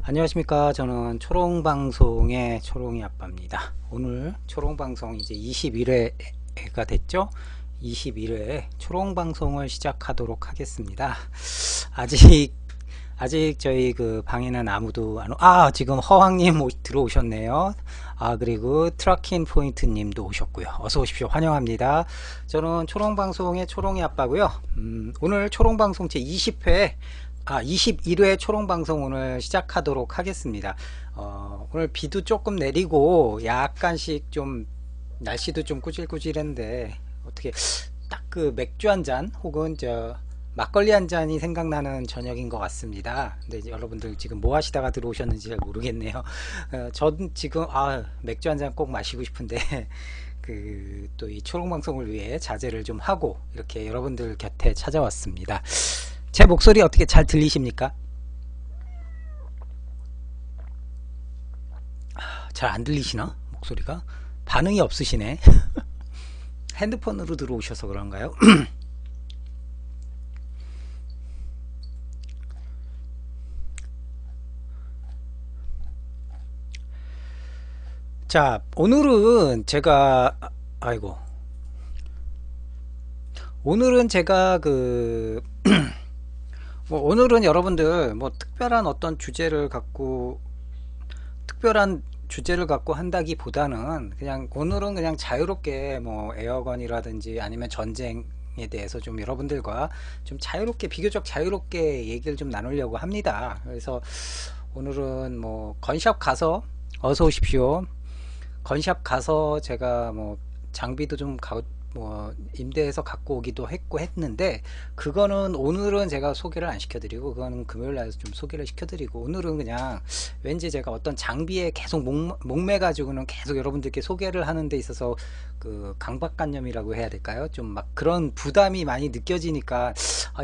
안녕하십니까. 저는 초롱방송의 초롱이 아빠입니다. 오늘 초롱방송 이제 21회가 됐죠? 21회 초롱방송을 시작하도록 하겠습니다. 아직 저희 그 방에는 아무도 지금 허황님 들어오셨네요. 그리고 트라킨 포인트 님도 오셨고요. 어서 오십시오. 환영합니다. 저는 초롱방송의 초롱이 아빠고요. 오늘 초롱방송 제 20회 21회 초롱방송 오늘 시작하도록 하겠습니다. 오늘 비도 조금 내리고 약간씩 좀 날씨도 좀 꾸질꾸질한데 어떻게 딱 그 맥주 한 잔 혹은 막걸리 한 잔이 생각나는 저녁인 것 같습니다. 근데 이제 여러분들 지금 뭐 하시다가 들어오셨는지 잘 모르겠네요. 전 지금 맥주 한 잔 꼭 마시고 싶은데 그 또 이 초롱방송을 위해 자제를 좀 하고 이렇게 여러분들 곁에 찾아왔습니다. 제 목소리 어떻게 잘 들리십니까? 잘 안 들리시나? 목소리가? 반응이 없으시네. 핸드폰으로 들어오셔서 그런가요? 자, 오늘은 제가 아이고. 오늘은 제가 오늘은 여러분들 뭐 특별한 주제를 갖고 한다기보다는 그냥 오늘은 그냥 자유롭게 뭐 에어건이라든지 아니면 전쟁에 대해서 좀 여러분들과 좀 비교적 자유롭게 얘기를 좀 나누려고 합니다. 그래서 오늘은 뭐 건샵 가서 어서 오십시오. 건샵 가서 제가 뭐 장비도 임대해서 갖고 오기도 했는데 그거는 오늘은 제가 소개를 안 시켜드리고 그거는 금요일 날 좀 소개를 시켜드리고 오늘은 그냥 왠지 제가 어떤 장비에 계속 목매가지고는 계속 여러분들께 소개를 하는 데 있어서 그 강박관념이라고 해야 될까요? 좀 막 그런 부담이 많이 느껴지니까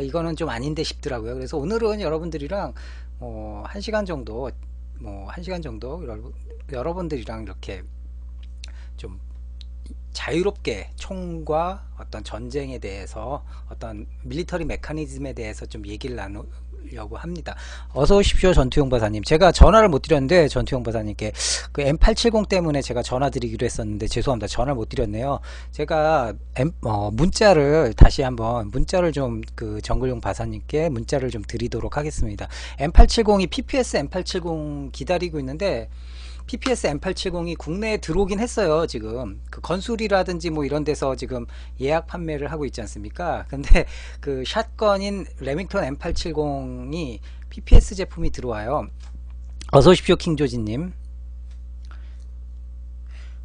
이거는 좀 아닌데 싶더라고요. 그래서 오늘은 여러분들이랑 한 시간 정도 여러분들이랑 이렇게 좀 자유롭게 총과 어떤 전쟁에 대해서 어떤 밀리터리 메커니즘에 대해서 좀 얘기를 나누려고 합니다. 어서 오십시오, 전투용 바사님. 제가 전화를 못 드렸는데 전투용 바사님께 그 M870 때문에 제가 전화 드리기로 했었는데 죄송합니다. 전화를 못 드렸네요. 제가 문자를 좀 그 정글용 바사님께 문자를 좀 드리도록 하겠습니다. M870이 PPS M870 기다리고 있는데 PPS M870이 국내에 들어오긴 했어요. 지금 그 건술이라든지 뭐 이런 데서 지금 예약 판매를 하고 있지 않습니까? 근데 그 샷건인 레밍턴 M870이 PPS 제품이 들어와요. 어서 오십시오, 킹조지님.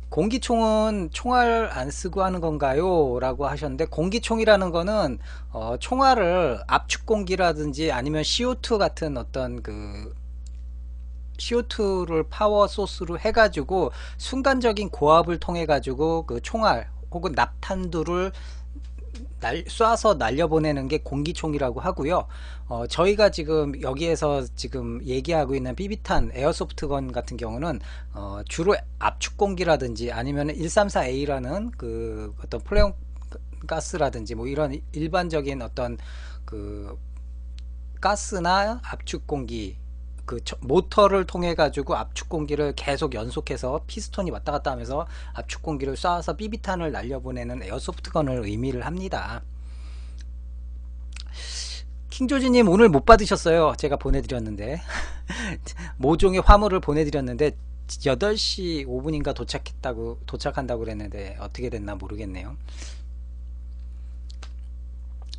공기총은 총알 안 쓰고 하는 건가요? 라고 하셨는데 공기총이라는 거는 총알을 압축 공기라든지 아니면 CO2 같은 어떤 CO2를 파워 소스로 해가지고 순간적인 고압을 통해 가지고 그 총알 혹은 납탄두를 쏴서 날려보내는 게 공기총이라고 하고요. 저희가 지금 여기에서 지금 얘기하고 있는 비비탄 에어소프트건 같은 경우는 주로 압축 공기라든지 아니면 134A라는 그 어떤 플레온 가스라든지 뭐 이런 일반적인 어떤 그 가스나 압축 공기 모터를 통해 가지고 압축 공기를 계속 연속해서 피스톤이 왔다 갔다 하면서 압축 공기를 쏴서 삐비탄을 날려보내는 에어소프트건을 의미를 합니다. 킹조지님 오늘 못 받으셨어요. 제가 보내드렸는데 모종의 화물을 보내드렸는데 8시 5분인가 도착한다고 그랬는데 어떻게 됐나 모르겠네요.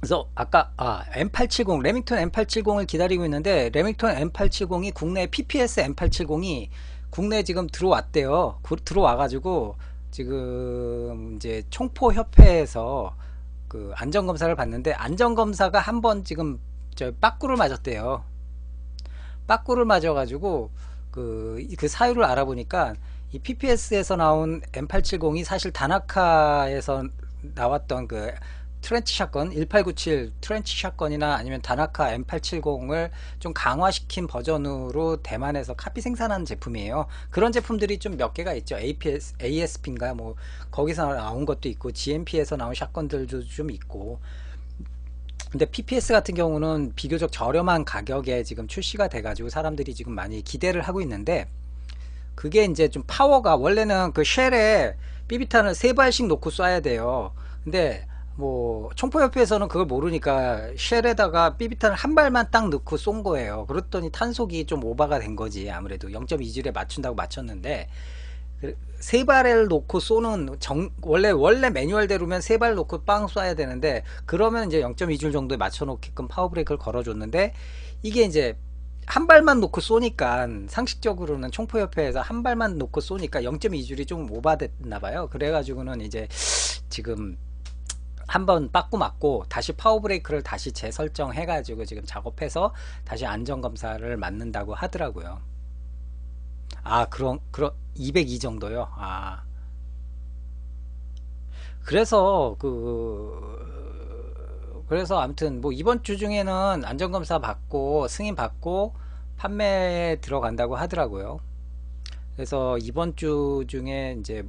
그래서 아까 M870 레밍턴 M870을 기다리고 있는데 레밍턴 M870이 국내 PPS M870이 국내에 지금 들어왔대요. 들어와가지고 지금 이제 총포협회에서 그 안전검사를 받는데 안전검사가 한번 지금 빠꾸를 맞았대요. 빠꾸를 맞아가지고 그 사유를 알아보니까 이 PPS에서 나온 M870이 사실 다나카에서 나왔던 그 트렌치 샷건 1897 트렌치 샷건이나 아니면 다나카 M870을 좀 강화시킨 버전으로 대만에서 카피 생산한 제품이에요. 그런 제품들이 좀 몇 개가 있죠. ASP인가 뭐 거기서 나온 것도 있고 GMP에서 나온 샷건들도 좀 있고 근데 PPS 같은 경우는 비교적 저렴한 가격에 지금 출시가 돼 가지고 사람들이 지금 많이 기대를 하고 있는데, 그게 이제 좀 파워가, 원래는 그 쉘에 삐비탄을 3발씩 놓고 쏴야 돼요. 근데 뭐 총포협회에서는 그걸 모르니까 쉘에다가 삐비탄을 1발만 딱 넣고 쏜 거예요. 그랬더니 탄속이 좀 오버가 된 거지. 아무래도 0.2줄에 맞춘다고 맞췄는데, 3발을 놓고 쏘는 원래 매뉴얼대로면 3발 놓고 빵 쏴야 되는데, 그러면 이제 0.2줄 정도에 맞춰 놓게끔 파워브레이크를 걸어줬는데, 이게 이제 1발만 놓고 쏘니까, 상식적으로는 총포협회에서 1발만 놓고 쏘니까 0.2줄이 좀 오버됐나 봐요. 그래가지고는 이제 지금 한번 빠꾸 맞고 다시 파워브레이크를 다시 재설정해 가지고 지금 작업해서 다시 안전검사를 맞는다고 하더라고요. 아, 그런 202 정도요. 아, 그래서 그래서 아무튼 뭐 이번 주 중에는 안전검사 받고 승인 받고 판매에 들어간다고 하더라고요. 그래서 이번 주 중에 이제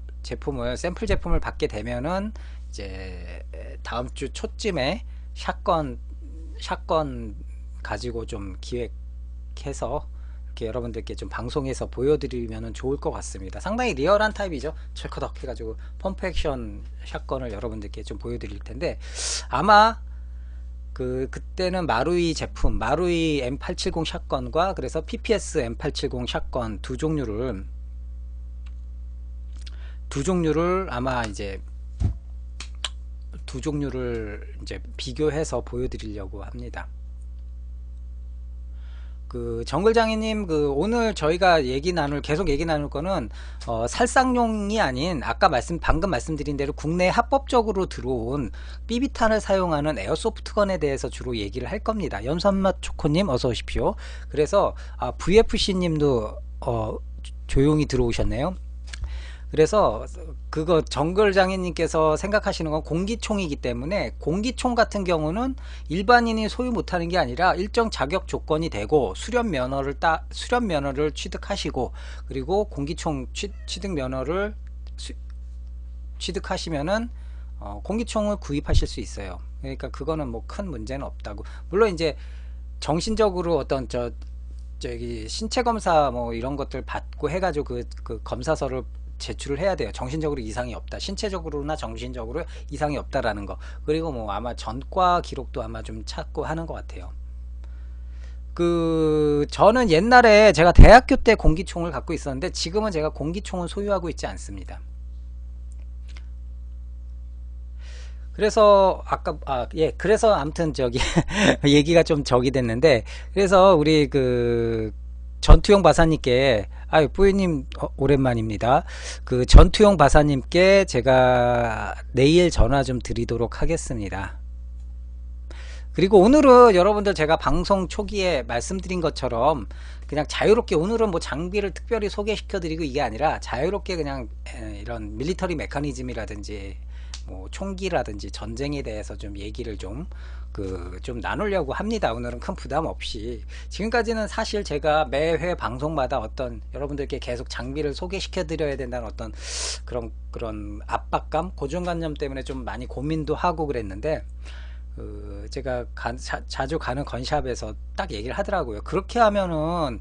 샘플 제품을 받게 되면은 이제 다음 주 초쯤에 샷건 가지고 좀 기획해서 이렇게 여러분들께 좀 방송에서 보여드리면 좋을 것 같습니다. 상당히 리얼한 타입이죠. 철커덕 해가지고 펌프 액션 샷건을 여러분들께 좀 보여드릴 텐데, 아마 그때는 마루이 제품, 마루이 M870 샷건과 그래서 PPS M870 샷건 두 종류를 아마 이제 두 종류를 이제 비교해서 보여드리려고 합니다. 정글장애님, 오늘 저희가 계속 얘기 나눌 거는 살상용이 아닌, 방금 말씀드린 대로 국내 합법적으로 들어온 삐비탄을 사용하는 에어소프트건에 대해서 주로 얘기를 할 겁니다. 연선맛 초코님 어서 오십시오. 그래서 VFC님도 조용히 들어오셨네요. 그래서 그거 정글장애님께서 생각하시는 건 공기총이기 때문에, 공기총 같은 경우는 일반인이 소유 못하는 게 아니라 일정 자격 조건이 되고 수련 면허를 취득하시고, 그리고 공기총 취득 면허를 취득하시면은 공기총을 구입하실 수 있어요. 그러니까 그거는 뭐 큰 문제는 없다고. 물론 이제 정신적으로 어떤 저기 신체 검사 뭐 이런 것들 받고 해가지고 그 검사서를 제출을 해야 돼요. 정신적으로 이상이 없다, 신체적으로나 정신적으로 이상이 없다라는 거. 그리고 뭐 아마 전과 기록도 아마 좀 찾고 하는 것 같아요. 저는 옛날에 제가 대학교 때 공기총을 갖고 있었는데, 지금은 제가 공기총을 소유하고 있지 않습니다. 그래서 그래서 아무튼 저기 얘기가 좀 저기 됐는데, 그래서 우리 전투용 바사님께, 뿌이님 오랜만입니다. 전투용 바사님께 제가 내일 전화 좀 드리도록 하겠습니다. 그리고 오늘은 여러분들 제가 방송 초기에 말씀드린 것처럼 그냥 자유롭게, 오늘은 뭐 장비를 특별히 소개시켜 드리고 이게 아니라 자유롭게 그냥 이런 밀리터리 메커니즘이라든지 뭐 총기라든지 전쟁에 대해서 좀 얘기를 좀 나누려고 합니다. 오늘은 큰 부담 없이. 지금까지는 사실 제가 매회 방송마다 어떤 여러분들께 계속 장비를 소개시켜 드려야 된다는 어떤 그런 압박감, 고정관념 때문에 좀 많이 고민도 하고 그랬는데, 제가 자주 가는 건샵에서 딱 얘기를 하더라고요. 그렇게 하면은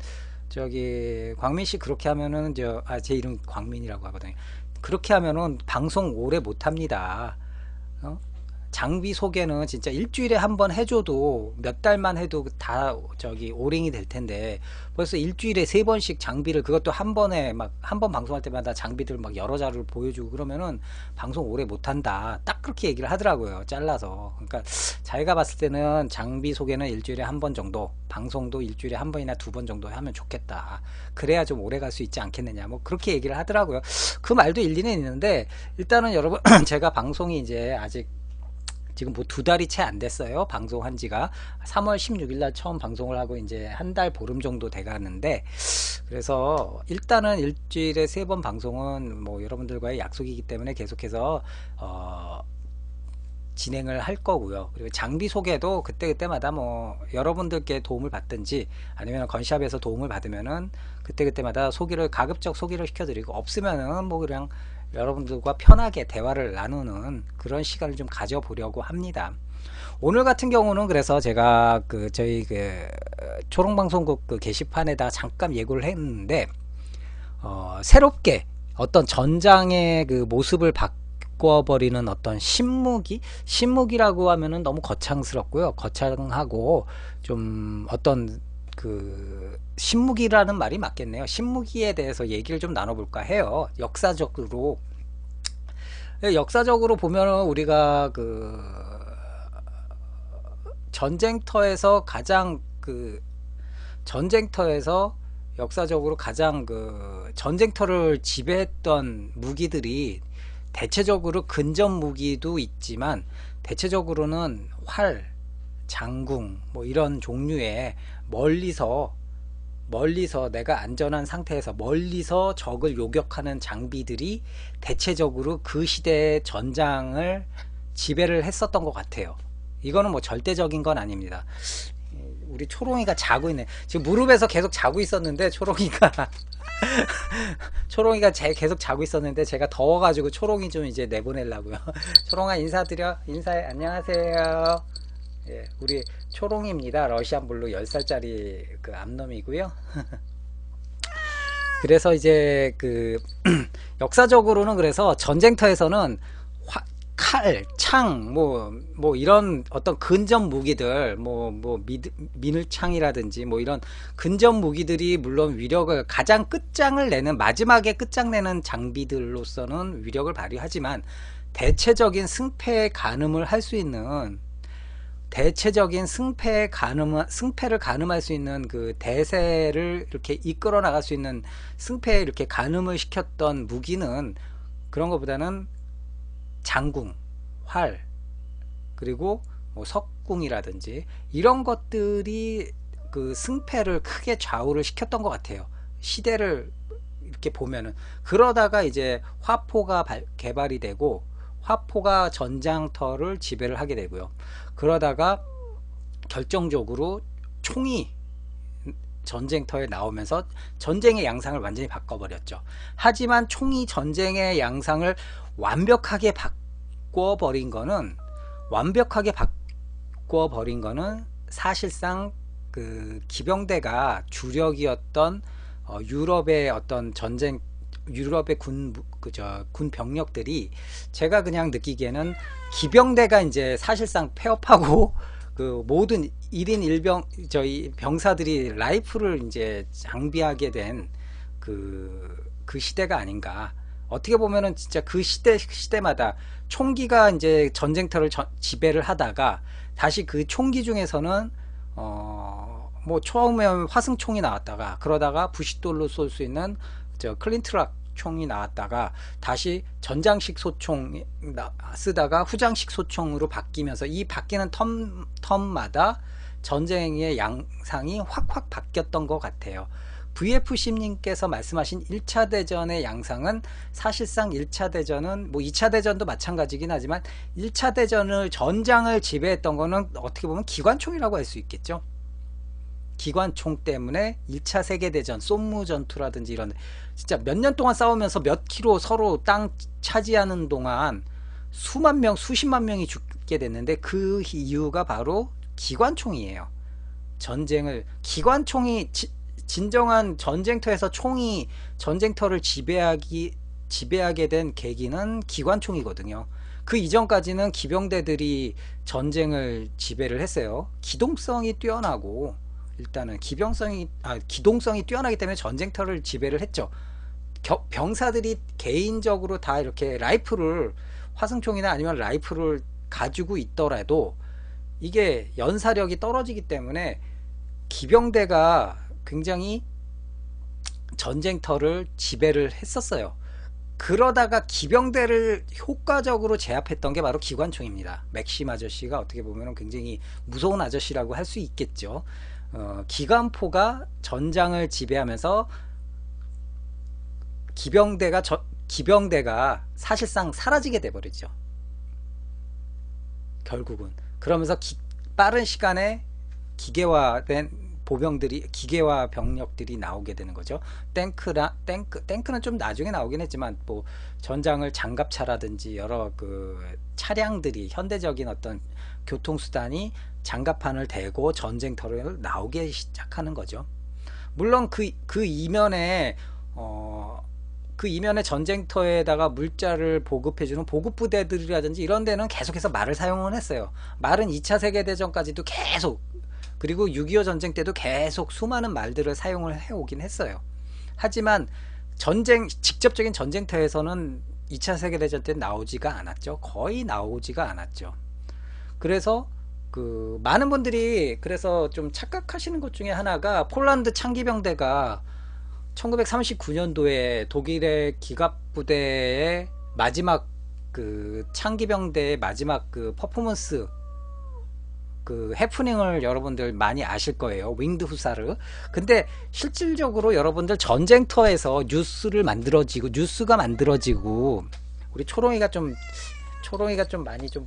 저기 광민씨, 그렇게 하면은 제 이름 광민이라고 하거든요. 그렇게 하면은 방송 오래 못합니다. 장비 소개는 진짜 일주일에 한 번 해줘도 몇 달만 해도 다 저기 오링이 될 텐데, 벌써 일주일에 3번씩 장비를, 그것도 한 번에 막 한 번 방송할 때마다 장비들 막 여러 자료를 보여주고 그러면은 방송 오래 못한다, 딱 그렇게 얘기를 하더라고요, 잘라서. 그러니까 자기가 봤을 때는 장비 소개는 일주일에 한 번 정도, 방송도 일주일에 한 번이나 2번 정도 하면 좋겠다, 그래야 좀 오래 갈 수 있지 않겠느냐, 뭐 그렇게 얘기를 하더라고요. 그 말도 일리는 있는데, 일단은 여러분 제가 방송이 이제 아직 지금 뭐 2달이 채 안 됐어요. 방송한 지가 3월 16일 날 처음 방송을 하고 이제 한 달 보름 정도 돼 가는데, 그래서 일단은 일주일에 3번 방송은 뭐 여러분들과의 약속이기 때문에 계속해서 진행을 할 거고요. 그리고 장비 소개도 그때그때마다 뭐 여러분들께 도움을 받든지 아니면 건샵에서 도움을 받으면은 그때그때마다 가급적 소개를 시켜드리고, 없으면은 뭐 그냥 여러분들과 편하게 대화를 나누는 그런 시간을 좀 가져보려고 합니다. 오늘 같은 경우는 그래서 제가 저희 초롱방송국 게시판에다 잠깐 예고를 했는데, 새롭게 어떤 전장의 모습을 바꿔버리는 어떤 신무기라고 하면은 너무 거창스럽고요. 거창하고 좀 어떤 신무기라는 말이 맞겠네요. 신무기에 대해서 얘기를 좀 나눠볼까 해요. 역사적으로 보면은 우리가 전쟁터에서 가장 전쟁터에서 역사적으로 가장 전쟁터를 지배했던 무기들이 대체적으로 근접 무기도 있지만 대체적으로는 활, 장궁 뭐 이런 종류의 멀리서 내가 안전한 상태에서 멀리서 적을 요격하는 장비들이 대체적으로 그 시대의 전장을 지배를 했었던 것 같아요. 이거는 뭐 절대적인 건 아닙니다. 우리 초롱이가 자고 있네. 지금 무릎에서 계속 자고 있었는데 초롱이가 계속 자고 있었는데 제가 더워가지고 초롱이 좀 이제 내보내려고요. 초롱아 인사드려. 인사해. 안녕하세요. 예, 우리 초롱입니다. 러시안 블루 10살짜리 암놈이고요. 그래서 이제 역사적으로는 그래서 전쟁터에서는 칼, 창, 뭐 이런 어떤 근접 무기들, 미늘창이라든지 뭐 이런 근접 무기들이 물론 위력을 가장 끝장을 내는, 마지막에 끝장내는 장비들로서는 위력을 발휘하지만 대체적인 승패에 가늠을 할 수 있는, 승패를 가늠할 수 있는 대세를 이렇게 이끌어 나갈 수 있는, 승패에 이렇게 가늠을 시켰던 무기는 그런 것보다는 장궁, 활, 그리고 뭐 석궁이라든지 이런 것들이 승패를 크게 좌우를 시켰던 것 같아요. 시대를 이렇게 보면은. 그러다가 이제 화포가 개발이 되고 화포가 전장터를 지배를 하게 되고요. 그러다가 결정적으로 총이 전쟁터에 나오면서 전쟁의 양상을 완전히 바꿔버렸죠. 하지만 총이 전쟁의 양상을 완벽하게 바꿔버린 거는 사실상 기병대가 주력이었던 유럽의 어떤 유럽의 군 병력들이, 제가 그냥 느끼기에는 기병대가 이제 사실상 폐업하고 모든 1인 1병 저희 병사들이 라이플을 이제 장비하게 된 그 시대가 아닌가. 어떻게 보면은 진짜 그 시대마다 총기가 이제 전쟁터를 지배를 하다가 다시 그 총기 중에서는 뭐 처음에 화승총이 나왔다가, 그러다가 부싯돌로 쏠 수 있는 클린트락 총이 나왔다가 다시 전장식 소총 쓰다가 후장식 소총으로 바뀌면서, 이 바뀌는 텀마다 전쟁의 양상이 확 바뀌었던 것 같아요. VFC님께서 말씀하신 1차 대전의 양상은 사실상 1차 대전은 뭐 2차 대전도 마찬가지긴 하지만 1차 대전을 전장을 지배했던 거는 어떻게 보면 기관총이라고 할 수 있겠죠. 기관총 때문에 1차 세계대전, 쏨무 전투라든지 이런 진짜 몇 년 동안 싸우면서 몇 킬로 서로 땅 차지하는 동안 수만 명, 수십만 명이 죽게 됐는데 그 이유가 바로 기관총이에요. 기관총이 진정한 전쟁터에서 총이 전쟁터를 지배하게 된 계기는 기관총이거든요. 그 이전까지는 기병대들이 전쟁을 지배를 했어요. 기동성이 뛰어나고, 일단은 기동성이 뛰어나기 때문에 전쟁터를 지배를 했죠. 병사들이 개인적으로 다 이렇게 화승총이나 아니면 라이플을 가지고 있더라도 이게 연사력이 떨어지기 때문에 기병대가 굉장히 전쟁터를 지배를 했었어요. 그러다가 기병대를 효과적으로 제압했던 게 바로 기관총입니다. 맥심 아저씨가 어떻게 보면 굉장히 무서운 아저씨라고 할 수 있겠죠. 기관포가 전장을 지배하면서 기병대가 사실상 사라지게 돼버리죠. 결국은. 그러면서 빠른 시간에 기계화된 보병들이 기계화 병력들이 나오게 되는 거죠. 탱크는 좀 나중에 나오긴 했지만 뭐 전장을 장갑차라든지 여러 그 차량들이 현대적인 어떤 교통수단이 장갑판을 대고 전쟁터를 나오기 시작하는 거죠. 물론 그 이면에 그 이면의 전쟁터에다가 물자를 보급해주는 보급부대들이라든지 이런 데는 계속해서 말을 사용을 했어요. 말은 2차 세계대전까지도 계속, 그리고 6.25 전쟁 때도 계속 수많은 말들을 사용을 해오긴 했어요. 하지만 직접적인 전쟁터에서는 2차 세계대전 때 나오지가 않았죠. 거의 나오지가 않았죠. 그래서 그 많은 분들이 그래서 좀 착각하시는 것 중에 하나가 폴란드 창기병대가 1939년도에 독일의 기갑부대의 마지막 그 창기병대의 마지막 그 퍼포먼스 그 해프닝을 여러분들 많이 아실 거예요. 윙드 후사르. 근데 실질적으로 여러분들 전쟁터에서 뉴스가 만들어지고 우리 초롱이가 좀 많이 좀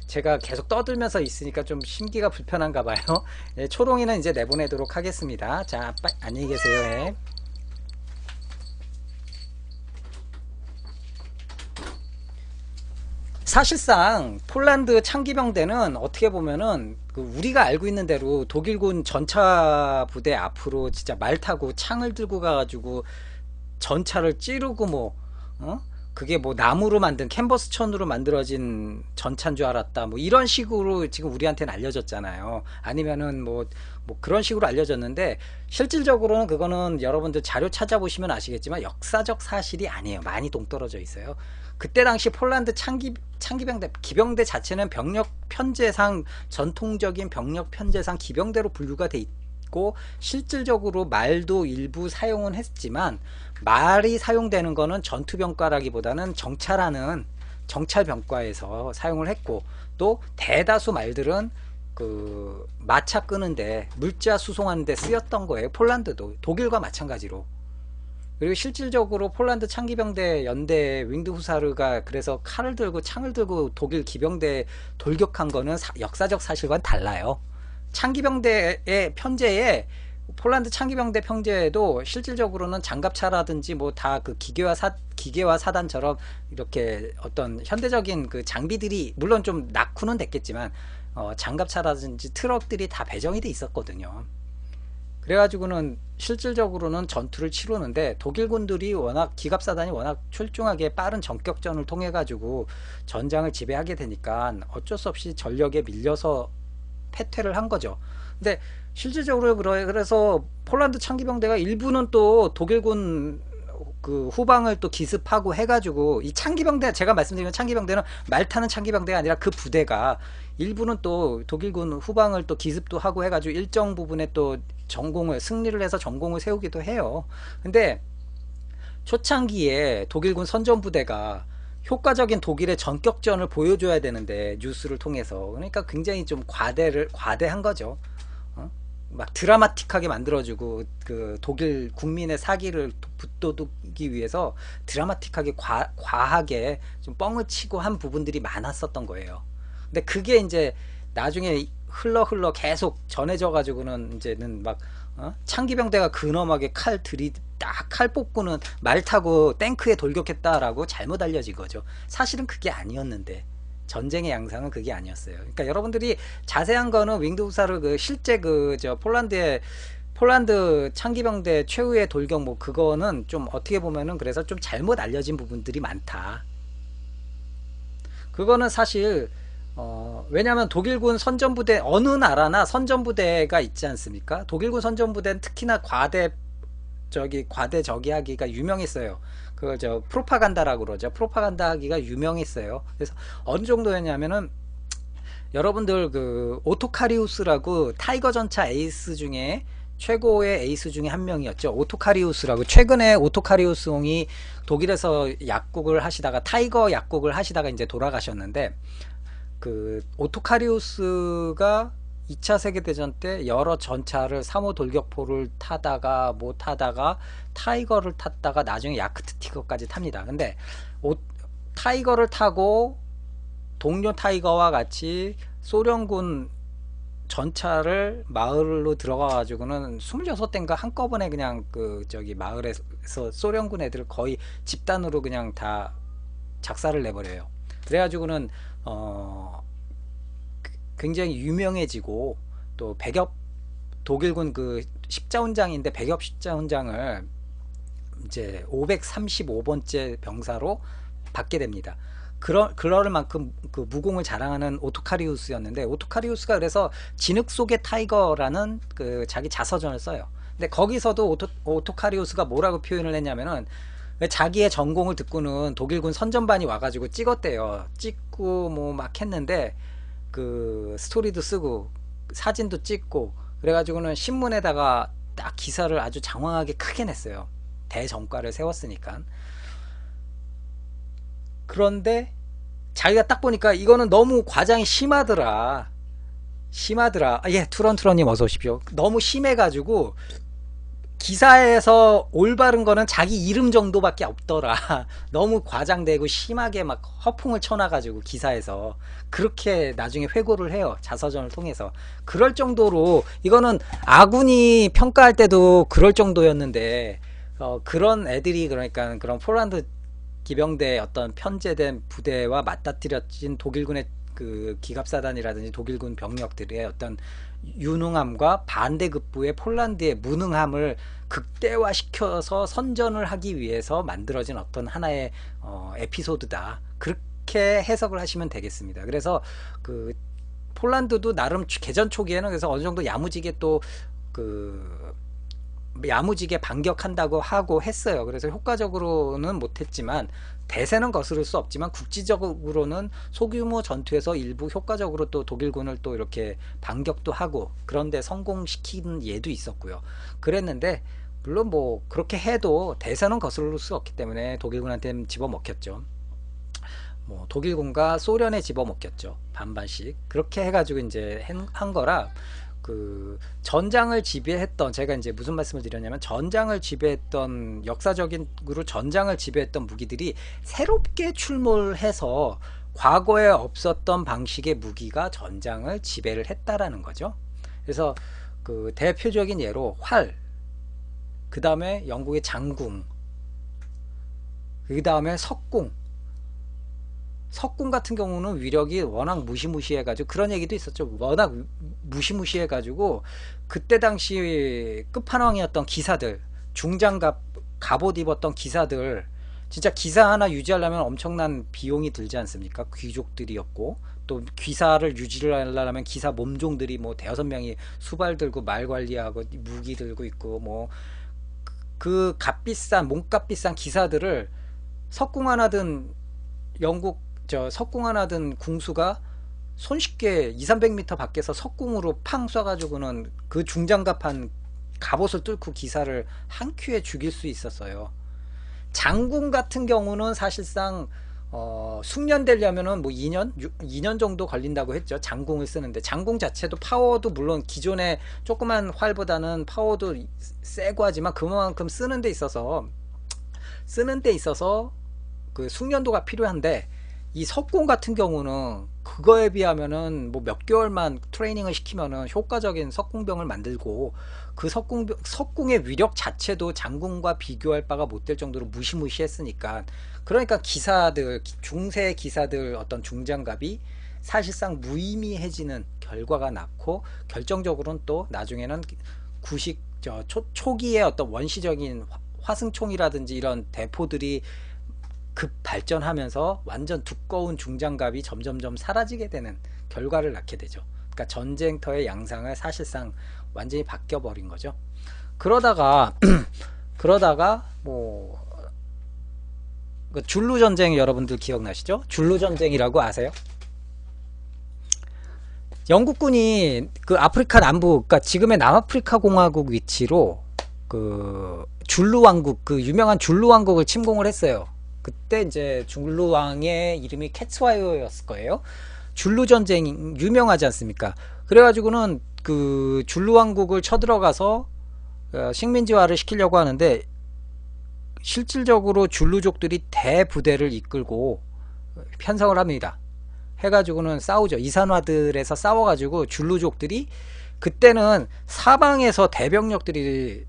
제가 계속 떠들면서 있으니까 좀 심기가 불편한가 봐요. 예, 초롱이는 이제 내보내도록 하겠습니다. 자, 안녕히 계세요. 예. 사실상 폴란드 창기병대는 어떻게 보면은 그 우리가 알고 있는 대로 독일군 전차 부대 앞으로 진짜 말 타고 창을 들고 가가지고 전차를 찌르고 뭐 그게 뭐 나무로 만든 캔버스 천으로 만들어진 전차인 줄 알았다 뭐 이런 식으로 지금 우리한테는 알려졌잖아요. 아니면은 뭐 그런 식으로 알려졌는데 실질적으로는 그거는 여러분들 자료 찾아보시면 아시겠지만 역사적 사실이 아니에요. 많이 동떨어져 있어요. 그때 당시 폴란드 창기병대 기병대 자체는 병력 편제상 전통적인 병력 편제상 기병대로 분류가 돼 있고 실질적으로 말도 일부 사용은 했지만 말이 사용되는 거는 전투병과라기보다는 정찰하는 정찰병과에서 사용을 했고 또 대다수 말들은 그 마차 끄는데 물자 수송하는데 쓰였던 거예요. 폴란드도 독일과 마찬가지로. 그리고 실질적으로 폴란드 창기병대 연대 윙드 후사르가 그래서 칼을 들고 창을 들고 독일 기병대 돌격한 거는 역사적 사실과는 달라요. 창기병대의 편제에 폴란드 창기병대 편제에도 실질적으로는 장갑차라든지 뭐 다 그 기계화 사단처럼 이렇게 어떤 현대적인 그 장비들이 물론 좀 낙후는 됐겠지만 장갑차라든지 트럭들이 다 배정이 돼 있었거든요. 그래가지고는 실질적으로는 전투를 치르는데 독일군들이 워낙 기갑사단이 워낙 출중하게 빠른 전격전을 통해 가지고 전장을 지배하게 되니까 어쩔 수 없이 전력에 밀려서 패퇴를 한 거죠. 근데 실질적으로 그래서 폴란드 창기병대가 일부는 또 독일군 그 후방을 또 기습하고 해가지고 이 창기병대 제가 말씀드린 창기병대는 말 타는 창기병대가 아니라 그 부대가 일부는 또 독일군 후방을 또 기습도 하고 해가지고 일정 부분에 또 승리를 해서 전공을 세우기도 해요. 근데 초창기에 독일군 선전부대가 효과적인 독일의 전격전을 보여줘야 되는데 뉴스를 통해서 그러니까 굉장히 좀 과대한 거죠. 막 드라마틱하게 만들어주고 그 독일 국민의 사기를 붙돋기 위해서 드라마틱하게 과하게 좀 뻥을 치고 한 부분들이 많았었던 거예요. 근데 그게 이제 나중에 흘러 계속 전해져 가지고는 이제는 막 창기병대가 근엄하게 칼 뽑고는 말 타고 탱크에 돌격했다라고 잘못 알려진 거죠. 사실은 그게 아니었는데 전쟁의 양상은 그게 아니었어요. 그러니까 여러분들이 자세한 거는 윙드 후사르 그 실제 폴란드 창기병대 최후의 돌격 뭐 그거는 좀 어떻게 보면은 그래서 좀 잘못 알려진 부분들이 많다. 그거는 사실 왜냐하면 독일군 선전부대 어느 나라나 선전부대가 있지 않습니까? 독일군 선전부대는 특히나 과대 저기 하기가 유명했어요. 그걸 프로파간다라고 그러죠. 프로파간다 하기가 유명했어요. 그래서 어느 정도였냐면은 여러분들 그 오토카리우스라고 타이거 전차 에이스 중에 최고의 에이스 중에 한 명이었죠. 오토카리우스라고 최근에 오토카리우스홍이 독일에서 약국을 하시다가 타이거 약국을 하시다가 이제 돌아가셨는데 그 오토카리우스가 2차 세계대전 때 여러 전차를 3호 돌격포를 타다가 못 타다가 타이거를 탔다가 나중에 야크트 티거까지 탑니다. 근데 타이거를 타고 동료 타이거와 같이 소련군 전차를 마을로 들어가 가지고는 26대인가 한꺼번에 그냥 그 저기 마을에서 소련군 애들 거의 집단으로 그냥 다 작사를 내버려요. 그래가지고는 굉장히 유명해지고, 또 백엽 독일군 그 십자훈장인데 백엽 십자훈장을 이제 535번째 병사로 받게 됩니다. 그럴 만큼 그 무공을 자랑하는 오토카리우스였는데, 오토카리우스가 그래서 진흙 속의 타이거라는 그 자기 자서전을 써요. 근데 거기서도 오토카리우스가 뭐라고 표현을 했냐면은, 자기의 전공을 듣고는 독일군 선전반이 와가지고 찍었대요. 찍고 뭐 막 했는데, 그 스토리도 쓰고 사진도 찍고 그래가지고는 신문에다가 딱 기사를 아주 장황하게 크게 냈어요. 대전과를 세웠으니까. 그런데 자기가 딱 보니까 이거는 너무 과장이 심하더라. 예, 투런투런님 어서 오십시오. 너무 심해가지고 기사에서 올바른 거는 자기 이름 정도밖에 없더라. 너무 과장되고 심하게 막 허풍을 쳐놔가지고 기사에서 그렇게 나중에 회고를 해요. 자서전을 통해서. 그럴 정도로, 이거는 아군이 평가할 때도 그럴 정도였는데, 그런 애들이, 그러니까 그런 폴란드 기병대의 어떤 편제된 부대와 맞닥뜨려진 독일군의 그 기갑사단이라든지 독일군 병력들의 어떤 유능함과 반대급부의 폴란드의 무능함을 극대화시켜서 선전을 하기 위해서 만들어진 어떤 하나의 에피소드다. 그렇게 해석을 하시면 되겠습니다. 그래서 그 폴란드도 나름 개전 초기에는 그래서 어느 정도 야무지게 또 그 야무지게 반격한다고 하고 했어요. 그래서 효과적으로는 못했지만, 대세는 거스를 수 없지만 국지적으로는 소규모 전투에서 일부 효과적으로 또 독일군을 또 이렇게 반격도 하고 그런데 성공시킨 예도 있었고요. 그랬는데 물론 뭐 그렇게 해도 대세는 거스를 수 없기 때문에 독일군한테는 집어먹혔죠. 뭐 독일군과 소련에 집어먹혔죠. 반반씩. 그렇게 해가지고 이제 한 거라, 그 전장을 지배했던, 제가 이제 무슨 말씀을 드렸냐면, 전장을 지배했던, 역사적으로 전장을 지배했던 무기들이 새롭게 출몰해서 과거에 없었던 방식의 무기가 전장을 지배를 했다라는 거죠. 그래서 그 대표적인 예로 활, 그 다음에 영국의 장궁, 그 다음에 석궁 같은 경우는 위력이 워낙 무시무시해가지고, 그런 얘기도 있었죠. 워낙 무시무시해가지고 그때 당시 끝판왕이었던 기사들, 중장갑 갑옷 입었던 기사들, 진짜 기사 하나 유지하려면 엄청난 비용이 들지 않습니까? 귀족들이었고, 또 기사를 유지를 하려면 기사 몸종들이 뭐 대여섯 명이 수발 들고 말 관리하고 무기 들고 있고, 뭐 그 값비싼, 몸값 비싼 기사들을 석궁 하나 든 영국 석궁 하나 든 궁수가 손쉽게 200~300m 밖에서 석궁으로 팡 쏴가지고는 그 중장갑한 갑옷을 뚫고 기사를 한 큐에 죽일 수 있었어요. 장궁 같은 경우는 사실상 숙련되려면은 뭐 2년 정도 걸린다고 했죠. 장궁을 쓰는데, 장궁 자체도 파워도 물론 기존의 조그만 활보다는 파워도 세고 하지만 그만큼 쓰는 데 있어서 그 숙련도가 필요한데, 이 석궁 같은 경우는 그거에 비하면은 뭐 몇 개월만 트레이닝을 시키면은 효과적인 석궁병을 만들고, 그 석궁의 위력 자체도 장궁과 비교할 바가 못 될 정도로 무시무시했으니까, 그러니까 기사들, 중세 기사들 어떤 중장갑이 사실상 무의미해지는 결과가 났고, 결정적으로는 또 나중에는 초기의 어떤 원시적인 화승총이라든지 이런 대포들이 급 발전하면서 완전 두꺼운 중장갑이 점점점 사라지게 되는 결과를 낳게 되죠. 그러니까 전쟁터의 양상을 사실상 완전히 바뀌어버린 거죠. 그러다가 뭐 그 줄루 전쟁 여러분들 기억나시죠? 줄루 전쟁이라고 아세요? 영국군이 그 아프리카 남부, 그러니까 지금의 남아프리카 공화국 위치로 그 줄루 왕국, 그 유명한 줄루 왕국을 침공을 했어요. 그때 이제 줄루 왕의 이름이 캐츠와이어였을 거예요. 줄루 전쟁 유명하지 않습니까? 그래가지고는 그 줄루 왕국을 쳐들어가서 식민지화를 시키려고 하는데, 실질적으로 줄루족들이 대부대를 이끌고 편성을 합니다. 해가지고는 싸우죠. 이산화들에서 싸워가지고 줄루족들이 그때는 사방에서 대병력들이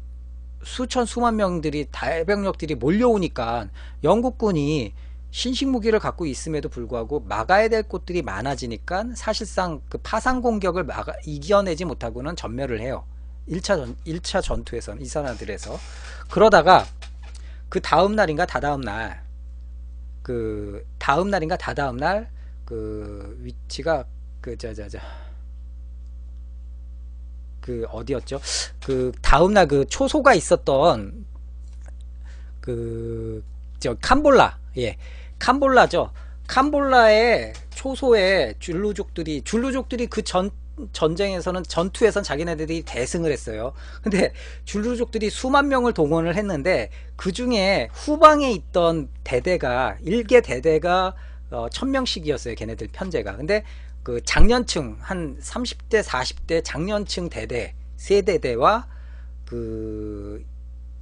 수천 수만 명들이 대병력들이 몰려오니까 영국군이 신식무기를 갖고 있음에도 불구하고 막아야 될 곳들이 많아지니까 사실상 그 파상 공격을 이겨내지 못하고는 전멸을 해요. 1차 전투에서는 이산화들에서. 그러다가 그 다음날인가 다다음날 그 위치가 그 어디였죠? 그 다음날 그 초소가 있었던 그 저 캄볼라, 예, 캄볼라죠. 캄볼라의 초소에 줄루족들이 그 전쟁에서는 전투에선 자기네들이 대승을 했어요. 근데 줄루족들이 수만 명을 동원을 했는데 그 중에 후방에 있던 대대가 1개 대대가 1000명씩이었어요. 걔네들 편제가. 근데 그 장년층 한 30대 40대 장년층 대대 세 대대와 그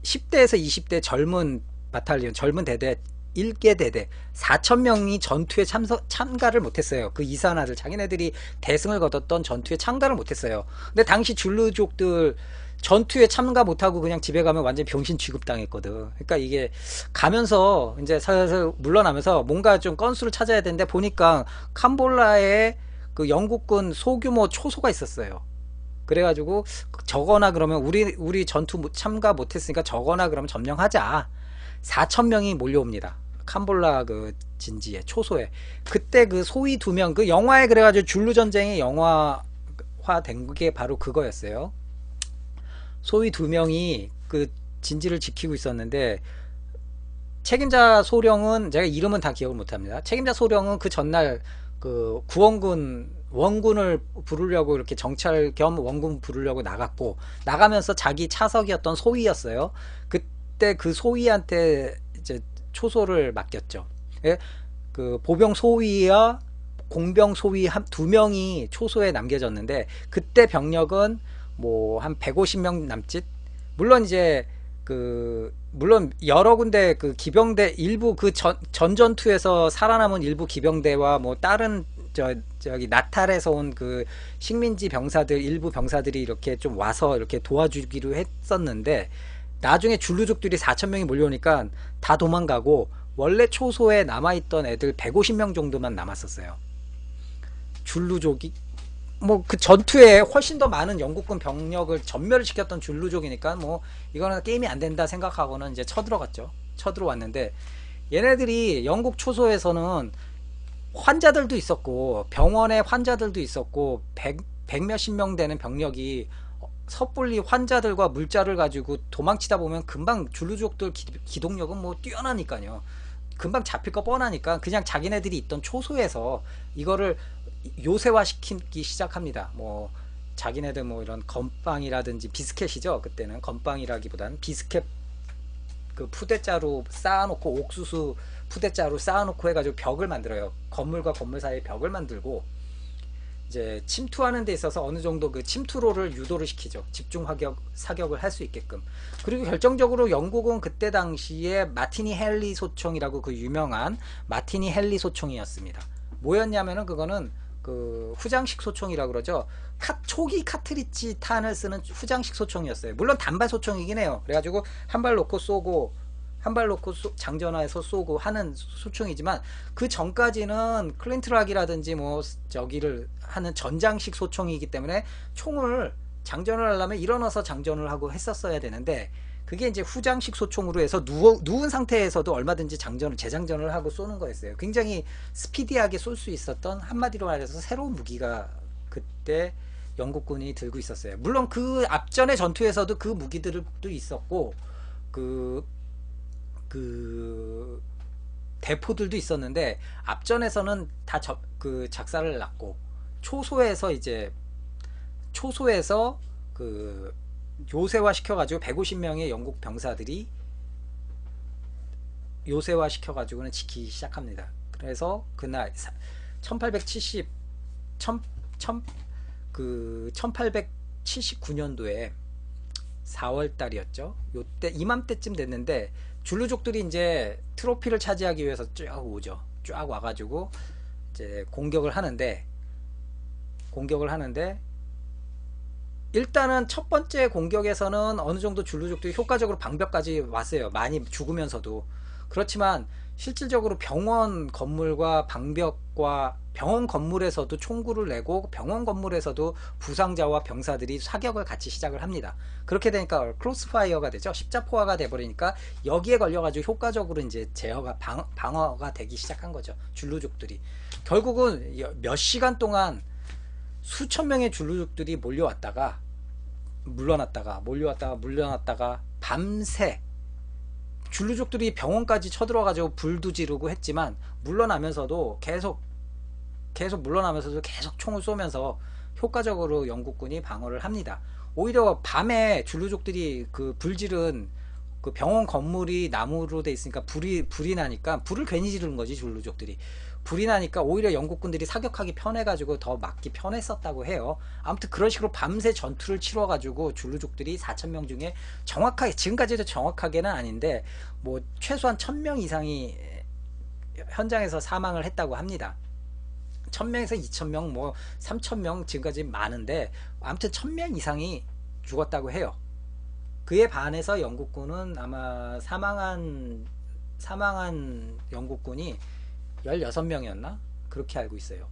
10대에서 20대 젊은 바탈리온 젊은 대대 1개 대대 4000명이 전투에 참가를 못했어요. 그 이산화들 자기네들이 대승을 거뒀던 전투에 참가를 못했어요. 근데 당시 줄루족들 전투에 참가 못하고 그냥 집에 가면 완전 병신 취급당했거든. 그러니까 이게 가면서 이제 살살 물러나면서 뭔가 좀 건수를 찾아야 되는데 보니까 캄볼라에 그 영국군 소규모 초소가 있었어요. 그래가지고 저거나 그러면 우리 전투 참가 못했으니까 저거나 그러면 점령하자. 4000명이 몰려옵니다. 캄볼라 그 진지에 초소에. 그때 그 소위 2명 그 영화에 그래가지고 줄루 전쟁이 영화화된 게 바로 그거였어요. 소위 2명이 그 진지를 지키고 있었는데 책임자 소령은 제가 이름은 다 기억을 못합니다. 책임자 소령은 그 전날 그 원군을 부르려고 이렇게 정찰 겸 원군 부르려고 나가면서 자기 차석이었던 소위였어요. 그때 그 소위한테 이제 초소를 맡겼죠. 예? 그 보병 소위와 공병 소위 2명이 초소에 남겨졌는데 그때 병력은 뭐 한 150명 남짓. 물론 이제 물론 여러 군데 그 기병대 일부 그 전전투에서 살아남은 일부 기병대와 뭐 다른 저기 나탈에서 온 그 식민지 병사들 일부 병사들이 이렇게 좀 와서 이렇게 도와주기로 했었는데 나중에 줄루족들이 4000명이 몰려오니까 다 도망가고 원래 초소에 남아있던 애들 150명 정도만 남았었어요. 줄루족이 뭐 그 전투에 훨씬 더 많은 영국군 병력을 전멸을 시켰던 줄루족이니까 뭐 이거는 게임이 안 된다 생각하고는 이제 쳐들어왔는데 얘네들이 영국 초소에서는 환자들도 있었고 병원에 환자들도 있었고 100 몇십 명 되는 병력이 섣불리 환자들과 물자를 가지고 도망치다 보면 금방 줄루족들 기동력은 뭐 뛰어나니까요. 금방 잡힐 거 뻔하니까 그냥 자기네들이 있던 초소에서 이거를 요새화 시키기 시작합니다. 뭐 자기네들 뭐 이런 건빵이라든지 비스켓이죠. 그때는 건빵이라기보다는 비스켓 그 푸대자루 쌓아놓고 옥수수 푸대자루 쌓아놓고 해가지고 벽을 만들어요. 건물과 건물 사이에 벽을 만들고 이제 침투하는 데 있어서 어느 정도 그 침투로를 유도를 시키죠. 집중 사격을 할 수 있게끔. 그리고 결정적으로 영국은 그때 당시에 마티니 헨리 소총이라고 그 유명한 마티니 헨리 소총이었습니다. 뭐였냐면은 그거는 그 후장식 소총이라고 그러죠. 초기 카트리지 탄을 쓰는 후장식 소총이었어요. 물론 단발 소총이긴 해요. 그래가지고 한 발 놓고 쏘고 한 발 놓고 장전화해서 쏘고 하는 소총이지만 그 전까지는 클린트락이라든지 뭐 저기를 하는 전장식 소총이기 때문에 총을 장전을 하려면 일어나서 장전을 하고 했었어야 되는데 그게 이제 후장식 소총으로 해서 누운 상태에서도 얼마든지 재장전을 하고 쏘는 거였어요. 굉장히 스피디하게 쏠 수 있었던 한마디로 말해서 새로운 무기가 그때 영국군이 들고 있었어요. 물론 그 앞전의 전투에서도 그 무기들도 있었고 그 대포들도 있었는데 앞전에서는 다 그 작사를 났고 초소에서 그 요새화 시켜가지고 150명의 영국 병사들이 요새화 시켜가지고는 지키기 시작합니다. 그래서 그날 1879년도에 4월달이었죠. 요때 이맘때쯤 됐는데 줄루족들이 이제 트로피를 차지하기 위해서 쭉 오죠. 쫙 와가지고 이제 공격을 하는데 일단은 첫 번째 공격에서는 어느 정도 줄루족들이 효과적으로 방벽까지 왔어요. 많이 죽으면서도. 그렇지만 실질적으로 병원 건물과 방벽과 병원 건물에서도 총구를 내고 병원 건물에서도 부상자와 병사들이 사격을 같이 시작을 합니다. 그렇게 되니까 크로스파이어가 되죠. 십자포화가 돼버리니까 여기에 걸려가지고 효과적으로 이제 제어가 방어가 되기 시작한 거죠. 줄루족들이. 결국은 몇 시간 동안 수천 명의 줄루족들이 몰려왔다가 물러났다가 밤새 줄루족들이 병원까지 쳐들어가지고 불도 지르고 했지만 물러나면서도 계속 총을 쏘면서 효과적으로 영국군이 방어를 합니다. 오히려 밤에 줄루족들이 그 불지른 그 병원 건물이 나무로 돼 있으니까 불이 나니까 불을 괜히 지르는 거지. 줄루족들이 불이 나니까 오히려 영국군들이 사격하기 편해가지고 더 막기 편했었다고 해요. 아무튼 그런 식으로 밤새 전투를 치러가지고 줄루족들이 4,000명 중에 정확하게, 지금까지도 정확하게는 아닌데 뭐 최소한 1,000명 이상이 현장에서 사망을 했다고 합니다. 1,000명에서 2,000명, 뭐 3,000명, 지금까지 많은데 아무튼 1,000명 이상이 죽었다고 해요. 그에 반해서 영국군은 아마 사망한 영국군이 16명이었나? 그렇게 알고 있어요.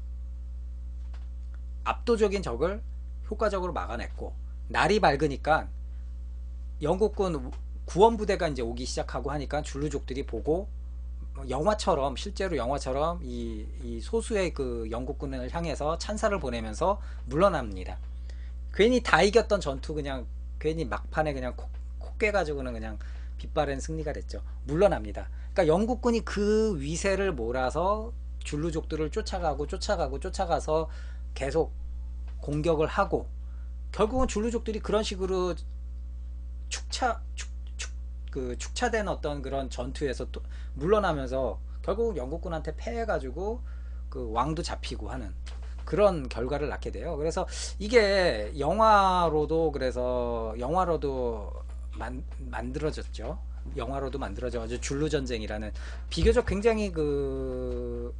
압도적인 적을 효과적으로 막아냈고, 날이 밝으니까 영국군 구원부대가 이제 오기 시작하고 하니까 줄루족들이 보고 영화처럼, 실제로 영화처럼 이 소수의 그 영국군을 향해서 찬사를 보내면서 물러납니다. 괜히 다 이겼던 전투 그냥 괜히 막판에 그냥 코 깨가지고는 그냥 빛바랜 승리가 됐죠. 물러납니다. 그러니까 영국군이 그 위세를 몰아서 줄루족들을 쫓아가서 계속 공격을 하고, 결국은 줄루족들이 그런 식으로 축차된 어떤 그런 전투에서 또 물러나면서 결국 영국군한테 패해가지고 그 왕도 잡히고 하는 그런 결과를 낳게 돼요. 그래서 이게 영화로도 만들어졌죠. 영화로도 만들어져가지고 줄루전쟁이라는 비교적 굉장히 그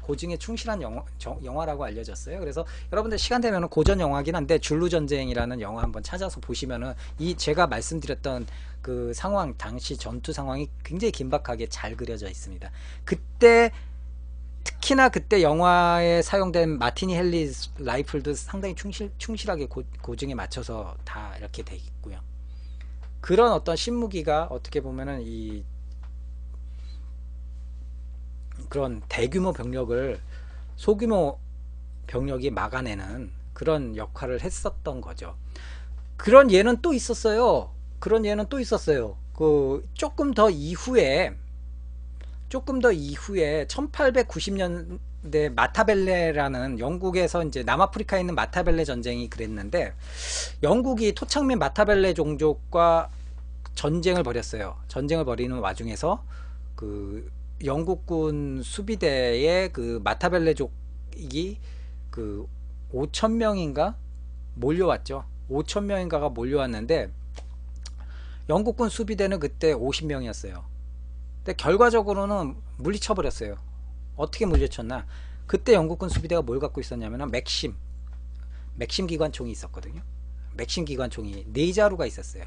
고증에 충실한 영화라고 알려졌어요. 그래서 여러분들 시간 되면 고전 영화긴 한데 줄루전쟁이라는 영화 한번 찾아서 보시면은 이 제가 말씀드렸던 그 상황, 당시 전투 상황이 굉장히 긴박하게 잘 그려져 있습니다. 특히나 그때 영화에 사용된 마티니 헨리 라이플도 상당히 충실하게 고증에 맞춰서 다 이렇게 돼 있고요. 그런 어떤 신무기가 어떻게 보면은 그런 대규모 병력을 소규모 병력이 막아내는 그런 역할을 했었던 거죠. 그런 예는 또 있었어요. 그 조금 더 이후에 1890년대 마타벨레라는, 영국에서 이제 남아프리카에 있는 마타벨레 전쟁이 그랬는데, 영국이 토착민 마타벨레 종족과 전쟁을 벌였어요. 전쟁을 벌이는 와중에서 그 영국군 수비대의 그 마타벨레족이 그 5,000명인가 몰려왔죠. 5,000명인가가 몰려왔는데 영국군 수비대는 그때 50명이었어요. 근데 결과적으로는 물리쳐버렸어요. 어떻게 물리쳤나? 그때 영국군 수비대가 뭘 갖고 있었냐면 맥심 기관총이 있었거든요. 맥심 기관총이 4자루가 있었어요.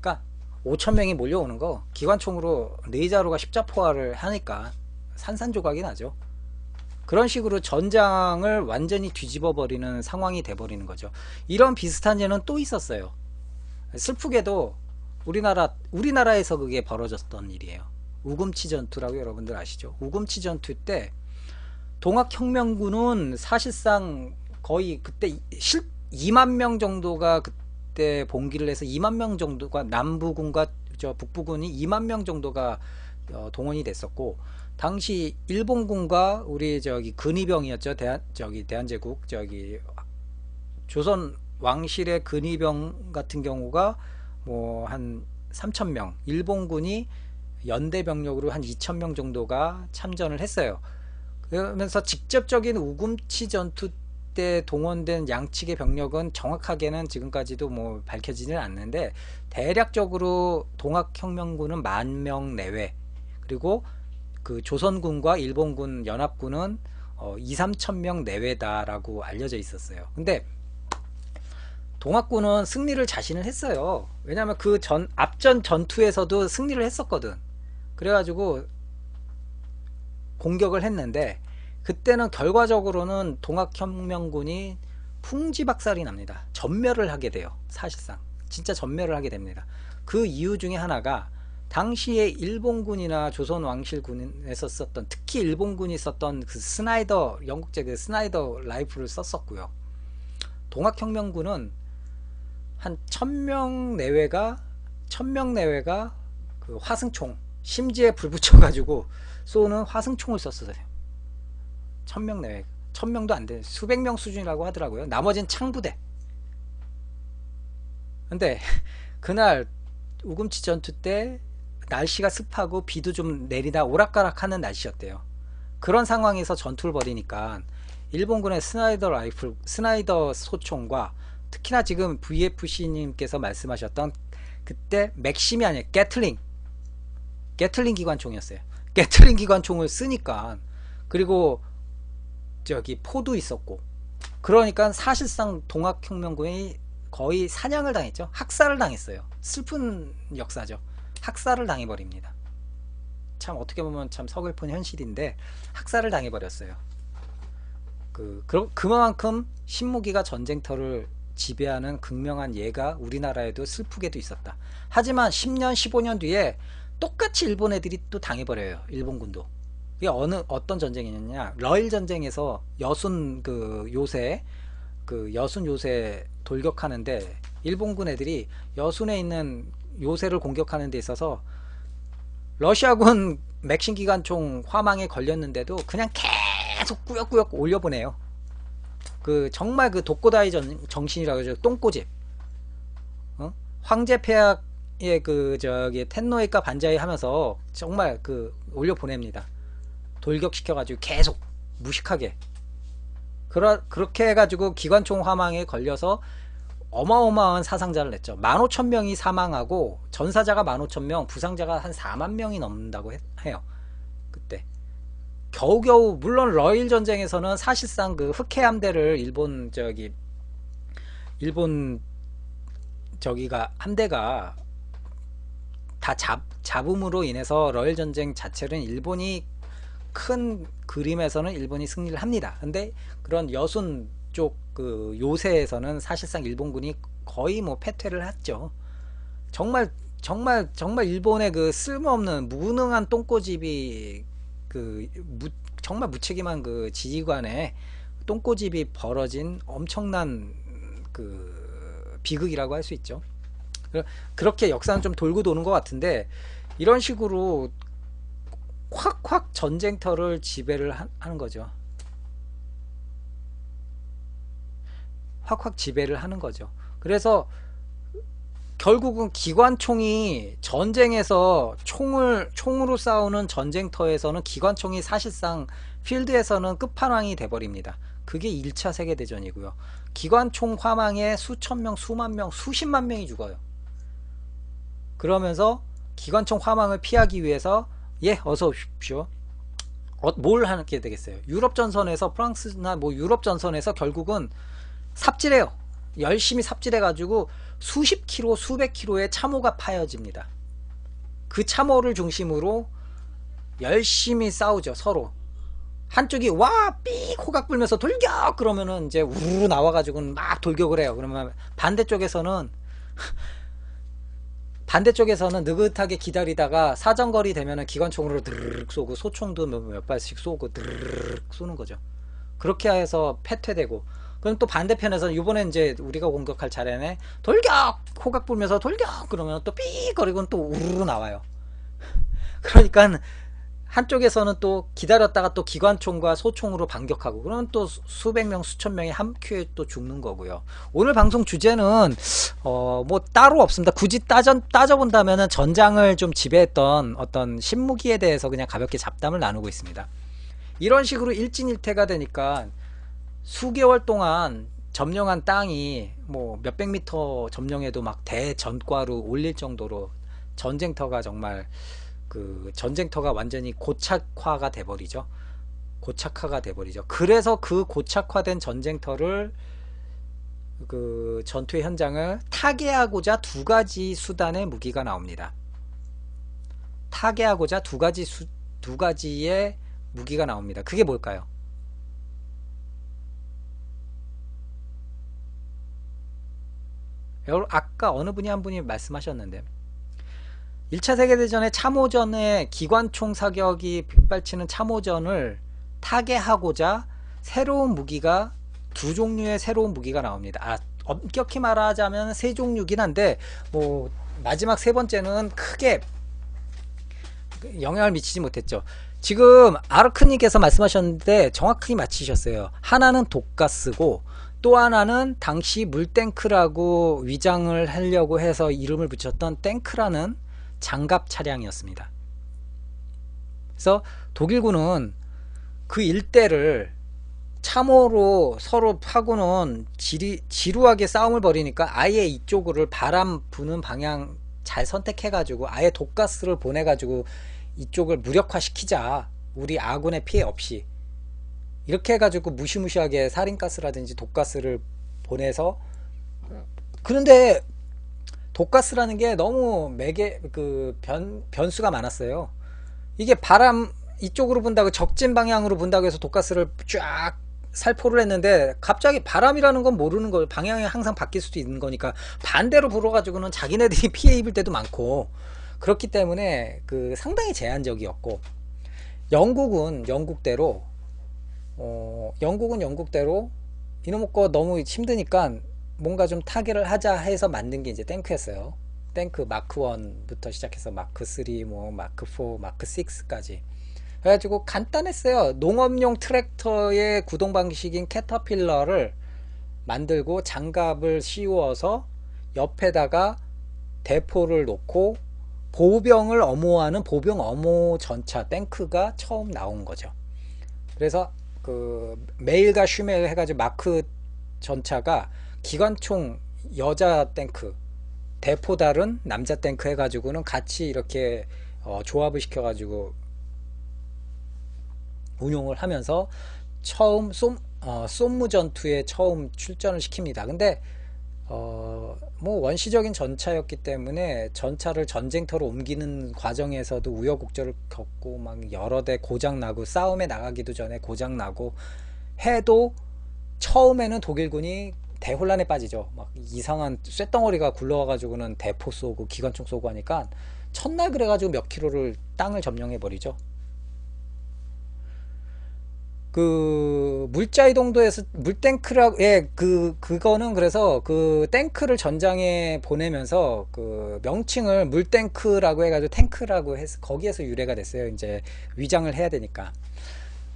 그러니까 5,000명이 몰려오는 거 기관총으로 4자루가 십자포화를 하니까 산산조각이 나죠. 그런 식으로 전장을 완전히 뒤집어 버리는 상황이 돼 버리는 거죠. 이런 비슷한 예는 또 있었어요. 슬프게도 우리나라에서 그게 벌어졌던 일이에요. 우금치 전투라고 여러분들 아시죠? 우금치 전투 때 동학혁명군은 사실상 거의 그때 2만 명 정도가 그때 봉기를 해서 2만 명 정도가, 남부군과 북부군이 2만 명 정도가 동원이 됐었고, 당시 일본군과 우리 근위병이었죠. 대한제국 조선 왕실의 근위병 같은 경우가 뭐 한 3,000명, 일본군이 연대 병력으로 한 2,000명 정도가 참전을 했어요. 그러면서 직접적인 우금치 전투 때 동원된 양측의 병력은 정확하게는 지금까지도 뭐 밝혀지지는 않는데, 대략적으로 동학혁명군은 10,000명 내외, 그리고 그 조선군과 일본군 연합군은 2, 3천 명 내외다라고 알려져 있었어요. 근데 동학군은 승리를 자신을 했어요. 왜냐하면 그 앞전 전투에서도 승리를 했었거든. 그래가지고 공격을 했는데 그때는 결과적으로는 동학혁명군이 풍지박살이 납니다. 전멸을 하게 돼요. 사실상 진짜 전멸을 하게 됩니다. 그 이유 중에 하나가 당시에 일본군이나 조선왕실군에서 썼던, 특히 일본군이 썼던 그 스나이더, 영국제 그 스나이더 라이플을 썼었고요. 동학혁명군은 한 1000명 내외가 그 화승총, 심지에 불 붙여가지고 쏘는 화승총을 썼어요. 1000명 내외, 1000명도 안 돼, 수백 명 수준이라고 하더라고요. 나머지는 창부대. 근데 그날 우금치 전투 때 날씨가 습하고 비도 좀 내리다 오락가락하는 날씨였대요. 그런 상황에서 전투를 벌이니까 일본군의 스나이더 라이플, 스나이더 소총과 특히나 지금 VFC님께서 말씀하셨던 그때 맥심이 아니라 게틀링 기관총이었어요. 게틀링 기관총을 쓰니까, 그리고 저기 포도 있었고, 그러니까 사실상 동학혁명군이 거의 사냥을 당했죠. 학살을 당했어요. 슬픈 역사죠. 학살을 당해버립니다. 참 어떻게 보면 참 서글픈 현실인데 학살을 당해버렸어요. 그만큼 신무기가 전쟁터를 지배하는 극명한 예가 우리나라에도 슬프게도 있었다. 하지만 10년 15년 뒤에 똑같이 일본 애들이 또 당해버려요. 일본군도. 이게 어떤 전쟁이냐, 러일 전쟁에서 여순 요새 돌격하는데 일본군 애들이 여순에 있는 요새를 공격하는 데 있어서 러시아군 맥신 기관총 화망에 걸렸는데도 그냥 계속 꾸역꾸역 올려보내요. 정말 독고다이 정신이라고 하죠. 똥꼬집. 황제 폐하의 텐노이카 반자이 하면서 정말 올려보냅니다. 돌격시켜가지고 계속 무식하게. 그렇게 해가지고 기관총 화망에 걸려서 어마어마한 사상자를 냈죠. 15,000명이 사망하고 전사자가 15,000명, 부상자가 한 4만 명이 넘는다고 해요. 그때 겨우겨우, 물론 러일 전쟁에서는 사실상 흑해 함대를 일본 함대가 다 잡음으로 인해서 러일 전쟁 자체는 일본이 큰 그림에서는 일본이 승리를 합니다. 근데 그런 여순 쪽 요새에서는 사실상 일본군이 거의 패퇴를 했죠. 정말 일본의 쓸모없는 무능한 똥꼬집이 정말 무책임한 지휘관의 똥꼬집이 벌어진 엄청난 비극이라고 할 수 있죠. 그렇게 역사는 좀 돌고 도는 것 같은데, 이런 식으로 확 전쟁터를 지배를 하는 거죠. 확 지배를 하는 거죠. 그래서 결국은 기관총이 전쟁에서 총으로 싸우는 전쟁터에서는 기관총이 사실상 필드에서는 끝판왕이 돼버립니다. 그게 1차 세계대전이고요. 기관총 화망에 수천 명, 수만 명, 수십만 명이 죽어요. 그러면서 기관총 화망을 피하기 위해서 어서 오십시오. 뭘 하게 되겠어요? 유럽 전선에서, 프랑스나 유럽 전선에서 결국은 삽질해요. 열심히 삽질해가지고 수십 킬로, 수백 킬로의 참호가 파여집니다. 그 참호를 중심으로 열심히 싸우죠. 서로 한쪽이 삑 호각 불면서 돌격 그러면은 이제 우르르 나와가지고는 막 돌격을 해요. 그러면 반대쪽에서는 느긋하게 기다리다가 사정거리 되면은 기관총으로 드르륵 쏘고, 소총도 몇 발씩 쏘고 드르륵 쏘는 거죠. 그렇게 해서 패퇴되고, 그럼 또 반대편에서는 이번에 이제 우리가 공격할 차례네, 돌격! 호각 불면서 돌격! 그러면 또 삐! 거리고는 또 우르르 나와요. 그러니까 한쪽에서는 또 기다렸다가 또 기관총과 소총으로 반격하고, 그러면 또 수백 명, 수천 명이 한 큐에 또 죽는 거고요. 오늘 방송 주제는 따로 없습니다. 굳이 따져본다면은 전장을 좀 지배했던 어떤 신무기에 대해서 그냥 가볍게 잡담을 나누고 있습니다. 이런 식으로 일진일퇴가 되니까 수개월 동안 점령한 땅이 몇백 미터 점령해도 막 대전과로 올릴 정도로 전쟁터가 정말 그 전쟁터가 완전히 고착화가 돼버리죠. 고착화가 돼버리죠. 그래서 그 고착화된 전쟁터를 그 전투의 현장을 타개하고자 두 가지 수단의 무기가 나옵니다. 타개하고자 두 가지의 무기가 나옵니다. 그게 뭘까요? 아까 어느 분이 한 분이 말씀하셨는데 1차 세계대전의 참호전의 기관총 사격이 빗발치는 참호전을 타개하고자 새로운 무기가 두 종류의 새로운 무기가 나옵니다. 엄격히 말하자면 세 종류긴 한데 뭐 마지막 세 번째는 크게 영향을 미치지 못했죠. 지금 아르크님께서 말씀하셨는데 정확히 맞히셨어요. 하나는 독가스고 또 하나는 당시 물탱크라고 위장을 하려고 해서 이름을 붙였던 탱크라는 장갑 차량이었습니다. 그래서 독일군은 그 일대를 참호로 서로 하고는 지루하게 싸움을 벌이니까 아예 이쪽으로 바람 부는 방향 잘 선택해 가지고 아예 독가스를 보내 가지고 이쪽을 무력화시키자, 우리 아군의 피해 없이, 이렇게 해가지고 무시무시하게 살인가스라든지 독가스를 보내서, 그런데 독가스라는 게 너무 변수가 많았어요. 이게 바람 이쪽으로 분다고, 적진 방향으로 분다고 해서 독가스를 쫙 살포를 했는데 갑자기 바람이라는 건 모르는 거예요. 방향이 항상 바뀔 수도 있는 거니까 반대로 불어가지고는 자기네들이 피해 입을 때도 많고, 그렇기 때문에 그 상당히 제한적이었고, 영국은 영국대로 이놈의 거 너무 힘드니까 뭔가 좀 타결을 하자 해서 만든 게 이제 탱크였어요. 탱크 마크 1부터 시작해서 마크 3, 뭐 마크 4, 마크 6까지. 그래가지고 간단했어요. 농업용 트랙터의 구동 방식인 캐터필러를 만들고 장갑을 씌워서 옆에다가 대포를 놓고 보병을 엄호하는 보병 엄호 전차 탱크가 처음 나온 거죠. 그래서 그 메일과 슈멜 해가지고 마크 전차가 기관총 여자 탱크, 대포 다른 남자 탱크 해가지고는 같이 이렇게 조합을 시켜가지고 운용을 하면서 처음 솜무 전투에 처음 출전을 시킵니다. 근데 뭐 원시적인 전차였기 때문에 전차를 전쟁터로 옮기는 과정에서도 우여곡절을 겪고 막 여러 대 고장나고, 싸움에 나가기도 전에 고장나고 해도 처음에는 독일군이 대혼란에 빠지죠. 막 이상한 쇳덩어리가 굴러와가지고는 대포 쏘고 기관총 쏘고 하니까 첫날 그래가지고 몇 킬로를 땅을 점령해 버리죠. 그 물자이동도에서 물탱크라고, 그거는 그래서 그 탱크를 전장에 보내면서 그 명칭을 물탱크라고 해가지고 탱크라고 해서 거기에서 유래가 됐어요. 이제 위장을 해야 되니까.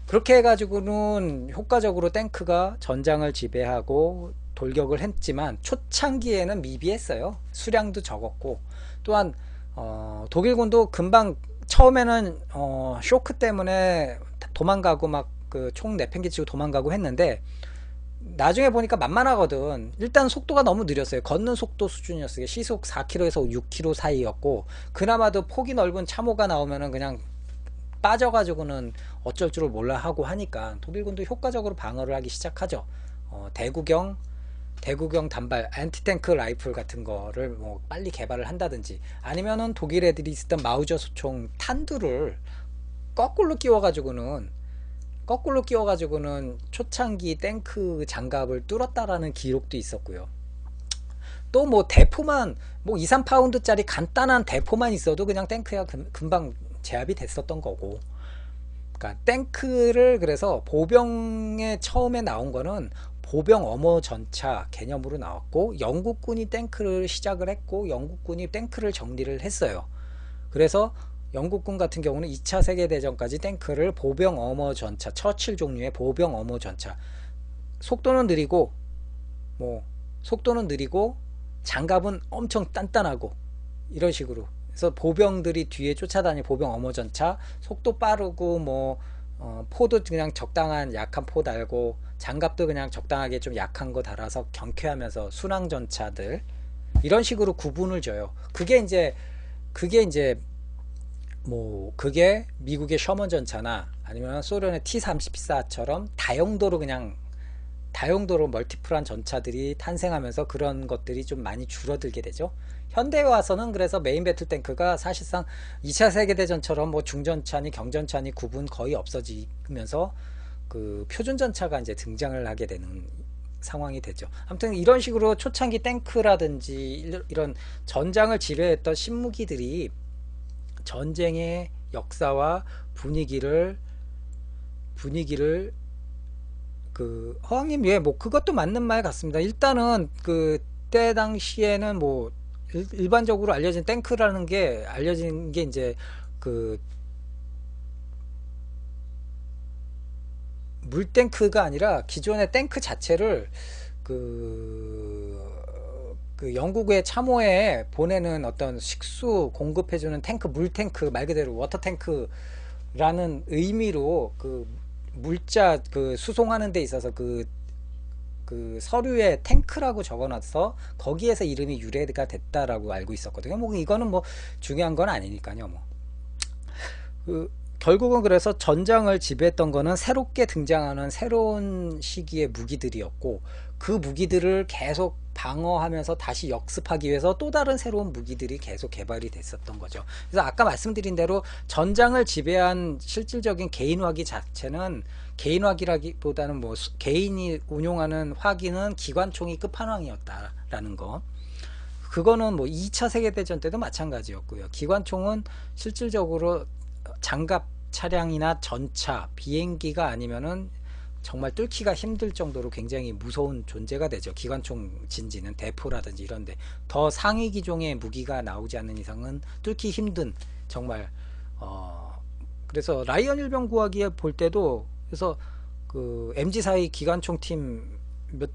그렇게 해가지고는 효과적으로 탱크가 전장을 지배하고 돌격을 했지만 초창기에는 미비했어요. 수량도 적었고, 또한 독일군도 금방 처음에는 쇼크 때문에 도망가고 막 그 총 내팽개치고 도망가고 했는데 나중에 보니까 만만하거든. 일단 속도가 너무 느렸어요. 걷는 속도 수준이었어요. 시속 4km에서 6km 사이였고, 그나마도 폭이 넓은 참호가 나오면은 그냥 빠져가지고는 어쩔 줄을 몰라 하고 하니까 독일군도 효과적으로 방어를 하기 시작하죠. 대구경 단발 안티탱크 라이플 같은 거를 뭐 빨리 개발을 한다든지, 아니면은 독일 애들이 쓰던 마우저 소총 탄두를 거꾸로 끼워가지고는 초창기 탱크 장갑을 뚫었다라는 기록도 있었고요. 또 뭐 대포만 뭐 2, 3파운드 짜리 간단한 대포만 있어도 그냥 탱크야 금방 제압이 됐었던 거고. 그러니까 탱크를, 그래서 보병에 처음에 나온 거는 보병 엄호 전차 개념으로 나왔고, 영국군이 탱크를 시작을 했고 영국군이 탱크를 정리를 했어요. 그래서 영국군 같은 경우는 2차 세계대전까지 탱크를 보병 엄호 전차, 처칠 종류의 보병 엄호 전차, 속도는 느리고 장갑은 엄청 단단하고 이런 식으로 해서 보병들이 뒤에 쫓아다니는 보병 엄호 전차, 속도 빠르고 포도 그냥 적당한 약한 포 달고 장갑도 그냥 적당하게 좀 약한 거 달아서 경쾌하면서 순항 전차들, 이런 식으로 구분을 줘요. 그게 이제 뭐 그게 미국의 셔먼 전차나 아니면 소련의 T-34처럼 다용도로 멀티플한 전차들이 탄생하면서 그런 것들이 좀 많이 줄어들게 되죠. 현대에 와서는 그래서 메인 배틀 탱크가 사실상 2차 세계대전처럼 뭐 중전차니 경전차니 구분 거의 없어지면서 그 표준 전차가 이제 등장을 하게 되는 상황이 되죠. 아무튼 이런 식으로 초창기 탱크라든지 이런 전장을 지배했던 신무기들이 전쟁의 역사와 분위기를 그 허왕님, 예, 뭐 그것도 맞는 말 같습니다. 일단은 그때 당시에는 뭐 일반적으로 알려진 게 이제 그 물탱크가 아니라 기존의 탱크 자체를 그 영국의 참호에 보내는 어떤 식수 공급해주는 탱크, 물탱크, 말 그대로 워터탱크라는 의미로 그 물자 그 수송하는 데 있어서 그 서류에 탱크라고 적어놔서 거기에서 이름이 유래가 됐다라고 알고 있었거든요. 뭐 이거는 뭐 중요한 건 아니니까요. 뭐 결국은 그래서 전장을 지배했던 거는 새롭게 등장하는 새로운 시기의 무기들이었고, 그 무기들을 계속 방어하면서 다시 역습하기 위해서 또 다른 새로운 무기들이 계속 개발이 됐었던 거죠. 그래서 아까 말씀드린 대로 전장을 지배한 실질적인 개인화기 자체는, 개인화기라기보다는 뭐 개인이 운용하는 화기는 기관총이 끝판왕이었다라는 거, 그거는 뭐 2차 세계대전 때도 마찬가지였고요. 기관총은 실질적으로 장갑 차량이나 전차, 비행기가 아니면은 정말 뚫기가 힘들 정도로 굉장히 무서운 존재가 되죠. 기관총 진지는 대포라든지 이런데 더 상위 기종의 무기가 나오지 않는 이상은 뚫기 힘든, 정말 그래서 라이언 일병 구하기에 볼 때도, 그래서 그 MG42 기관총 팀 몇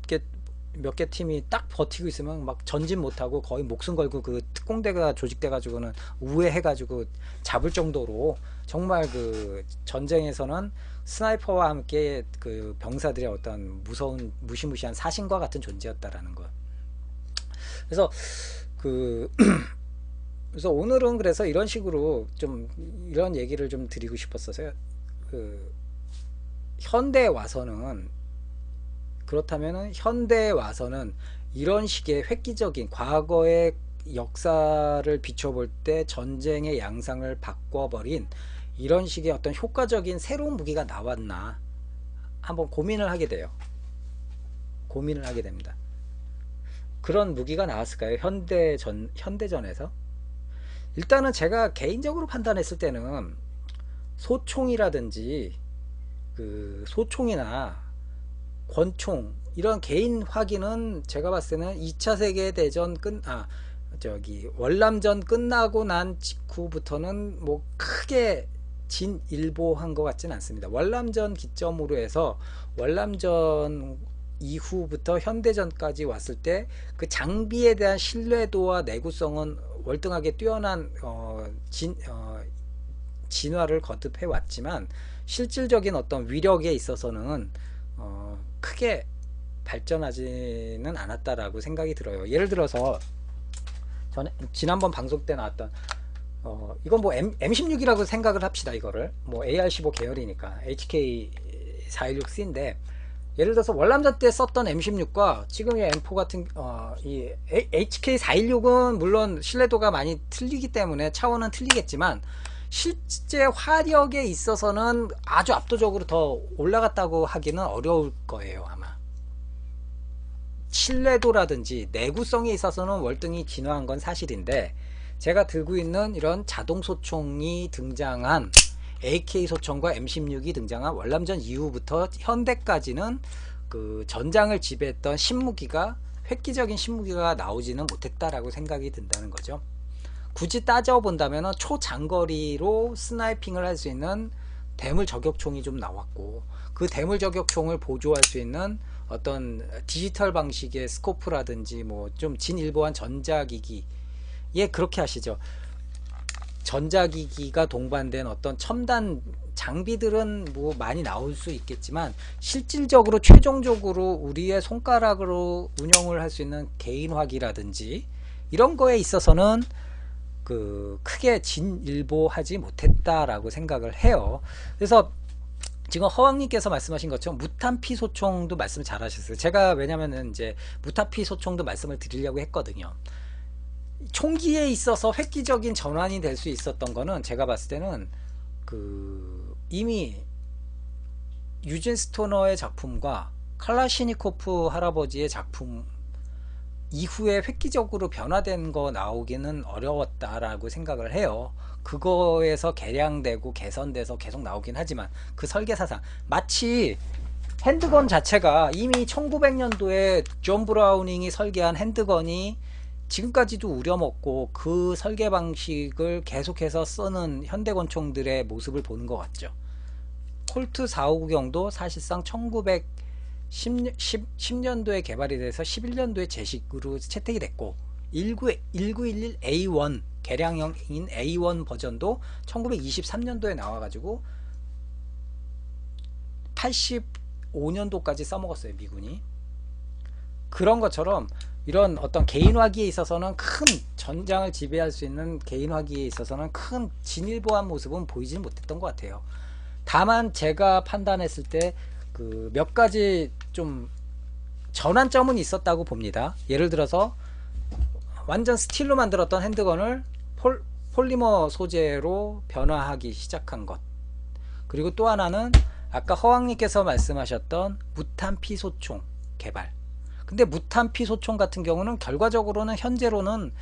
개 팀이 딱 버티고 있으면 막 전진 못하고 거의 목숨 걸고 그 특공대가 조직돼 가지고는 우회해 가지고 잡을 정도로, 정말 그 전쟁에서는 스나이퍼와 함께 그 병사들의 어떤 무서운 무시무시한 사신과 같은 존재였다라는 거. 그래서 그 그래서 오늘은 그래서 이런 식으로 좀 이런 얘기를 좀 드리고 싶었어요. 그 현대에 와서는, 그렇다면은 현대에 와서는 이런 식의 획기적인 과거의 역사를 비춰볼 때 전쟁의 양상을 바꿔버린 이런 식의 어떤 효과적인 새로운 무기가 나왔나 한번 고민을 하게 돼요. 고민을 하게 됩니다. 그런 무기가 나왔을까요? 현대전에서? 일단은 제가 개인적으로 판단했을 때는 소총이라든지 그 소총이나 권총, 이런 개인 화기는 제가 봤을 때는 2차 세계대전 월남전 끝나고 난 직후부터는 뭐 크게 진일보한 것 같지는 않습니다. 월남전 기점으로 해서 월남전 이후부터 현대전까지 왔을 때 그 장비에 대한 신뢰도와 내구성은 월등하게 뛰어난 진화를 거듭해 왔지만, 실질적인 어떤 위력에 있어서는 크게 발전하지는 않았다라고 생각이 들어요. 예를 들어서 저는 지난번 방송 때 나왔던 이건 뭐 M16이라고 생각을 합시다. 이거를 뭐 AR-15 계열이니까 HK416C인데, 예를 들어서 월남전 때 썼던 M16과 지금의 M4 같은 이 HK416은 물론 신뢰도가 많이 틀리기 때문에 차원은 틀리겠지만, 실제 화력에 있어서는 아주 압도적으로 더 올라갔다고 하기는 어려울 거예요. 아마 신뢰도라든지 내구성에 있어서는 월등히 진화한 건 사실인데, 제가 들고 있는 이런 자동소총이 등장한 AK 소총과 M16이 등장한 월남전 이후부터 현대까지는 그 전장을 지배했던 획기적인 신무기가 나오지는 못했다라고 생각이 든다는 거죠. 굳이 따져본다면 초장거리로 스나이핑을 할 수 있는 대물 저격총이 좀 나왔고, 그 대물 저격총을 보조할 수 있는 어떤 디지털 방식의 스코프라든지 뭐 좀 진일보한 전자기기, 예, 그렇게 하시죠. 전자기기가 동반된 어떤 첨단 장비들은 뭐 많이 나올 수 있겠지만, 실질적으로 최종적으로 우리의 손가락으로 운영을 할 수 있는 개인화기라든지 이런 거에 있어서는 크게 진일보하지 못했다라고 생각을 해요. 그래서 지금 허왕님께서 말씀하신 것처럼 무탄피 소총도 말씀 잘 하셨어요. 제가 왜냐면은 이제 무탄피 소총도 말씀을 드리려고 했거든요. 총기에 있어서 획기적인 전환이 될 수 있었던 거는 제가 봤을 때는 이미 유진 스토너의 작품과 칼라시니코프 할아버지의 작품 이후에 획기적으로 변화된 거 나오기는 어려웠다라고 생각을 해요. 그거에서 개량되고 개선돼서 계속 나오긴 하지만 그 설계사상 마치 핸드건 자체가 이미 1900년도에 존 브라우닝이 설계한 핸드건이 지금까지도 우려먹고 그 설계 방식을 계속해서 쓰는 현대권총들의 모습을 보는 것 같죠. 콜트 459경도 사실상 1910년도에 개발이 돼서 11년도에 제식으로 채택이 됐고 1911A1 개량형인 A1 버전도 1923년도에 나와가지고 85년도까지 써먹었어요, 미군이. 그런 것처럼 이런 어떤 개인화기에 있어서는 큰 전장을 지배할 수 있는 개인화기에 있어서는 큰 진일보한 모습은 보이지 못했던 것 같아요. 다만 제가 판단했을 때 몇 가지 좀 전환점은 있었다고 봅니다. 예를 들어서 완전 스틸로 만들었던 핸드건을 폴리머 소재로 변화하기 시작한 것. 그리고 또 하나는 아까 허왕님께서 말씀하셨던 무탄피 소총 개발. 근데 무탄피 소총 같은 경우는 결과적으로는 현재로는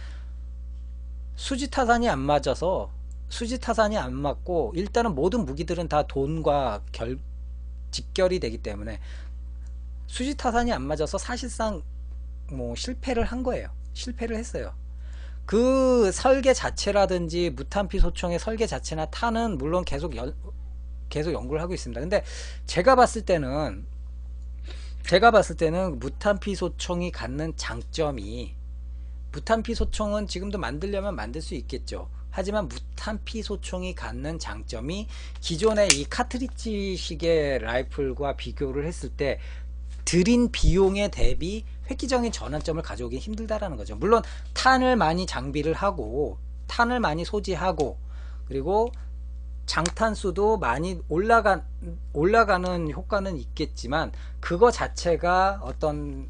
수지타산이 안 맞아서 수지타산이 안 맞고 일단은 모든 무기들은 다 돈과 직결이 되기 때문에 수지타산이 안 맞아서 사실상 뭐 실패를 한 거예요. 실패를 했어요. 그 설계 자체라든지 무탄피 소총의 설계 자체나 탄은 물론 계속 연구를 하고 있습니다. 근데 제가 봤을 때는 무탄피 소총이 갖는 장점이, 무탄피 소총은 지금도 만들려면 만들 수 있겠죠. 하지만 무탄피 소총이 갖는 장점이 기존의 이 카트리지식의 라이플과 비교를 했을 때 들인 비용에 대비 획기적인 전환점을 가져오기 힘들다라는 거죠. 물론 탄을 많이 장비를 하고 탄을 많이 소지하고 그리고 장탄수도 많이 올라가는 효과는 있겠지만 그거 자체가 어떤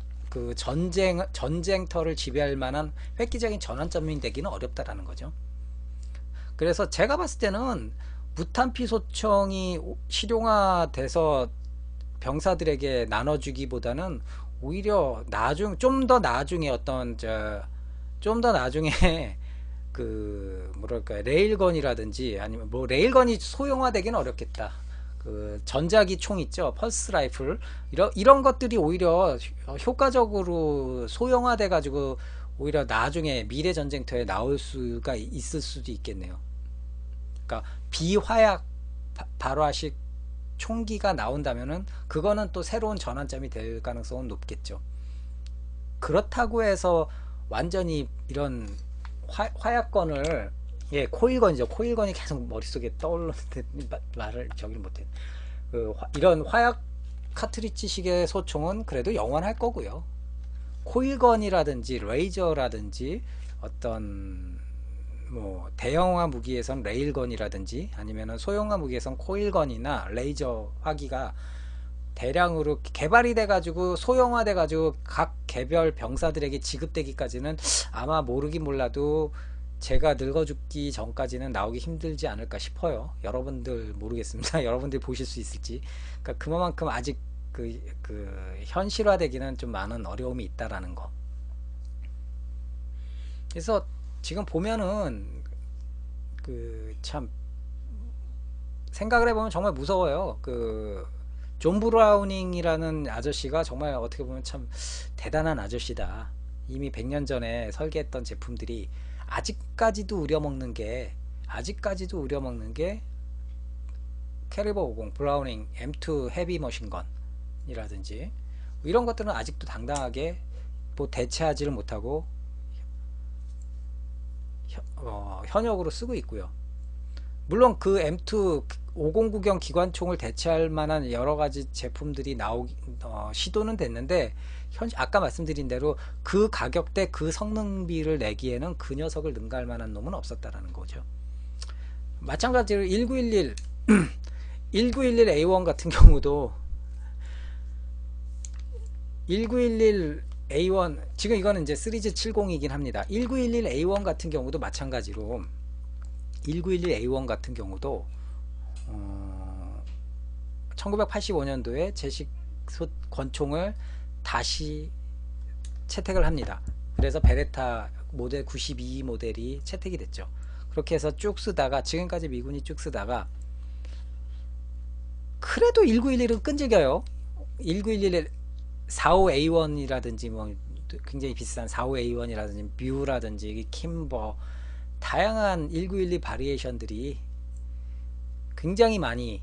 전쟁터를 지배할 만한 획기적인 전환점이 되기는 어렵다라는 거죠. 그래서 제가 봤을 때는 무탄피 소총이 실용화돼서 병사들에게 나눠주기보다는 오히려 좀 더 나중에 뭐랄까 레일건이라든지 아니면 뭐 레일건이 소형화되기는 어렵겠다. 전자기 총 있죠, 펄스 라이플 이런 것들이 오히려 효과적으로 소형화돼 가지고 오히려 나중에 미래 전쟁터에 나올 수가 있을 수도 있겠네요. 그러니까 비화약 발화식 총기가 나온다면은 그거는 또 새로운 전환점이 될 가능성은 높겠죠. 그렇다고 해서 완전히 이런 화약건을 코일건이죠. 코일건이 계속 머릿속에 떠올랐는데 말을 저기를 못해. 이런 화약 카트리지식의 소총은 그래도 영원할 거고요. 코일건이라든지 레이저라든지 어떤 뭐 대형화 무기에선 레일건이라든지 아니면은 소형화 무기에선 코일건이나 레이저 화기가 대량으로 개발이 돼가지고 소형화 돼가지고 각 개별 병사들에게 지급되기까지는 아마 모르긴 몰라도 제가 늙어 죽기 전까지는 나오기 힘들지 않을까 싶어요. 여러분들 모르겠습니다. 여러분들 보실 수 있을지. 그러니까 그만큼 아직 현실화되기는 좀 많은 어려움이 있다라는 거. 그래서 지금 보면은 참 생각을 해보면 정말 무서워요. 존 브라우닝이라는 아저씨가 정말 어떻게 보면 참 대단한 아저씨다. 이미 100년 전에 설계했던 제품들이 아직까지도 우려먹는 게 캐리버 50 브라우닝 M2 헤비 머신건이라든지 이런 것들은 아직도 당당하게 뭐 대체하지를 못하고 현역으로 쓰고 있고요. 물론 그 M2 509경 기관총을 대체할 만한 여러 가지 제품들이 시도는 됐는데 아까 말씀드린 대로 그 가격대 그 성능비를 내기에는 그 녀석을 능가할 만한 놈은 없었다라는 거죠. 마찬가지로 1911 1911A1 같은 경우도 1911A1 지금 이거는 이제 시리즈 70이긴 합니다. 1911A1 같은 경우도 마찬가지로 1911A1 같은 경우도 1985년도에 제식 권총을 다시 채택을 합니다. 그래서 베레타 모델 92 모델이 채택이 됐죠. 그렇게 해서 쭉 쓰다가 지금까지 미군이 쭉 쓰다가 그래도 1911은 끈질겨요. 1911 45A1이라든지 뭐 굉장히 비싼 45A1이라든지 뮤라든지 킴버 다양한 1912 바리에이션들이 굉장히 많이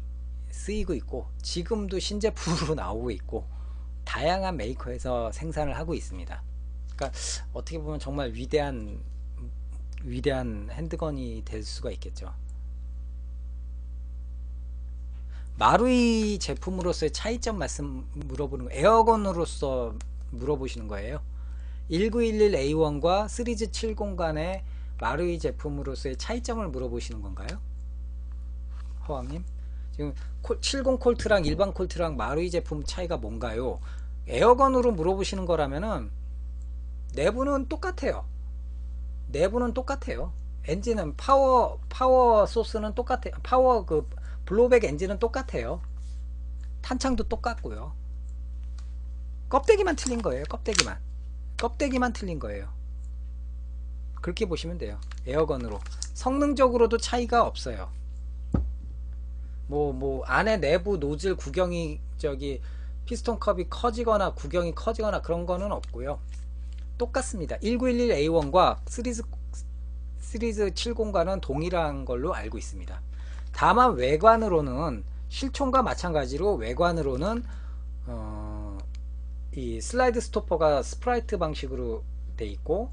쓰이고 있고 지금도 신제품으로 나오고 있고 다양한 메이커에서 생산을 하고 있습니다. 그러니까 어떻게 보면 정말 위대한 핸드건이 될 수가 있겠죠. 마루이 제품으로서의 차이점 말씀 물어보는 거, 에어건으로서 물어보시는 거예요. 1911A1과 시리즈 70 간의 마루이 제품으로서의 차이점을 물어보시는 건가요? 허왕님? 지금 70 콜트랑 일반 콜트랑 마루이 제품 차이가 뭔가요? 에어건으로 물어보시는 거라면은 내부는 똑같아요. 내부는 똑같아요. 엔진은 파워 소스는 똑같아요. 파워 블로백 엔진은 똑같아요. 탄창도 똑같고요. 껍데기만 틀린 거예요. 껍데기만 틀린 거예요. 그렇게 보시면 돼요. 에어건으로 성능적으로도 차이가 없어요. 뭐 안에 내부 노즐 구경이 피스톤 컵이 커지거나 구경이 커지거나 그런 거는 없고요. 똑같습니다. 1911A1과 시리즈 70과는 동일한 걸로 알고 있습니다. 다만 외관으로는 실총과 마찬가지로 외관으로는 이 슬라이드 스토퍼가 스프라이트 방식으로 돼 있고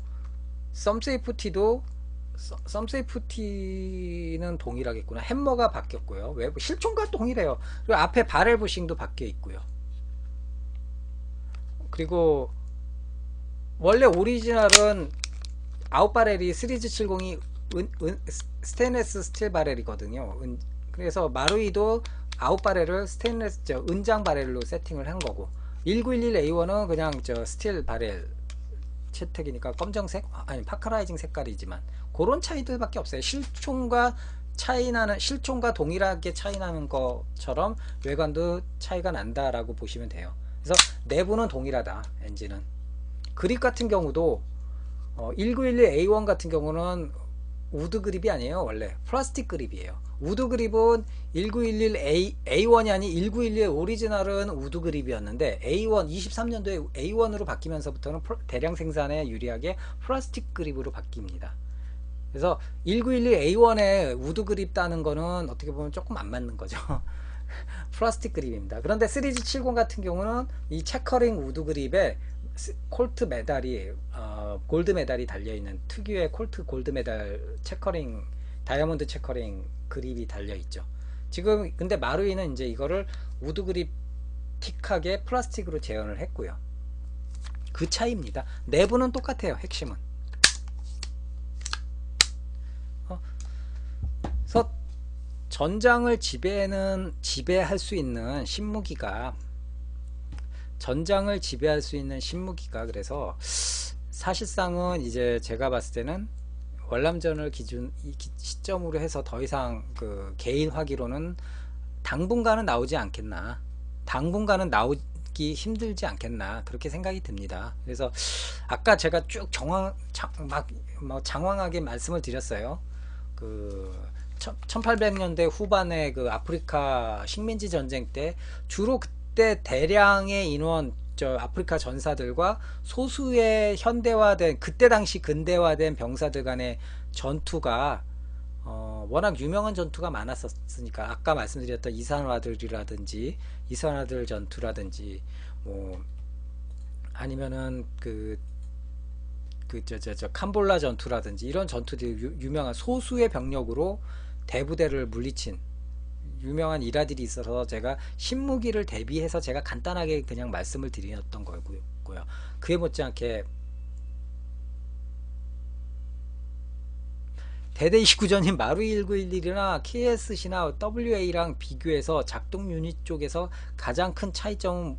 썸세이프티는 동일하겠구나. 햄머가 바뀌었고요. 외부 실총과 동일해요. 그리고 앞에 바렐 부싱도 바뀌어 있고요. 그리고 원래 오리지널은 아웃바렐이 시리즈 70이 스테인레스 스틸 바렐이거든요. 그래서 마루이도 아웃바렐을 스테인레스 은장 바렐로 세팅을 한 거고 1911A1은 그냥 스틸 바렐 채택이니까 검정색 아니 파커라이징 색깔이지만 그런 차이들밖에 없어요. 실총과 동일하게 차이 나는 것처럼 외관도 차이가 난다라고 보시면 돼요. 그래서 내부는 동일하다. 엔진은 그립 같은 경우도 1911A1 같은 경우는 우드 그립이 아니에요. 원래 플라스틱 그립이에요. 우드 그립은 1911A1이 아닌 1911 오리지널은 우드 그립이었는데 A1 23년도에 A1으로 바뀌면서부터는 대량 생산에 유리하게 플라스틱 그립으로 바뀝니다. 그래서 1911A1에 우드 그립 따는 거는 어떻게 보면 조금 안 맞는 거죠. 플라스틱 그립입니다. 그런데 시리즈 70 같은 경우는 이 체커링 우드 그립에 콜트 메달이 골드 메달이 달려있는 특유의 콜트 골드 메달 체커링 다이아몬드 체커링 그립이 달려있죠. 지금 근데 마루이는 이제 이거를 우드 그립 틱하게 플라스틱으로 재현을 했고요. 그 차이입니다. 내부는 똑같아요. 핵심은. 그래서 전장을 지배할 수 있는 신무기가 그래서 사실상은 이제 제가 봤을 때는 월남전을 시점으로 해서 더 이상 개인 화기로는 당분간은 나오지 않겠나, 당분간은 나오기 힘들지 않겠나 그렇게 생각이 듭니다. 그래서 아까 제가 쭉 장황하게 말씀을 드렸어요. 1800년대 후반에 아프리카 식민지 전쟁 때 주로 그때 대량의 인원 아프리카 전사들과 소수의 현대화된 그때 당시 근대화된 병사들 간의 전투가 워낙 유명한 전투가 많았었으니까 아까 말씀드렸던 이산화들 전투라든지 뭐 아니면은 캄볼라 전투라든지 이런 전투들이 유명한 소수의 병력으로 대부대를 물리친 유명한 일화들이 있어서 제가 신무기를 대비해서 제가 간단하게 그냥 말씀을 드렸던 거고요. 그에 못지않게 대대 29전인 마루이 1911이나 KSC나 WA랑 비교해서 작동 유닛 쪽에서 가장 큰 차이점은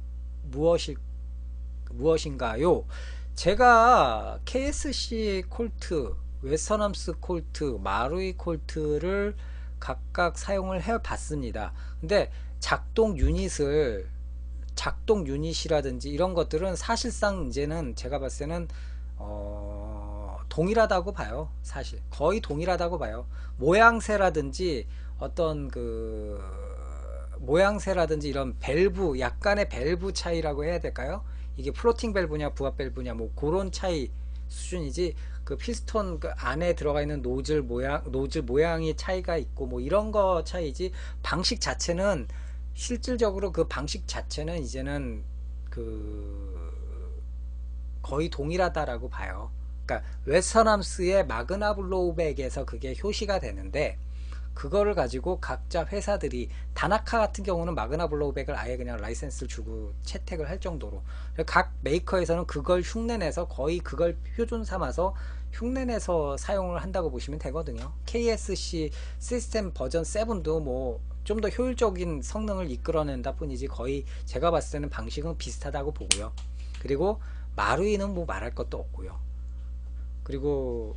무엇인가요? 제가 KSC 콜트, 웨스턴함스 콜트, 마루이 콜트를 각각 사용을 해 봤습니다. 근데 작동 유닛이라든지 이런 것들은 사실상 이제는 제가 봤을 때는 동일하다고 봐요. 사실 거의 동일하다고 봐요. 모양새라든지 어떤 그 모양새라든지 이런 밸브, 약간의 밸브 차이라고 해야 될까요? 이게 플로팅 밸브냐 부합 밸브냐 뭐 그런 차이 수준이지, 그 피스톤 그 안에 들어가 있는 노즐 모양이 차이가 있고 뭐 이런 거 차이지, 방식 자체는 실질적으로 그 방식 자체는 이제는 그 거의 동일하다라고 봐요. 그러니까 웨스턴함스의 마그나 블로우백에서 그게 효시가 되는데, 그거를 가지고 각자 회사들이, 다나카 같은 경우는 마그나 블로우백을 아예 그냥 라이센스를 주고 채택을 할 정도로, 각 메이커에서는 그걸 흉내내서 거의 그걸 표준 삼아서 흉내내서 사용을 한다고 보시면 되거든요. KSC 시스템 버전 7도 뭐 좀 더 효율적인 성능을 이끌어낸다 뿐이지 거의 제가 봤을 때는 방식은 비슷하다고 보고요. 그리고 마루이는 뭐 말할 것도 없고요. 그리고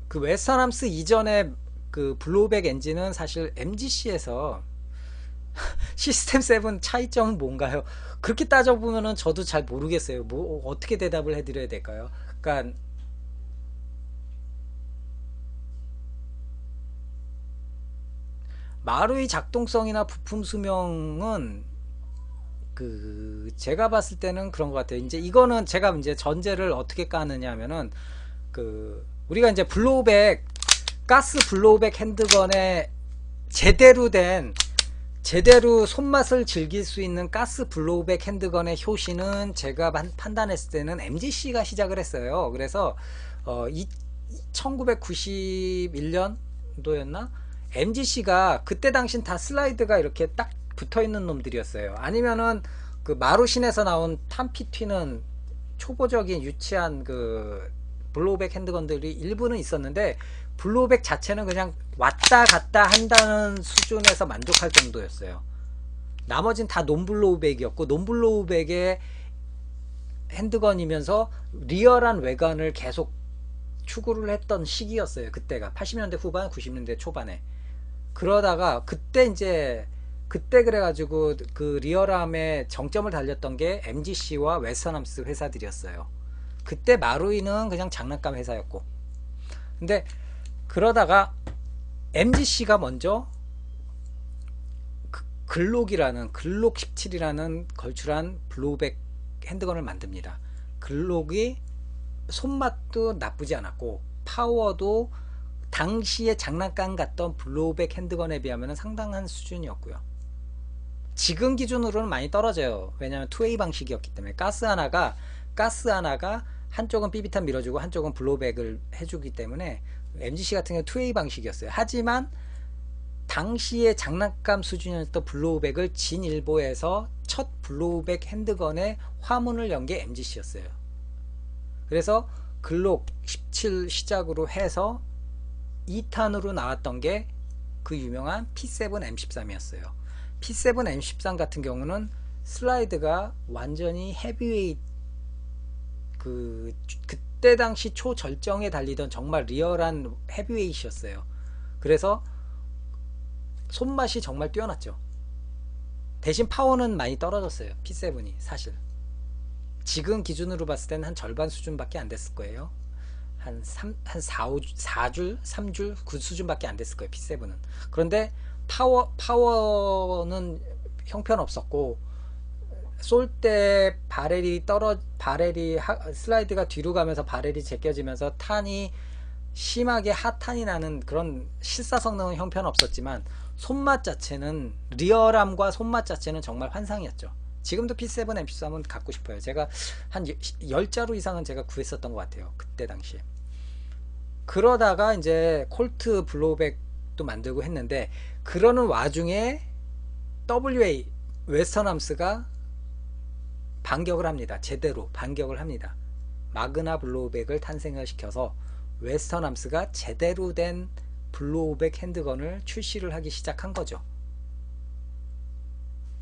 그 웨스턴함스 이전에 그 블로우백 엔진은 사실 MGC에서 시스템 7 차이점은 뭔가요? 그렇게 따져보면은 저도 잘 모르겠어요. 뭐 어떻게 대답을 해드려야 될까요? 그러니까 마루의 작동성이나 부품 수명은 그 제가 봤을 때는 그런 것 같아요. 이제 이거는 제가 이제 전제를 어떻게 까느냐 하면은, 그 우리가 이제 블로우백, 가스 블로우백 핸드건에 제대로 손맛을 즐길 수 있는 가스 블로우백 핸드건의 효시는 제가 판단했을 때는 MGC가 시작을 했어요. 그래서 1991년도였나? MGC가 그때 당신 다 슬라이드가 이렇게 딱 붙어있는 놈들이었어요. 아니면은 그 마루신에서 나온 탐피 튀는 초보적인 유치한 그 블로우백 핸드건들이 일부는 있었는데, 블로우백 자체는 그냥 왔다 갔다 한다는 수준에서 만족할 정도였어요. 나머진 다 논블로우백이었고, 논블로우백의 핸드건이면서 리얼한 외관을 계속 추구를 했던 시기였어요. 그때가 80년대 후반 90년대 초반에. 그러다가 그때 그래가지고 그 리얼함에 정점을 달렸던 게 MGC와 웨스턴함스 회사들이었어요. 그때 마루이는 그냥 장난감 회사였고, 근데 그러다가 MGC가 먼저 글록 17이라는 걸출한 블로우백 핸드건을 만듭니다. 글록이 손맛도 나쁘지 않았고 파워도 당시에 장난감 같던 블로우백 핸드건에 비하면 상당한 수준이었고요. 지금 기준으로는 많이 떨어져요. 왜냐하면 2A 방식이었기 때문에 가스 하나가 한쪽은 삐비탄 밀어주고 한쪽은 블로우백을 해주기 때문에 MGC 같은 경우는 2A 방식이었어요. 하지만 당시에 장난감 수준이었던 블로우백을 진일보에서 첫 블로우백 핸드건에 화문을 연 게 MGC였어요. 그래서 글록 17 시작으로 해서 2탄으로 나왔던 게 그 유명한 P7 M13이었어요. P7 M13 같은 경우는 슬라이드가 완전히 헤비웨이트, 그때 당시 초절정에 달리던 정말 리얼한 헤비웨이트였어요. 그래서 손맛이 정말 뛰어났죠. 대신 파워는 많이 떨어졌어요. P7이 사실 지금 기준으로 봤을 때는 한 절반 수준밖에 안 됐을 거예요. 한 3줄 그 수준밖에 안 됐을 거예요. P7은. 그런데 파워는 형편없었고, 쏠 때 슬라이드가 뒤로 가면서 바렐이 제껴지면서 탄이 심하게 핫탄이 나는 그런 실사 성능은 형편없었지만, 손맛 자체는, 리얼함과 손맛 자체는 정말 환상이었죠. 지금도 P7 M13은 갖고 싶어요. 제가 한 10자루 이상은 제가 구했었던 것 같아요. 그때 당시에. 그러다가 이제 콜트 블로우백 블루백도 만들고 했는데, 그러는 와중에 WA 웨스턴함스가 반격을 합니다. 제대로 반격을 합니다. 마그나 블로우백을 탄생을 시켜서 웨스턴함스가 제대로 된 블로우백 핸드건을 출시를 하기 시작한 거죠.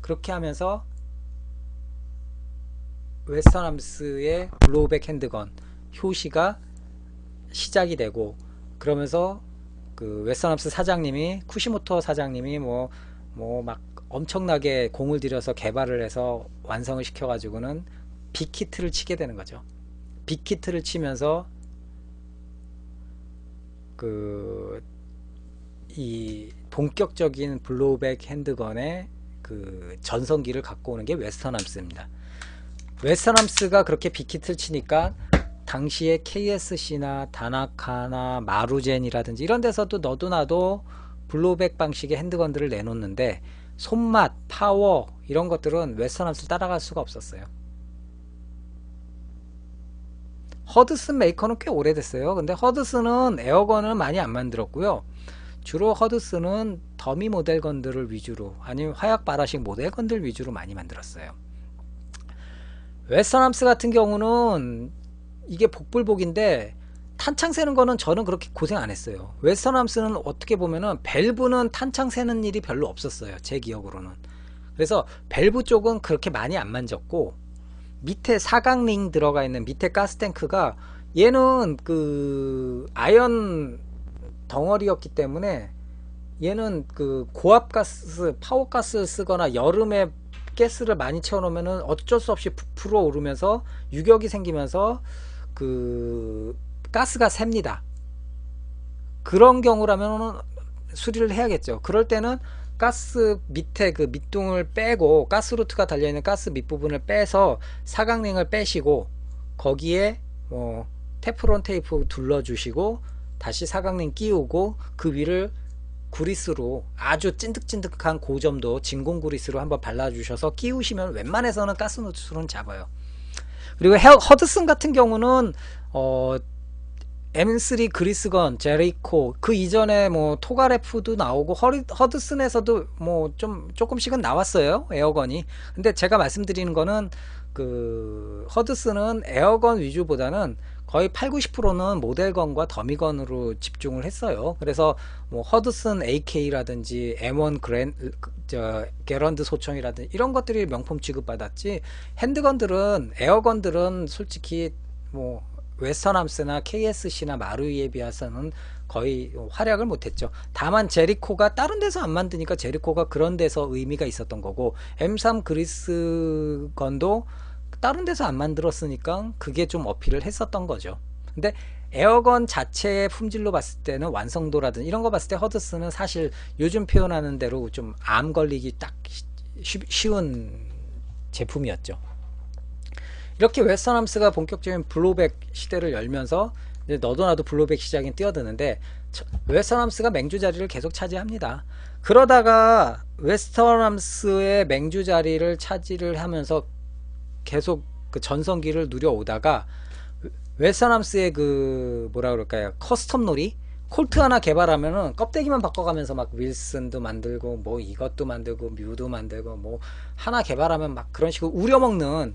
그렇게 하면서 웨스턴함스의 블로우백 핸드건 효시가 시작이 되고, 그러면서 그 웨스턴함스 사장님이, 쿠시모토 사장님이 막 엄청나게 공을 들여서 개발을 해서 완성을 시켜가지고는 빅히트를 치게 되는 거죠. 빅히트를 치면서 이 본격적인 블로우백 핸드건의 그 전성기를 갖고 오는 게 웨스턴함스입니다. 웨스턴함스가 그렇게 빅히트를 치니까 당시에 KSC나 다나카나 마루젠이라든지 이런 데서도 너도 나도 블로우백 방식의 핸드건들을 내놓는데, 손맛, 파워 이런 것들은 웨스턴함스를 따라갈 수가 없었어요. 허드슨 메이커는 꽤 오래됐어요. 근데 허드슨은 에어건을 많이 안 만들었고요. 주로 허드슨은 더미 모델건들을 위주로, 아니면 화약 발화식 모델건들 위주로 많이 만들었어요. 웨스턴함스 같은 경우는 이게 복불복인데, 탄창 세는 거는 저는 그렇게 고생 안 했어요. 웨스턴함스는 어떻게 보면은 밸브는 탄창 세는 일이 별로 없었어요, 제 기억으로는. 그래서 밸브 쪽은 그렇게 많이 안 만졌고, 밑에 사각링 들어가 있는 밑에 가스탱크가, 얘는 그 아연 덩어리였기 때문에 얘는 그 고압가스, 파워가스 쓰거나 여름에 가스를 많이 채워놓으면은 어쩔 수 없이 부풀어 오르면서 유격이 생기면서 그 가스가 셉니다. 그런 경우라면 수리를 해야겠죠. 그럴 때는 가스 밑에 그 밑둥을 빼고, 가스루트가 달려있는 가스 밑부분을 빼서 사각링을 빼시고, 거기에 테프론 테이프 둘러주시고, 다시 사각링 끼우고, 그 위를 구리스로, 아주 찐득찐득한 고점도 진공 구리스로 한번 발라주셔서 끼우시면 웬만해서는 가스 노출은 잡아요. 그리고 허드슨 같은 경우는 M3 그리스건, 제리코, 그 이전에 뭐 토가레프도 나오고 허드슨에서도 뭐 조금씩은 나왔어요, 에어건이. 근데 제가 말씀드리는 거는 그 허드슨은 에어건 위주보다는 거의 80~90%는 모델건과 더미건으로 집중을 했어요. 그래서 뭐 허드슨 AK라든지 M1 게런드 소총이라든지 이런 것들이 명품 취급받았지, 핸드건들은, 에어건들은 솔직히 뭐 웨스턴함스나 KSC나 마루이에 비해서는 거의 활약을 못했죠. 다만 제리코가 다른 데서 안 만드니까 제리코가 그런 데서 의미가 있었던 거고, M3 그리스건도 다른 데서 안 만들었으니까 그게 좀 어필을 했었던 거죠. 근데 에어건 자체의 품질로 봤을 때는, 완성도라든지 이런 거 봤을 때 허드슨은 사실 요즘 표현하는 대로 좀 암 걸리기 딱 쉬운 제품이었죠. 이렇게 웨스턴함스가 본격적인 블로우백 시대를 열면서 이제 너도 나도 블로우백 시장에 뛰어드는데, 웨스턴함스가 맹주 자리를 계속 차지합니다. 그러다가 웨스턴함스의 맹주 자리를 차지를 하면서 계속 그 전성기를 누려오다가, 웨스턴함스의 그 뭐라 그럴까요, 커스텀 놀이, 콜트 하나 개발하면은 껍데기만 바꿔가면서 막 윌슨도 만들고 뭐 이것도 만들고 뮤도 만들고 뭐 하나 개발하면 막 그런 식으로 우려먹는,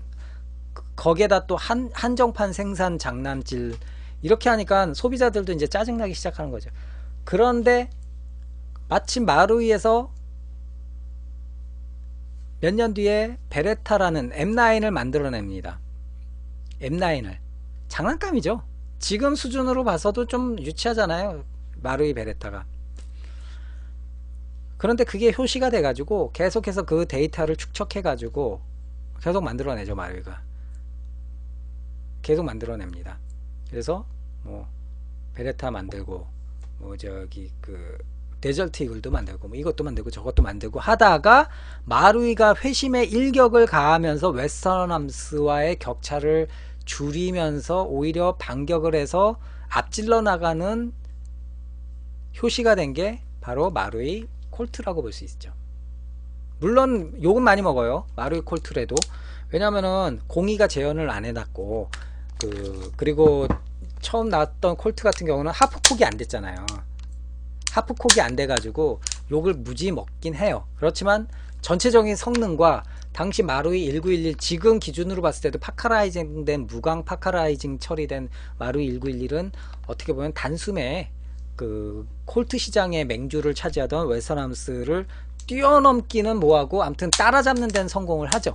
거기에다 또 한정판 생산 장난질, 이렇게 하니까 소비자들도 이제 짜증나기 시작하는 거죠. 그런데 마침 마루이에서 몇 년 뒤에 베레타라는 M9을 만들어냅니다. M9을. 장난감이죠. 지금 수준으로 봐서도 좀 유치하잖아요, 마루이 베레타가. 그런데 그게 효시가 돼가지고 계속해서 그 데이터를 축적해가지고 계속 만들어내죠, 마루이가. 계속 만들어냅니다. 그래서 뭐 베레타 만들고, 뭐 저기 그 데절트 이글도 만들고, 뭐 이것도 만들고 저것도 만들고 하다가, 마루이가 회심의 일격을 가하면서 웨스턴함스와의 격차를 줄이면서 오히려 반격을 해서 앞질러 나가는 효시가 된 게 바로 마루이 콜트라고 볼 수 있죠. 물론 욕은 많이 먹어요, 마루이 콜트래도. 왜냐면은 공이가 재현을 안 해놨고, 그리고 처음 나왔던 콜트 같은 경우는 하프콕이 안 됐잖아요. 하프콕이 안 돼가지고 욕을 무지 먹긴 해요. 그렇지만 전체적인 성능과 당시 마루이 1911 지금 기준으로 봤을 때도 파카라이징 된 무광 파카라이징 처리된 마루이 1911은 어떻게 보면 단숨에 그 콜트 시장의 맹주를 차지하던 웨스턴함스를 뛰어넘기는 뭐하고 아무튼 따라잡는 데는 성공을 하죠.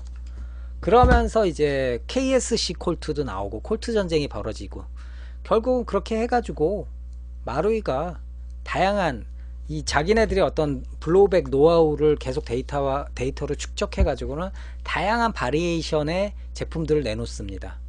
그러면서 이제 KSC 콜트도 나오고 콜트 전쟁이 벌어지고 결국은 그렇게 해가지고 마루이가 다양한 이 자기네들의 어떤 블로우백 노하우를 계속 데이터로 축적해 가지고는 다양한 바리에이션의 제품들을 내놓습니다.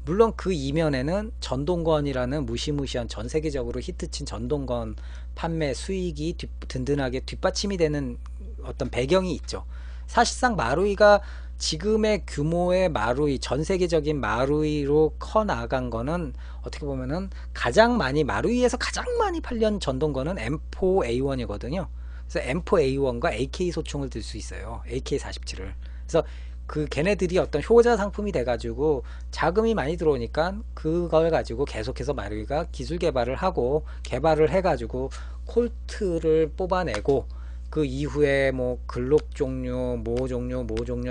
물론 그 이면에는 전동건이라는 무시무시한 전 세계적으로 히트친 전동건 판매 수익이 든든하게 뒷받침이 되는 어떤 배경이 있죠. 사실상 마루이가 지금의 규모의 마루이, 전 세계적인 마루이로 커 나간 거는 어떻게 보면은 가장 많이 마루이에서 가장 많이 팔린 전동건은 M4A1이거든요. 그래서 M4A1과 AK 소총을 들 수 있어요. AK47을. 그래서 그 걔네들이 어떤 효자 상품이 돼가지고 자금이 많이 들어오니까 그걸 가지고 계속해서 마루이가 기술 개발을 하고 개발을 해가지고 콜트를 뽑아내고 그 이후에 뭐 글록 종류, 모 종류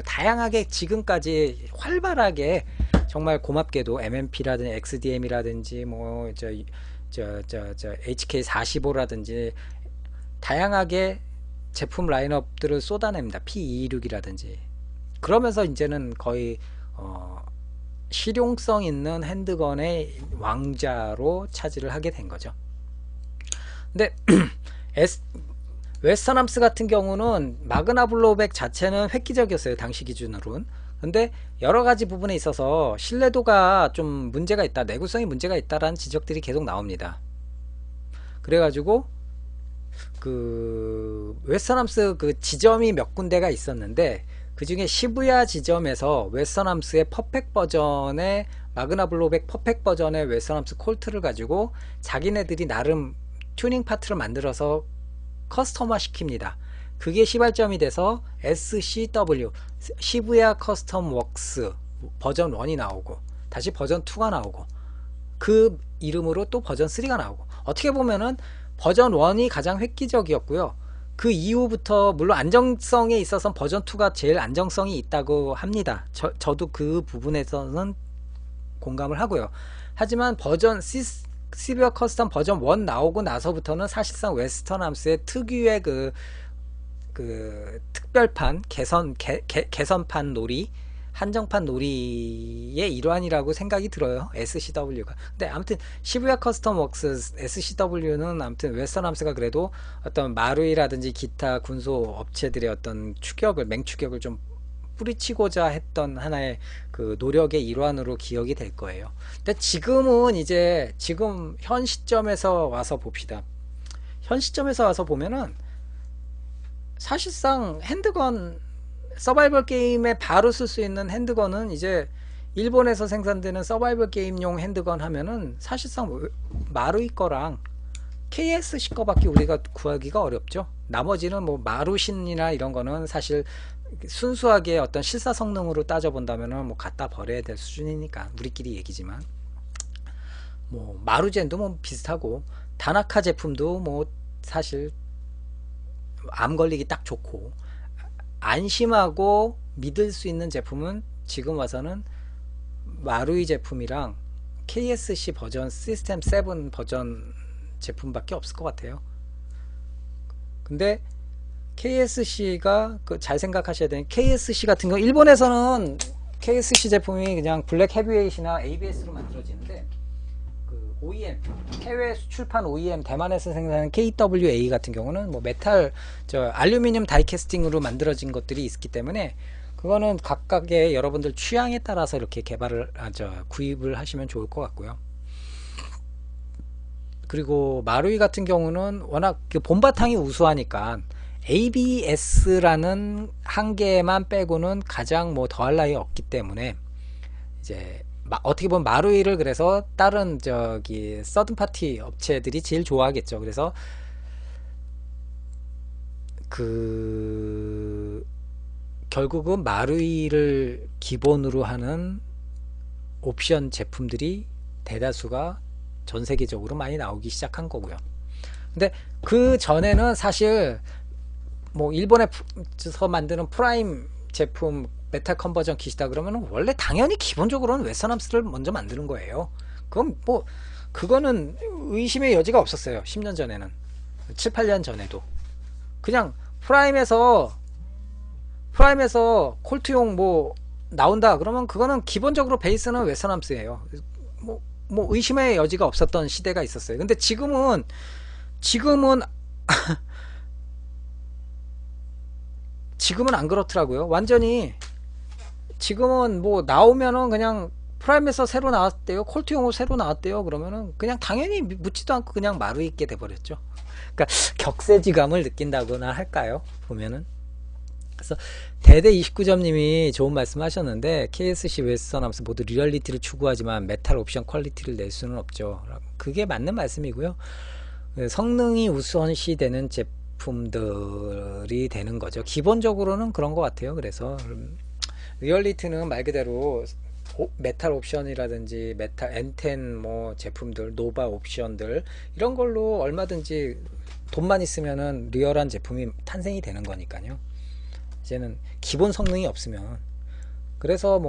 다양하게 지금까지 활발하게 정말 고맙게도 MMP라든지 XDM이라든지 뭐 HK45라든지 다양하게 제품 라인업들을 쏟아냅니다. P226이라든지. 그러면서 이제는 거의 실용성 있는 핸드건의 왕자로 차지를 하게 된 거죠. 근데 웨스턴함스 같은 경우는 마그나 블로우백 자체는 획기적이었어요. 당시 기준으로는. 근데 여러가지 부분에 있어서 신뢰도가 좀 문제가 있다, 내구성이 문제가 있다라는 지적들이 계속 나옵니다. 그래가지고 그 웨스턴함스 그 지점이 몇 군데가 있었는데 그 중에 시부야 지점에서 웨스턴함스의 퍼펙트 버전의 마그나 블로우백 퍼펙트 버전의 웨스턴함스 콜트를 가지고 자기네들이 나름 튜닝 파트를 만들어서 커스터마 시킵니다. 그게 시발점이 돼서 SCW 시부야 커스텀 웍스 버전 1이 나오고 다시 버전 2가 나오고 그 이름으로 또 버전 3가 나오고 어떻게 보면은 버전 1이 가장 획기적이었고요. 그 이후부터 물론 안정성에 있어서 버전 2가 제일 안정성이 있다고 합니다. 저도 그 부분에서는 공감을 하고요. 하지만 버전 시비어 커스텀 버전 1 나오고 나서부터는 사실상 웨스턴함스의 특유의 그 특별판 개선판 놀이 한정판 놀이의 일환이라고 생각이 들어요. SCW가. 근데 아무튼 시부야 커스텀 웍스 SCW는 아무튼 웨스턴함스가 그래도 어떤 마루이라든지 기타 군소 업체들의 어떤 맹추격을 좀 뿌리치고자 했던 하나의 그 노력의 일환으로 기억이 될 거예요. 근데 지금은 이제 지금 현 시점에서 와서 봅시다. 현 시점에서 와서 보면은 사실상 핸드건 서바이벌 게임에 바로 쓸 수 있는 핸드건은 이제 일본에서 생산되는 서바이벌 게임용 핸드건 하면은 사실상 마루이 거랑 KSC 거밖에 우리가 구하기가 어렵죠. 나머지는 뭐 마루신이나 이런 거는 사실 순수하게 어떤 실사 성능으로 따져본다면은 뭐 갖다 버려야 될 수준이니까 우리끼리 얘기지만 뭐 마루젠도 뭐 비슷하고 다나카 제품도 뭐 사실 암 걸리기 딱 좋고 안심하고 믿을 수 있는 제품은 지금 와서는 마루이 제품이랑 KSC 버전 시스템 7 버전 제품밖에 없을 것 같아요. 근데 KSC가 잘 생각하셔야 되는 KSC 같은 경우 일본에서는 KSC 제품이 그냥 블랙 헤비웨이트나 ABS로 만들어지는데 그 OEM 해외 수출판 OEM 대만에서 생산하는 KWA 같은 경우는 뭐 메탈 알루미늄 다이캐스팅으로 만들어진 것들이 있기 때문에 그거는 각각의 여러분들 취향에 따라서 이렇게 구입을 하시면 좋을 것 같고요. 그리고 마루이 같은 경우는 워낙 그 본바탕이 우수하니까 ABS라는 한계만 빼고는 가장 뭐 더할 나위 없기 때문에 이제 어떻게 보면 마루이를 그래서 다른 서든 파티 업체들이 제일 좋아하겠죠. 그래서 결국은 마루이를 기본으로 하는 옵션 제품들이 대다수가 전 세계적으로 많이 나오기 시작한 거고요. 근데 그 전에는 사실 뭐 일본에서 만드는 프라임 제품 메탈 컨버전 킷이다 그러면 원래 당연히 기본적으로는 웨스턴함스를 먼저 만드는 거예요. 그건 뭐 그거는 의심의 여지가 없었어요. 10년 전에는, 7, 8년 전에도 그냥 프라임에서 콜트용 뭐 나온다 그러면 그거는 기본적으로 베이스는 웨스턴함스예요. 뭐 의심의 여지가 없었던 시대가 있었어요. 근데 지금은 안 그렇더라고요. 완전히 지금은 뭐 나오면은 그냥 프라임에서 새로 나왔대요. 콜트용으로 새로 나왔대요. 그러면은 그냥 당연히 묻지도 않고 그냥 마루 있게 돼버렸죠. 그러니까 격세지감을 느낀다거나 할까요? 보면은. 그래서 대대 29점님이 좋은 말씀 하셨는데, KSC 웨스턴함스 모두 리얼리티를 추구하지만 메탈 옵션 퀄리티를 낼 수는 없죠. 그게 맞는 말씀이고요. 성능이 우선시 되는 제품들이 되는 거죠. 기본적으로는 그런 것 같아요. 그래서 리얼리티는 말 그대로 메탈 옵션이라든지 메탈 N10 뭐 제품들, 노바 옵션들 이런 걸로 얼마든지 돈만 있으면은 리얼한 제품이 탄생이 되는 거니까요. 이제는 기본 성능이 없으면. 그래서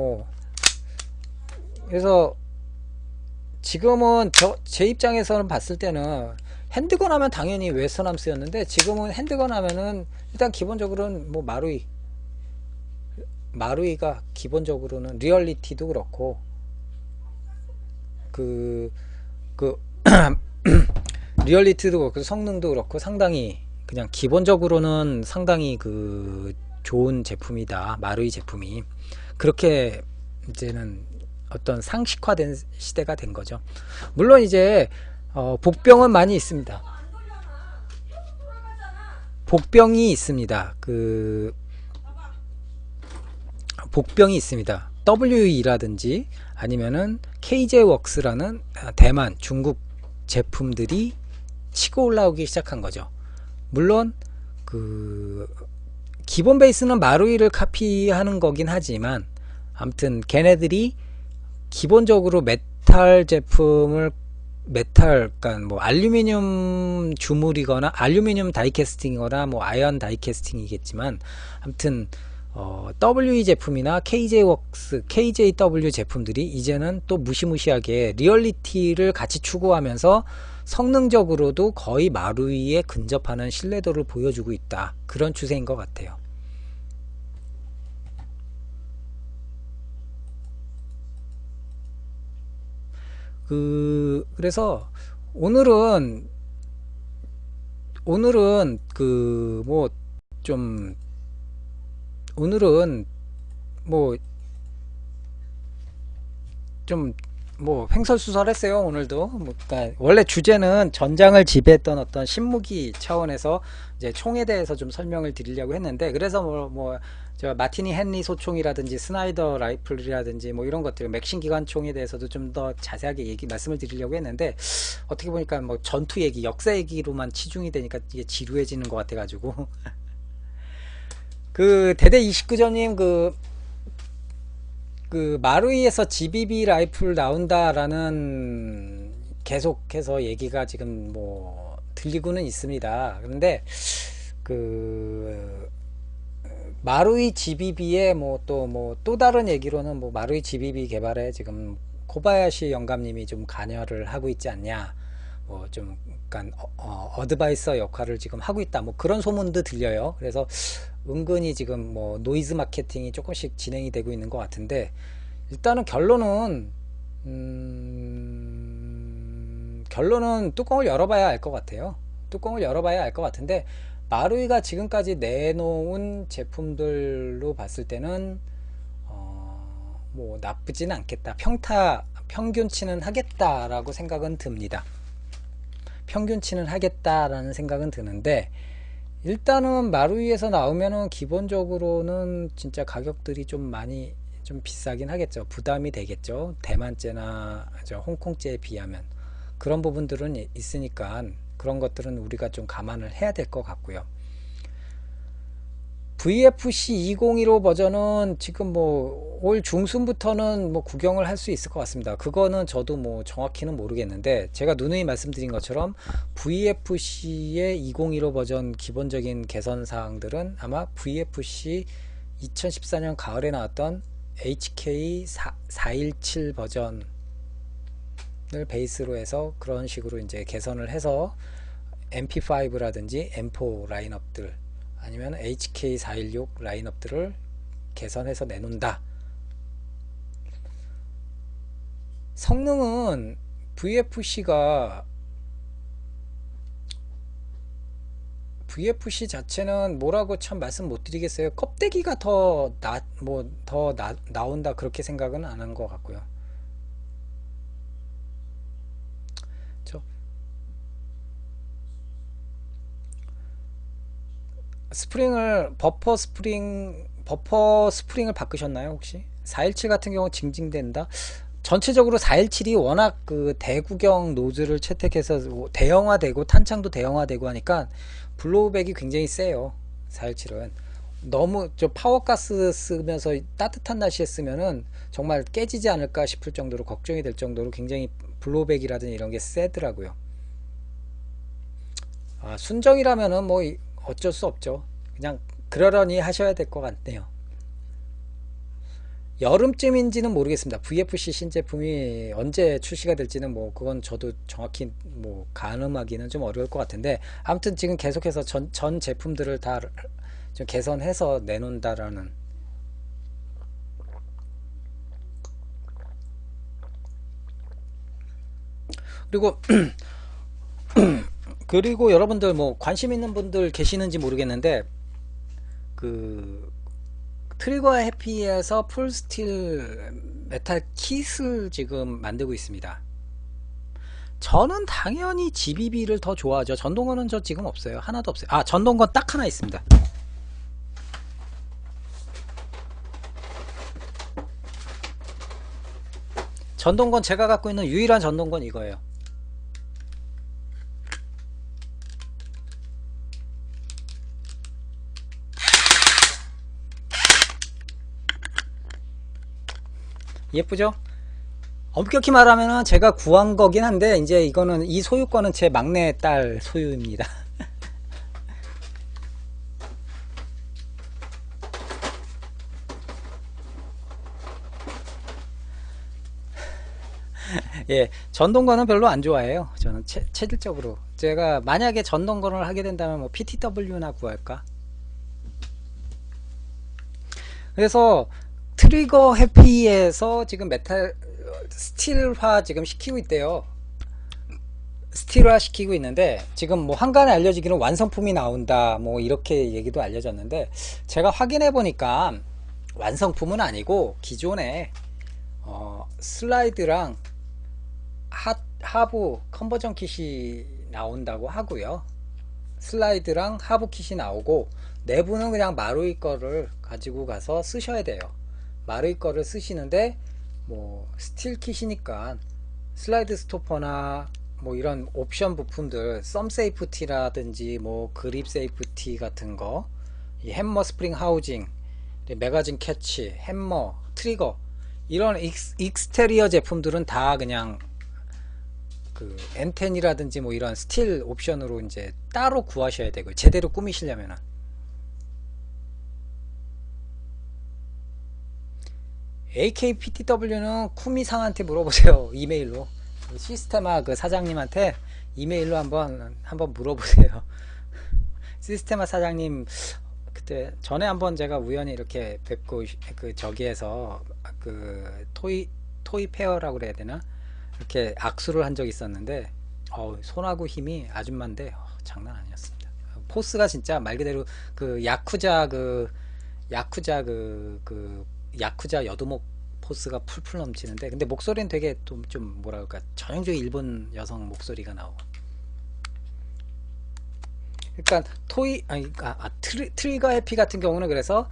지금은 제 입장에서는 봤을 때는 핸드건 하면 당연히 웨스턴함스였는데, 지금은 핸드건 하면은 일단 기본적으로는 뭐 마루이가 기본적으로는 리얼리티도 그렇고 그 리얼리티도 그렇고 성능도 그렇고 상당히 그냥 기본적으로는 상당히 그 좋은 제품이다. 마루이 제품이 그렇게 이제는 어떤 상식화된 시대가 된 거죠. 물론 이제 복병은 많이 있습니다. 복병이 있습니다. 복병이 있습니다. WE라든지 아니면은 KJ웍스라는 대만, 중국 제품들이 치고 올라오기 시작한 거죠. 물론 기본 베이스는 마루이를 카피하는 거긴 하지만, 아무튼 걔네들이 기본적으로 메탈 제품을 그러니까 뭐 알루미늄 주물이거나 알루미늄 다이캐스팅이거나 뭐 아연 다이캐스팅이겠지만, 아무튼 WE 제품이나 KJ웍스, KJW 제품들이 이제는 또 무시무시하게 리얼리티를 같이 추구하면서 성능적으로도 거의 마루이에 근접하는 신뢰도를 보여주고 있다. 그런 추세인 것 같아요. 그래서 오늘은 횡설수설했어요. 오늘도 그러니까 원래 주제는 전장을 지배했던 어떤 신무기 차원에서 이제 총에 대해서 좀 설명을 드리려고 했는데, 그래서 저 마티니 헨리 소총이라든지 스나이더 라이플이라든지 뭐 이런 것들, 맥신 기관총에 대해서도 좀 더 자세하게 말씀을 드리려고 했는데, 어떻게 보니까 뭐 전투 얘기, 역사 얘기로만 치중이 되니까 이게 지루해지는 것 같아가지고 대대 29점님 마루이에서 GBB 라이플 나온다라는 계속해서 얘기가 지금 뭐 들리고는 있습니다. 그런데 마루이 GBB의 또 다른 얘기로는 마루이 GBB 개발에 지금 코바야시 영감님이 좀 관여를 하고 있지 않냐, 좀 약간 어드바이서 역할을 지금 하고 있다, 그런 소문도 들려요. 그래서 은근히 지금 노이즈 마케팅이 조금씩 진행이 되고 있는 것 같은데, 일단은 결론은 뚜껑을 열어봐야 알 것 같아요. 뚜껑을 열어봐야 알 것 같은데, 마루이가 지금까지 내놓은 제품들로 봤을 때는 나쁘진 않겠다, 평균치는 하겠다라고 생각은 듭니다. 평균치는 하겠다라는 생각은 드는데, 일단은 마루이에서 나오면은 기본적으로는 진짜 가격들이 좀 비싸긴 하겠죠. 부담이 되겠죠. 대만제나 홍콩제에 비하면. 그런 부분들은 있으니까 그런 것들은 우리가 좀 감안을 해야 될 것 같고요. VFC 2015 버전은 지금 뭐 올 중순부터는 뭐 구경을 할 수 있을 것 같습니다. 그거는 저도 뭐 정확히는 모르겠는데, 제가 누누이 말씀드린 것처럼 VFC의 2015 버전 기본적인 개선 사항들은 아마 VFC 2014년 가을에 나왔던 HK 417 버전을 베이스로 해서 그런 식으로 이제 개선을 해서 MP5라든지 M4 라인업들 아니면 HK416 라인업들을 개선해서 내놓는다. 성능은 VFC 자체는 뭐라고 참 말씀 못 드리겠어요. 껍데기가 더 나온다 그렇게 생각은 안 하는 것 같고요. 버퍼 스프링을 바꾸셨나요 혹시? 417 같은 경우 징징댄다. 전체적으로 417이 워낙 그 대구경 노즐을 채택해서 대형화되고 탄창도 대형화되고 하니까 블로우백이 굉장히 세요. 417은 너무 파워가스 쓰면서 따뜻한 날씨에 쓰면은 정말 깨지지 않을까 싶을 정도로 걱정이 될 정도로 굉장히 블로우백이라든지 이런 게 세더라고요. 순정이라면은 뭐 어쩔 수 없죠. 그냥 그러려니 하셔야 될 것 같네요. 여름쯤인지는 모르겠습니다. VFC 신제품이 언제 출시가 될지는 뭐 그건 저도 정확히 뭐 가늠하기는 좀 어려울 것 같은데, 아무튼 지금 계속해서 전 제품들을 다 좀 개선해서 내놓는다라는. 그리고 그리고 여러분들 뭐 관심 있는 분들 계시는지 모르겠는데, 그 트리거 해피에서 풀스틸 메탈 킷을 지금 만들고 있습니다. 저는 당연히 GBB를 더 좋아하죠. 전동건은 저 지금 없어요. 하나도 없어요. 전동건 딱 하나 있습니다. 전동건 제가 갖고 있는 유일한 전동건 이거예요. 예쁘죠? 엄격히 말하면 제가 구한 거긴 한데, 이제 이거는 이 소유권은 제 막내 딸 소유입니다. 예, 전동건은 별로 안 좋아해요. 저는 체질적으로 제가 만약에 전동건을 하게 된다면 뭐 PTW나 구할까? 그래서 트리거 해피에서 지금 메탈 스틸화 지금 시키고 있대요. 스틸화 시키고 있는데, 지금 뭐 한간에 알려지기는 완성품이 나온다 뭐 이렇게 얘기도 알려졌는데, 제가 확인해 보니까 완성품은 아니고 기존에 슬라이드랑 하부 컨버전 킷이 나온다고 하고요. 슬라이드랑 하부 킷이 나오고, 내부는 그냥 마루이 거를 가지고 가서 쓰셔야 돼요. 마루이 거를 쓰시는데 뭐 스틸 킷이니까 슬라이드 스토퍼나 뭐 이런 옵션 부품들, 썸 세이프티라든지 뭐 그립 세이프티 같은 거, 이 햄머 스프링 하우징, 매거진 캐치, 햄머, 트리거, 이런 익스테리어 제품들은 다 그냥 그 M10이라든지 뭐 이런 스틸 옵션으로 이제 따로 구하셔야 되고, 제대로 꾸미시려면은. AKPTW는 쿠미상한테 물어보세요. 이메일로. 시스테마 그 사장님한테 이메일로 한번 물어보세요. 시스테마 사장님, 그때 전에 한번 제가 우연히 이렇게 뵙고, 그 저기에서 그 토이 페어라고 그래야 되나, 이렇게 악수를 한 적이 있었는데, 손하고 힘이 아줌마인데 장난 아니었습니다. 포스가 진짜 말 그대로 그 야쿠자 여두목 포스가 풀풀 넘치는데, 근데 목소리는 되게 좀 뭐랄까 전형적인 일본 여성 목소리가 나오고. 그러니까 트리거 해피 같은 경우는 그래서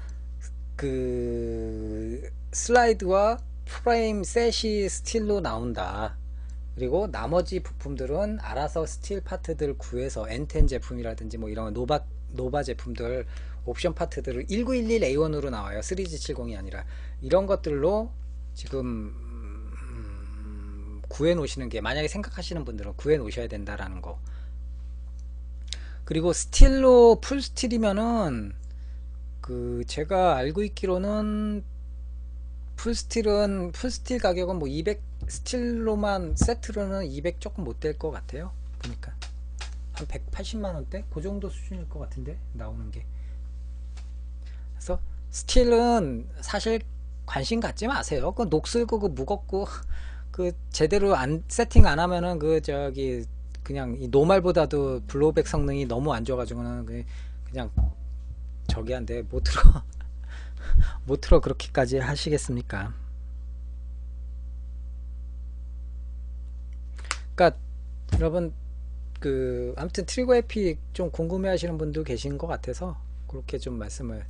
그 슬라이드와 프레임 셋이 스틸로 나온다. 그리고 나머지 부품들은 알아서 스틸 파트들 구해서 N10 제품이라든지 뭐 이런 노바 제품들 옵션 파트들을 1911A1으로 나와요. 3G70이 아니라. 이런 것들로 지금 구해 놓으시는 게, 만약에 생각하시는 분들은 구해 놓으셔야 된다라는 거. 그리고 스틸로 풀 스틸이면은 그 제가 알고 있기로는 풀 스틸 가격은 뭐 200, 스틸로만 세트로는 200 조금 못 될 것 같아요. 그러니까 한 180만 원대 그 정도 수준일 것 같은데, 나오는 게. 그래서 스틸은 사실 관심 갖지 마세요. 그 녹슬고 그 무겁고 그 제대로 안 세팅 안 하면은 그 저기 그냥 이 노말보다도 블로우백 성능이 너무 안 좋아가지고는 그냥 저기 한데 못 틀어 못 틀어 그렇게까지 하시겠습니까? 그러니까 여러분 그 아무튼 트리거 에픽 좀 궁금해 하시는 분도 계신 것 같아서 그렇게 좀 말씀을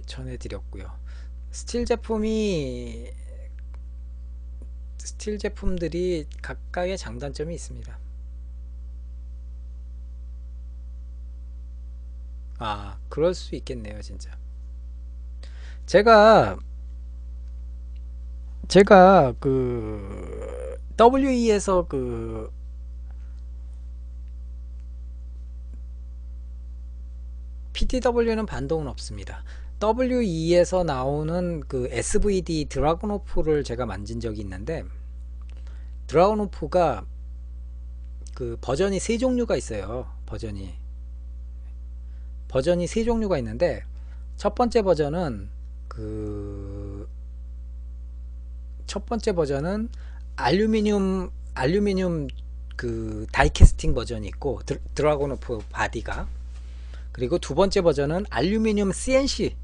전해드렸고요. 스틸 제품들이 각각의 장단점이 있습니다. 아, 그럴 수 있겠네요, 진짜. 제가 그 WE에서 그 PTW는 반동은 없습니다. WE에서 나오는 그 SVD 드라곤오프를 제가 만진 적이 있는데, 드라곤오프가 그 버전이 세 종류가 있어요. 버전이 세 종류가 있는데, 첫 번째 버전은 알루미늄 그 다이캐스팅 버전이 있고, 드라곤오프 바디가. 그리고 두 번째 버전은 알루미늄 CNC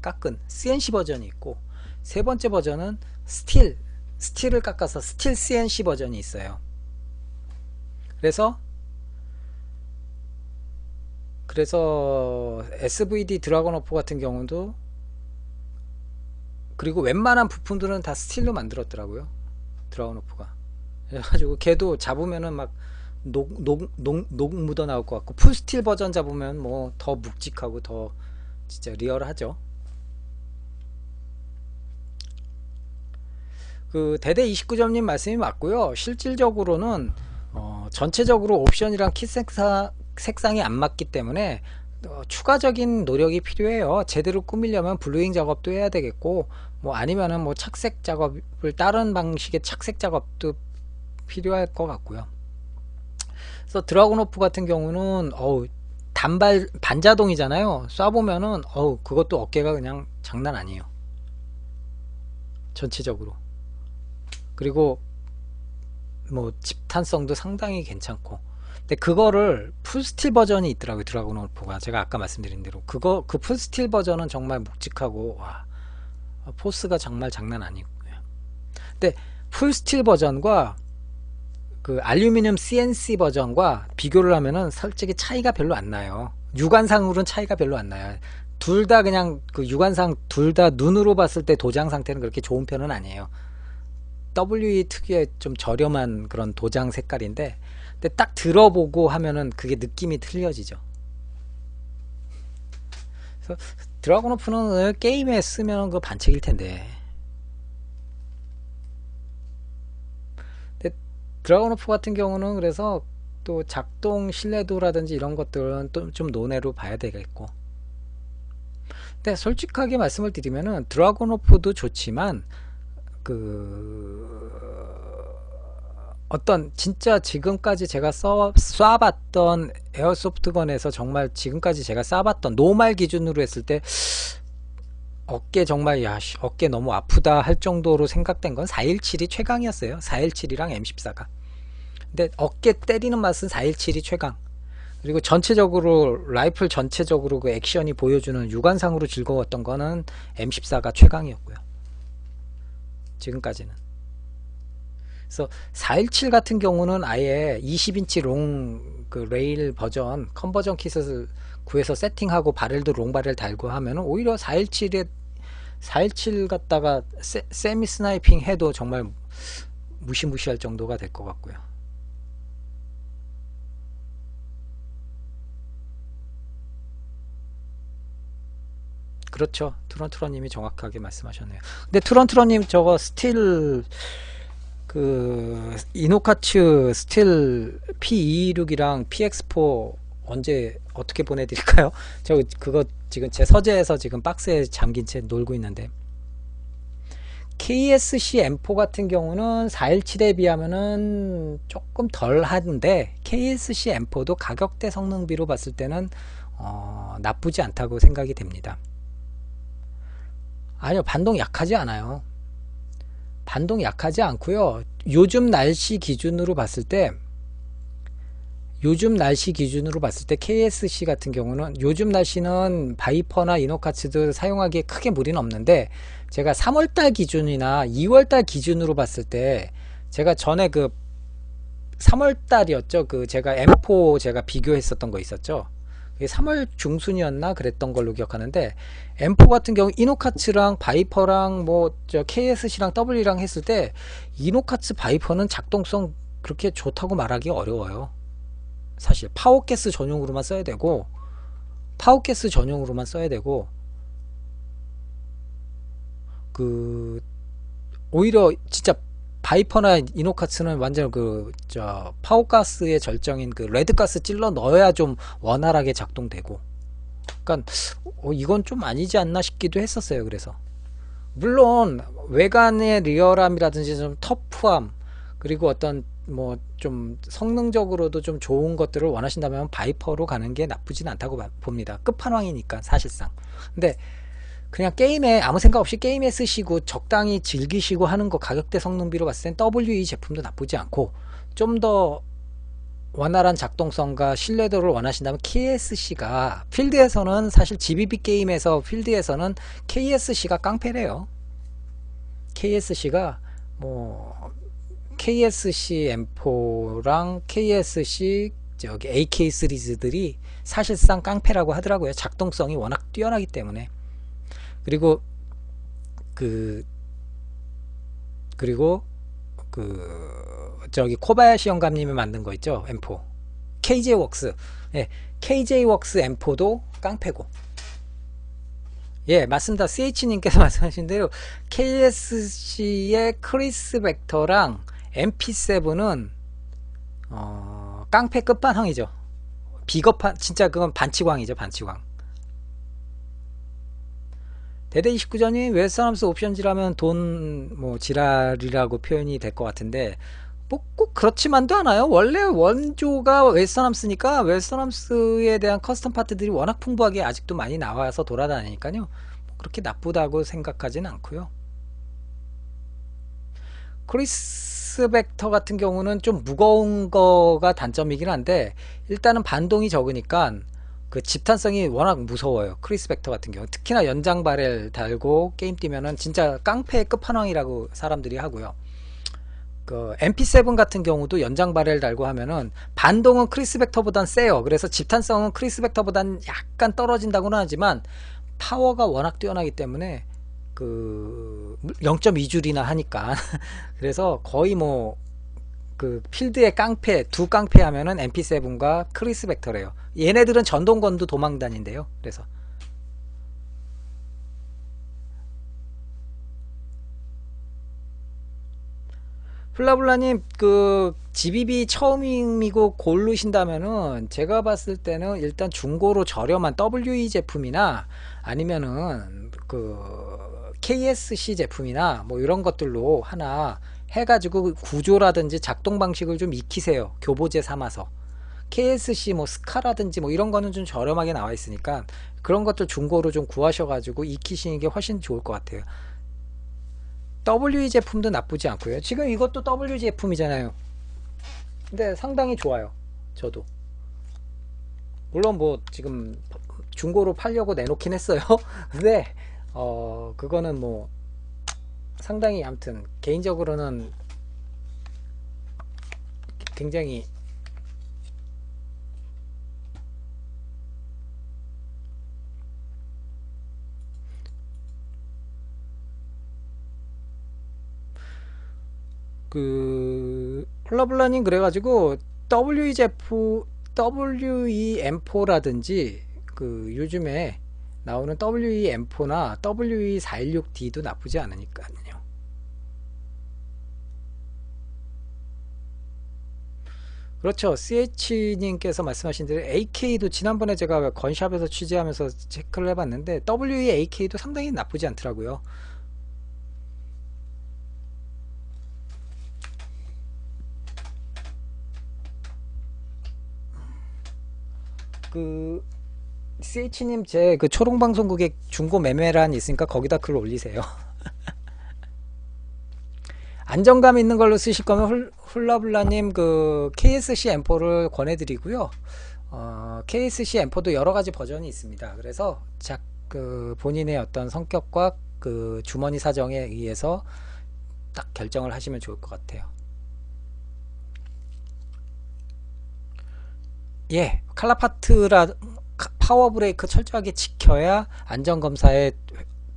깎은 CNC 버전이 있고, 세 번째 버전은 스틸을 깎아서 스틸 CNC 버전이 있어요. 그래서 SVD 드라곤오프 같은 경우도, 그리고 웬만한 부품들은 다 스틸로 만들었더라고요, 드라곤오프가. 그래가지고 걔도 잡으면은 막 녹 묻어 나올 것 같고, 풀스틸 버전 잡으면 뭐 더 묵직하고 더 진짜 리얼하죠. 그 대대 29점님 말씀이 맞고요. 실질적으로는 전체적으로 옵션이랑 킷 색상이 안 맞기 때문에 추가적인 노력이 필요해요. 제대로 꾸미려면 블루잉 작업도 해야 되겠고, 뭐 아니면은 뭐 착색 작업을, 다른 방식의 착색 작업도 필요할 것 같고요. 그래서 드라곤오프 같은 경우는 반자동이잖아요. 쏴보면은 그것도 어깨가 그냥 장난 아니에요, 전체적으로. 그리고 뭐 집탄성도 상당히 괜찮고. 근데 그거를 풀스틸 버전이 있더라고요, 드라곤오프가. 제가 아까 말씀드린 대로 그 풀스틸 버전은 정말 묵직하고, 와, 포스가 정말 장난 아니고요. 근데 풀스틸 버전과 그 알루미늄 CNC 버전과 비교를 하면은 솔직히 차이가 별로 안 나요. 육안상으로는 차이가 별로 안 나요. 둘 다 그냥 그 육안상 둘 다 눈으로 봤을 때 도장 상태는 그렇게 좋은 편은 아니에요. WE 특유의 좀 저렴한 그런 도장 색깔인데, 근데 딱 들어보고 하면은 그게 느낌이 틀려지죠. 그래서 드라곤오프는 게임에 쓰면 그 반칙일 텐데. 근데 드라곤오프 같은 경우는 그래서 또 작동 신뢰도라든지 이런 것들은 또 좀 논외로 봐야 되겠고. 근데 솔직하게 말씀을 드리면은 드라곤오프도 좋지만 어떤 진짜 지금까지 제가 쏴봤던 에어소프트건에서 정말 지금까지 제가 쏴봤던 노말 기준으로 했을 때 어깨 정말 어깨 너무 아프다 할 정도로 생각된 건 417이 최강이었어요. 417이랑 M14가. 근데 어깨 때리는 맛은 417이 최강. 그리고 전체적으로 라이플 전체적으로 그 액션이 보여주는 육안상으로 즐거웠던 거는 M14가 최강이었고요, 지금까지는. 그래서 417 같은 경우는 아예 20인치 그 레일 버전 컨버전 킷을 구해서 세팅하고 바렐도 롱 바렐 달고 하면은 오히려 417 갖다가 세미 스나이핑 해도 정말 무시무시할 정도가 될 것 같고요. 그렇죠. 트런트런님이 정확하게 말씀하셨네요. 근데 트런트런님 저거 스틸 그 이노카츠 스틸 P226이랑 PX4 언제 어떻게 보내드릴까요? 저 그거 지금 제 서재에서 지금 박스에 잠긴 채 놀고 있는데, KSC M4 같은 경우는 417에 비하면은 조금 덜 하는데, KSC M4도 가격대 성능비로 봤을 때는 나쁘지 않다고 생각이 됩니다. 아니요, 반동 약하지 않아요. 반동 약하지 않고요. 요즘 날씨 기준으로 봤을 때 KSC 같은 경우는, 요즘 날씨는 바이퍼나 이노카츠도 사용하기에 크게 무리는 없는데, 제가 3월달 기준이나 2월달 기준으로 봤을 때, 제가 전에 그 3월달이었죠. 그 제가 M4 제가 비교했었던 거 있었죠. 3월 중순이었나 그랬던 걸로 기억하는데, M4 같은 경우 이노카츠랑 바이퍼랑 뭐 저 KSC랑 W랑 했을 때, 이노카츠 바이퍼는 작동성 그렇게 좋다고 말하기 어려워요. 사실 파워가스 전용으로만 써야 되고, 그 오히려 진짜 바이퍼나 이노카츠는 완전 그 저 파워가스의 절정인 그 레드가스 찔러 넣어야 좀 원활하게 작동되고, 그러니까 이건 좀 아니지 않나 싶기도 했었어요. 그래서 물론 외관의 리얼함이라든지 좀 터프함, 그리고 어떤 뭐 좀 성능적으로도 좀 좋은 것들을 원하신다면 바이퍼로 가는 게 나쁘진 않다고 봅니다. 끝판왕이니까 사실상. 근데 그냥 게임에 아무 생각 없이 게임에 쓰시고 적당히 즐기시고 하는 거, 가격대 성능비로 봤을 땐 WE 제품도 나쁘지 않고, 좀 더 원활한 작동성과 신뢰도를 원하신다면 KSC가, 필드에서는 사실 GBB 게임에서 필드에서는 KSC가 깡패래요. KSC가 뭐 KSC M4랑 KSC 저기 AK 시리즈들이 사실상 깡패라고 하더라고요. 작동성이 워낙 뛰어나기 때문에. 그리고 저기 코바야시 영감님이 만든 거 있죠, M4 KJ웍스. 예, KJ웍스 M4도 깡패고, 예 맞습니다. CH님께서 말씀하신 대로 KSC의 크리스 벡터랑 MP7은 깡패 끝판왕이죠. 비겁한, 진짜 그건 반치광이죠, 반치광. 대대 29전이 웨스턴함스 옵션지라면 돈 뭐 지랄이라고 표현이 될 것 같은데, 뭐 꼭 그렇지만도 않아요. 원래 원조가 웨스턴함스니까 웨스턴함스에 대한 커스텀 파트들이 워낙 풍부하게 아직도 많이 나와서 돌아다니니까요, 그렇게 나쁘다고 생각하지는 않고요. 크리스 벡터 같은 경우는 좀 무거운 거가 단점이긴 한데, 일단은 반동이 적으니까 그 집탄성이 워낙 무서워요. 크리스 벡터 같은 경우 특히나 연장 바렐 달고 게임 뛰면은 진짜 깡패의 끝판왕이라고 사람들이 하고요. 그 MP7 같은 경우도 연장 바렐 달고 하면은 반동은 크리스 벡터보단 세요. 그래서 집탄성은 크리스 벡터보단 약간 떨어진다고는 하지만 파워가 워낙 뛰어나기 때문에 그 0.2줄이나 하니까 그래서 거의 뭐 그 필드의 깡패, 두 깡패 하면은 MP7과 크리스 벡터래요. 얘네들은 전동건도 도망다닌대요. 그래서 플라블라님, 그 GBB 처음이고 고르신다면은 제가 봤을 때는 일단 중고로 저렴한 WE 제품이나 아니면은 그 KSC 제품이나 뭐 이런 것들로 하나 해가지고 구조라든지 작동 방식을 좀 익히세요. 교보제 삼아서. KSC 뭐 스카라든지 뭐 이런 거는 좀 저렴하게 나와 있으니까 그런 것들 중고로 좀 구하셔가지고 익히시는 게 훨씬 좋을 것 같아요. WE 제품도 나쁘지 않고요. 지금 이것도 WE 제품이잖아요. 근데 상당히 좋아요. 저도 물론 뭐 지금 중고로 팔려고 내놓긴 했어요. 근데 그거는 뭐 상당히, 아무튼 개인적으로는 굉장히 그 콜라블라님, 그래가지고 WE 제품 WE M4라든지 그 요즘에 나오는 WE-M4나 WE-416D도 나쁘지 않으니까요. 그렇죠. CH님께서 말씀하신 대로 AK도 지난번에 제가 건샵에서 취재하면서 체크를 해봤는데 WE-AK도 상당히 나쁘지 않더라고요. 그 CH님 제 그 초롱방송국에 중고 매매란 있으니까 거기다 글 올리세요. 안정감 있는 걸로 쓰실 거면 훌라블라님 그 KSC M4를 권해드리고요. KSC M4도 여러 가지 버전이 있습니다. 그래서 그 본인의 어떤 성격과 그 주머니 사정에 의해서 딱 결정을 하시면 좋을 것 같아요. 예, 칼라파트라 파워 브레이크 철저하게 지켜야 안전검사에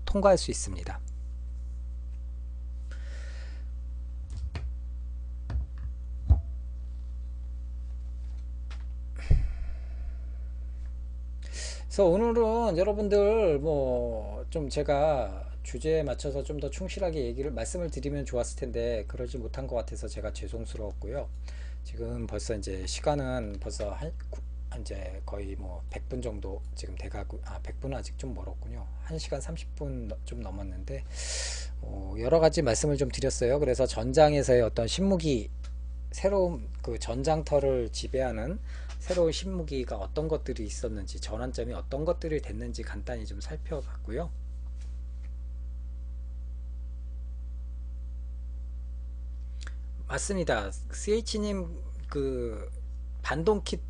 통과할 수 있습니다. 그래서 오늘은 여러분들 뭐 좀 제가 주제에 맞춰서 좀 더 충실하게 말씀을 드리면 좋았을 텐데 그러지 못한 것 같아서 제가 죄송스러웠고요. 지금 벌써 이제 시간은 벌써 이제 거의 뭐 100분 정도 지금 돼가고 100분은 아직 좀 멀었군요. 1시간 30분 좀 넘었는데 여러 가지 말씀을 좀 드렸어요. 그래서 전장에서의 어떤 신무기 새로운 그 전장터를 지배하는 새로운 신무기가 어떤 것들이 있었는지 전환점이 어떤 것들이 됐는지 간단히 좀 살펴봤고요. 맞습니다. CH님 그 반동킷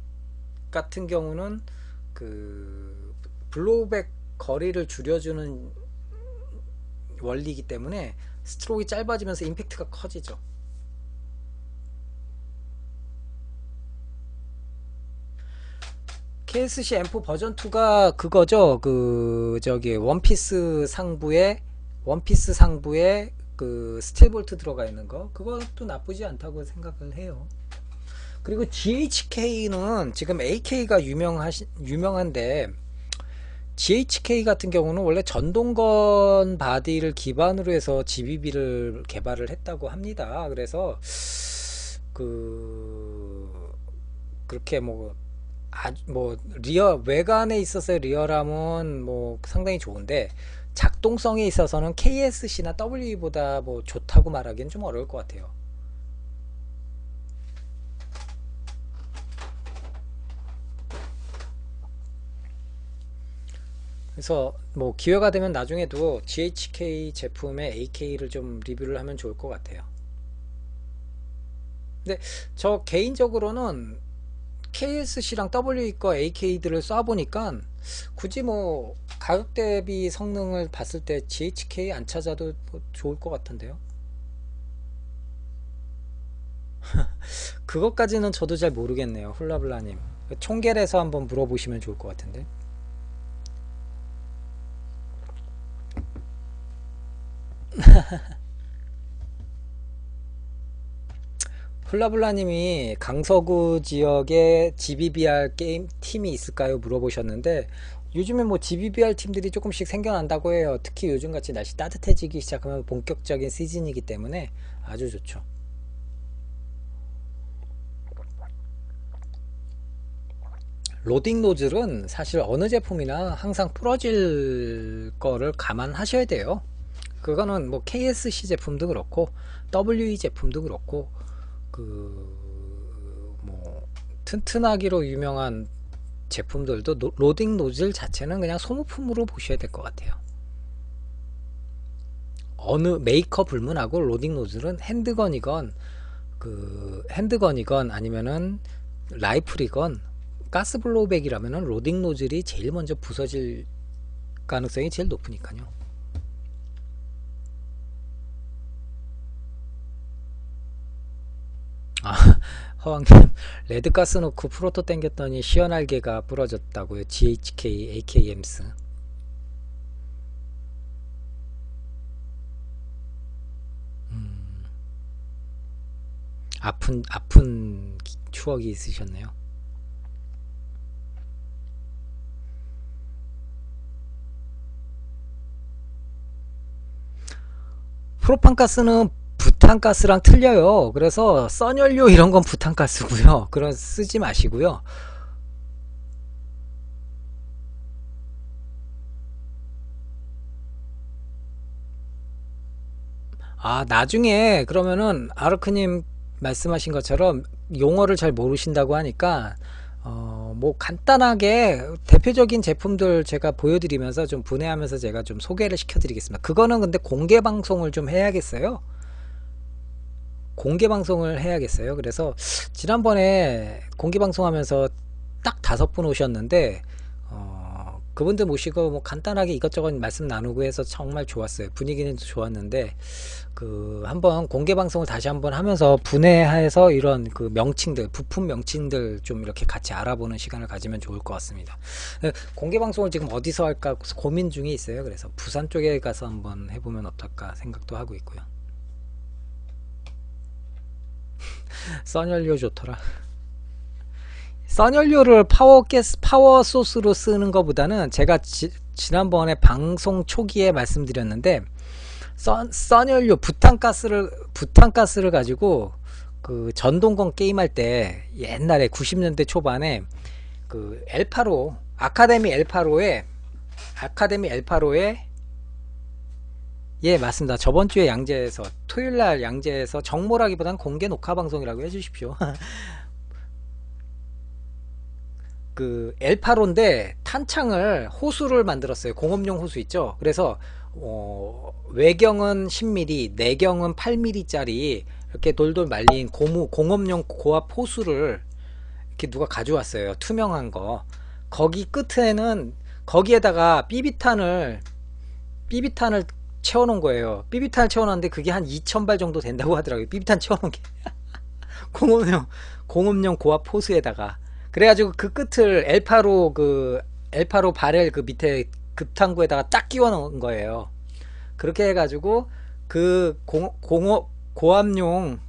같은 경우는 그 블로우백 거리를 줄여주는 원리이기 때문에 스트로크가 짧아지면서 임팩트가 커지죠. KSC M4 버전 2가 그거죠. 그 저기 원피스 상부에 그 스틸 볼트 들어가 있는 거, 그것도 나쁘지 않다고 생각을 해요. 그리고 GHK는 지금 AK가 유명한데 GHK 같은 경우는 원래 전동건 바디를 기반으로 해서 GBB를 개발을 했다고 합니다. 그래서 그렇게 뭐 리어 외관에 있어서 리어람은 뭐 상당히 좋은데 작동성에 있어서는 KSC나 WE보다 뭐 좋다고 말하기는 좀 어려울 것 같아요. 그래서 뭐 기회가 되면 나중에도 GHK 제품의 AK를 좀 리뷰를 하면 좋을 것 같아요. 근데 저 개인적으로는 KSC랑 WE 거 AK들을 쏴보니까 굳이 뭐 가격 대비 성능을 봤을 때 GHK 안 찾아도 뭐 좋을 것 같은데요. 그것까지는 저도 잘 모르겠네요. 훌라블라님 총결해서 한번 물어보시면 좋을 것 같은데. 훌라블라님이 강서구 지역에 GBBR 게임 팀이 있을까요? 물어보셨는데 요즘에 뭐 GBBR 팀들이 조금씩 생겨난다고 해요. 특히 요즘같이 날씨 따뜻해지기 시작하면 본격적인 시즌이기 때문에 아주 좋죠. 로딩 노즐은 사실 어느 제품이나 항상 부러질 거를 감안하셔야 돼요. 그거는 뭐 KSC 제품도 그렇고 WE 제품도 그렇고 뭐 튼튼하기로 유명한 제품들도 로딩 노즐 자체는 그냥 소모품으로 보셔야 될 것 같아요. 어느 메이커 불문하고 로딩 노즐은 핸드건이건 아니면은 라이플이건 가스 블로우백이라면은 로딩 노즐이 제일 먼저 부서질 가능성이 제일 높으니까요. 허왕님 레드가스 넣고 프로토 땡겼더니 시원할개가 부러졌다고요. GHK AKM스. 아픈 추억이 있으셨네요. 프로판가스는 부탄가스랑 틀려요. 그래서 선연료 이런 건 부탄가스고요. 그런 쓰지 마시고요. 아, 나중에 그러면은 아르크님 말씀하신 것처럼 용어를 잘 모르신다고 하니까 뭐 간단하게 대표적인 제품들 제가 보여드리면서 좀 분해하면서 제가 좀 소개를 시켜드리겠습니다. 그거는 근데 공개 방송을 좀 해야겠어요. 공개 방송을 해야겠어요. 그래서 지난번에 공개 방송하면서 딱 5분 오셨는데 그분들 모시고 뭐 간단하게 이것저것 말씀 나누고 해서 정말 좋았어요. 분위기는 좋았는데 그 한번 공개 방송을 다시 한번 하면서 분해해서 이런 그 명칭들, 부품 명칭들 좀 이렇게 같이 알아보는 시간을 가지면 좋을 것 같습니다. 공개 방송을 지금 어디서 할까 고민 중에 있어요. 그래서 부산 쪽에 가서 한번 해보면 어떨까 생각도 하고 있고요. 선연료 좋더라. 선연료를 파워 소스로 쓰는 것보다는 제가 지난번에 방송 초기에 말씀드렸는데 선연료 부탄가스를 가지고 그 전동건 게임할 때 옛날에 90년대 초반에 그 엘파로 아카데미 엘파로에 예 맞습니다. 저번주에 양재에서 토요일날 양재에서 정모라기보단 공개 녹화 방송이라고 해주십시오. 그 엘파로인데 탄창을 호수를 만들었어요. 공업용 호수 있죠. 그래서 외경은 10mm, 내경은 8mm 짜리 이렇게 돌돌 말린 공업용 고압 호수를 이렇게 누가 가져왔어요. 투명한 거. 거기 끝에는 거기에다가 삐비탄을 채워놓은 거예요. 삐비탄을 채워놨는데 그게 한 2000발 정도 된다고 하더라고요. 삐비탄 채워놓은 게 공업용 고압 호수에다가. 그래가지고 그 끝을 엘파로 바렐 그 밑에 급탄구에다가 딱 끼워 넣은 거예요. 그렇게 해가지고 그 고압용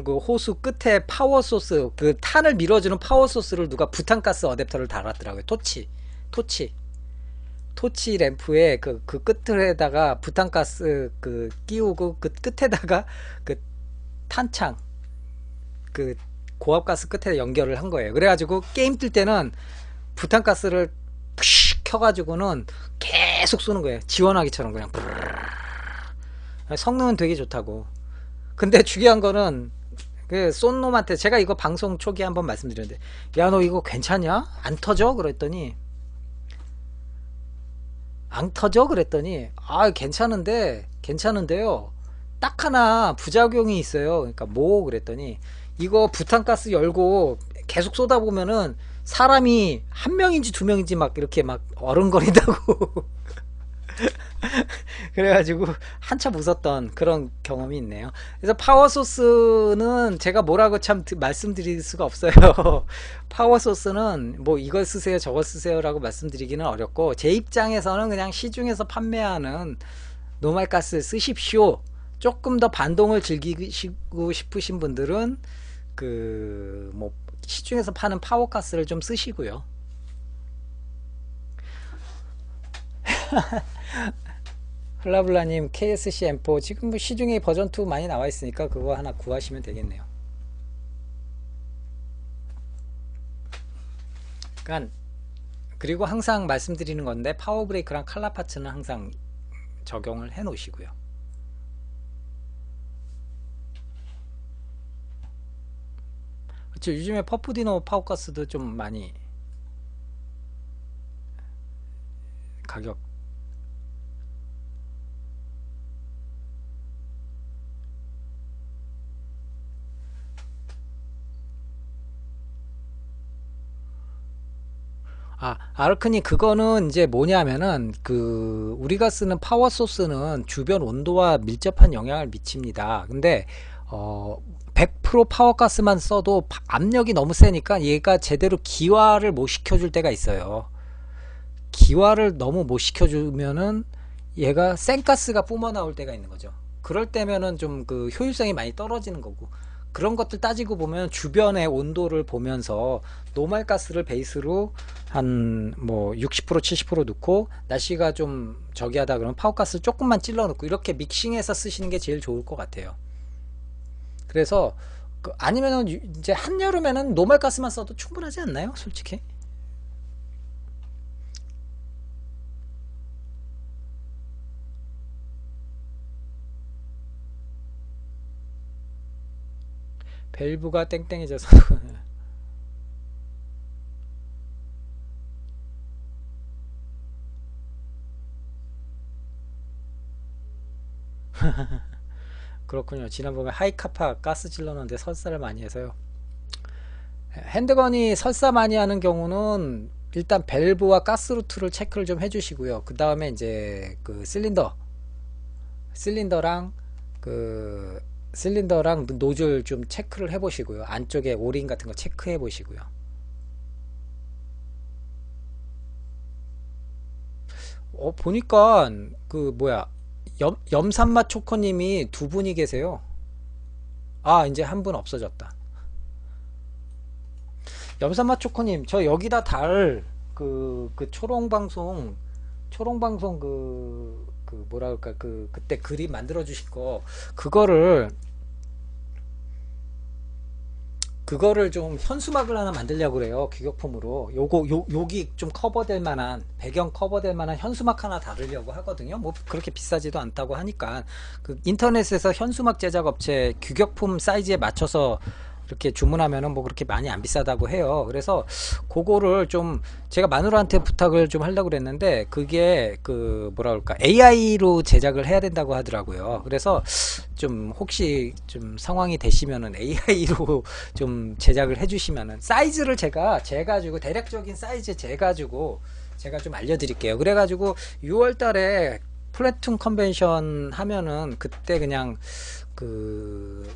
그 호수 끝에 파워 소스 그 탄을 밀어주는 파워 소스를 누가 부탄가스 어댑터를 달았더라고요. 토치 램프에 그 끝에다가 부탄가스 그 끼우고 그 끝에다가 그 탄창 그 고압가스 끝에 연결을 한 거예요. 그래가지고 게임 뜰 때는 부탄가스를 푸쉬 켜가지고는 계속 쏘는 거예요. 지원하기처럼 그냥 성능은 되게 좋다고. 근데 중요한 거는 그 쏜 놈한테 제가 이거 방송 초기에 한번 말씀드렸는데 야 너 이거 괜찮냐? 안 터져? 그랬더니 안 터져? 그랬더니 아 괜찮은데요. 딱 하나 부작용이 있어요. 그러니까 뭐 그랬더니 이거 부탄가스 열고 계속 쏟아 보면은 사람이 한 명인지 두 명인지 막 이렇게 막 어른거린다고. 그래가지고 한참 웃었던 그런 경험이 있네요. 그래서 파워 소스는 제가 뭐라고 참 말씀드릴 수가 없어요. 파워 소스는 뭐 이걸 쓰세요 저걸 쓰세요 라고 말씀드리기는 어렵고 제 입장에서는 그냥 시중에서 판매하는 노말가스 쓰십시오. 조금 더 반동을 즐기고 싶으신 분들은 그 뭐 시중에서 파는 파워가스를 좀 쓰시고요. 플라블라님 KSC M4 지금 뭐 시중에 버전2 많이 나와 있으니까 그거 하나 구하시면 되겠네요. 그러니까 그리고 항상 말씀드리는 건데 파워브레이크랑 칼라파츠는 항상 적용을 해 놓으시고요. 그렇죠. 요즘에 퍼프디노 파워가스도 좀 많이 가격 아르크니 그거는 이제 뭐냐면은 그 우리가 쓰는 파워 소스는 주변 온도와 밀접한 영향을 미칩니다. 근데 100% 파워가스만 써도 압력이 너무 세니까 얘가 제대로 기화를 못 시켜줄 때가 있어요. 기화를 너무 못 시켜주면은 얘가 생가스가 뿜어나올 때가 있는 거죠. 그럴 때면은 좀 그 효율성이 많이 떨어지는 거고 그런 것들 따지고 보면 주변의 온도를 보면서 노말 가스를 베이스로 한 뭐 60% 70% 넣고 날씨가 좀 저기 하다 그러면 파워가스를 조금만 찔러 넣고 이렇게 믹싱해서 쓰시는 게 제일 좋을 것 같아요. 그래서 아니면은 이제 한여름에는 노말 가스만 써도 충분하지 않나요? 솔직히. 밸브가 땡땡해져서 그렇군요. 지난번에 하이카파 가스 질러놓는데 설사를 많이 해서요. 핸드건이 설사 많이 하는 경우는 일단 밸브와 가스루트를 체크를 좀 해주시고요. 그 다음에 이제 그 실린더랑 그 실린더랑 노즐 좀 체크를 해보시고요. 안쪽에 오링 같은 거 체크해 보시고요. 보니까 그 뭐야 염산맛 초코님이 두 분이 계세요. 아, 이제 한 분 없어졌다. 염산맛 초코님, 저 여기다 달 그 초롱방송 뭐라 그럴까 그때 그림 만들어 주신 거 그거를 좀 현수막을 하나 만들려고 그래요. 규격품으로. 여기 좀 커버될 만한, 배경 커버될 만한 현수막 하나 다루려고 하거든요. 뭐 그렇게 비싸지도 않다고 하니까. 그 인터넷에서 현수막 제작 업체 규격품 사이즈에 맞춰서 이렇게 주문하면은 뭐 그렇게 많이 안 비싸다고 해요. 그래서 그거를 좀 제가 마누라한테 부탁을 좀 하려고 그랬는데 그게 그 뭐라 그럴까 AI로 제작을 해야 된다고 하더라고요. 그래서 좀 혹시 좀 상황이 되시면은 AI로 좀 제작을 해주시면은 사이즈를 제가 재가지고 대략적인 사이즈 재가지고 제가 좀 알려드릴게요. 그래가지고 6월달에 플래툰 컨벤션 하면은 그때 그냥 그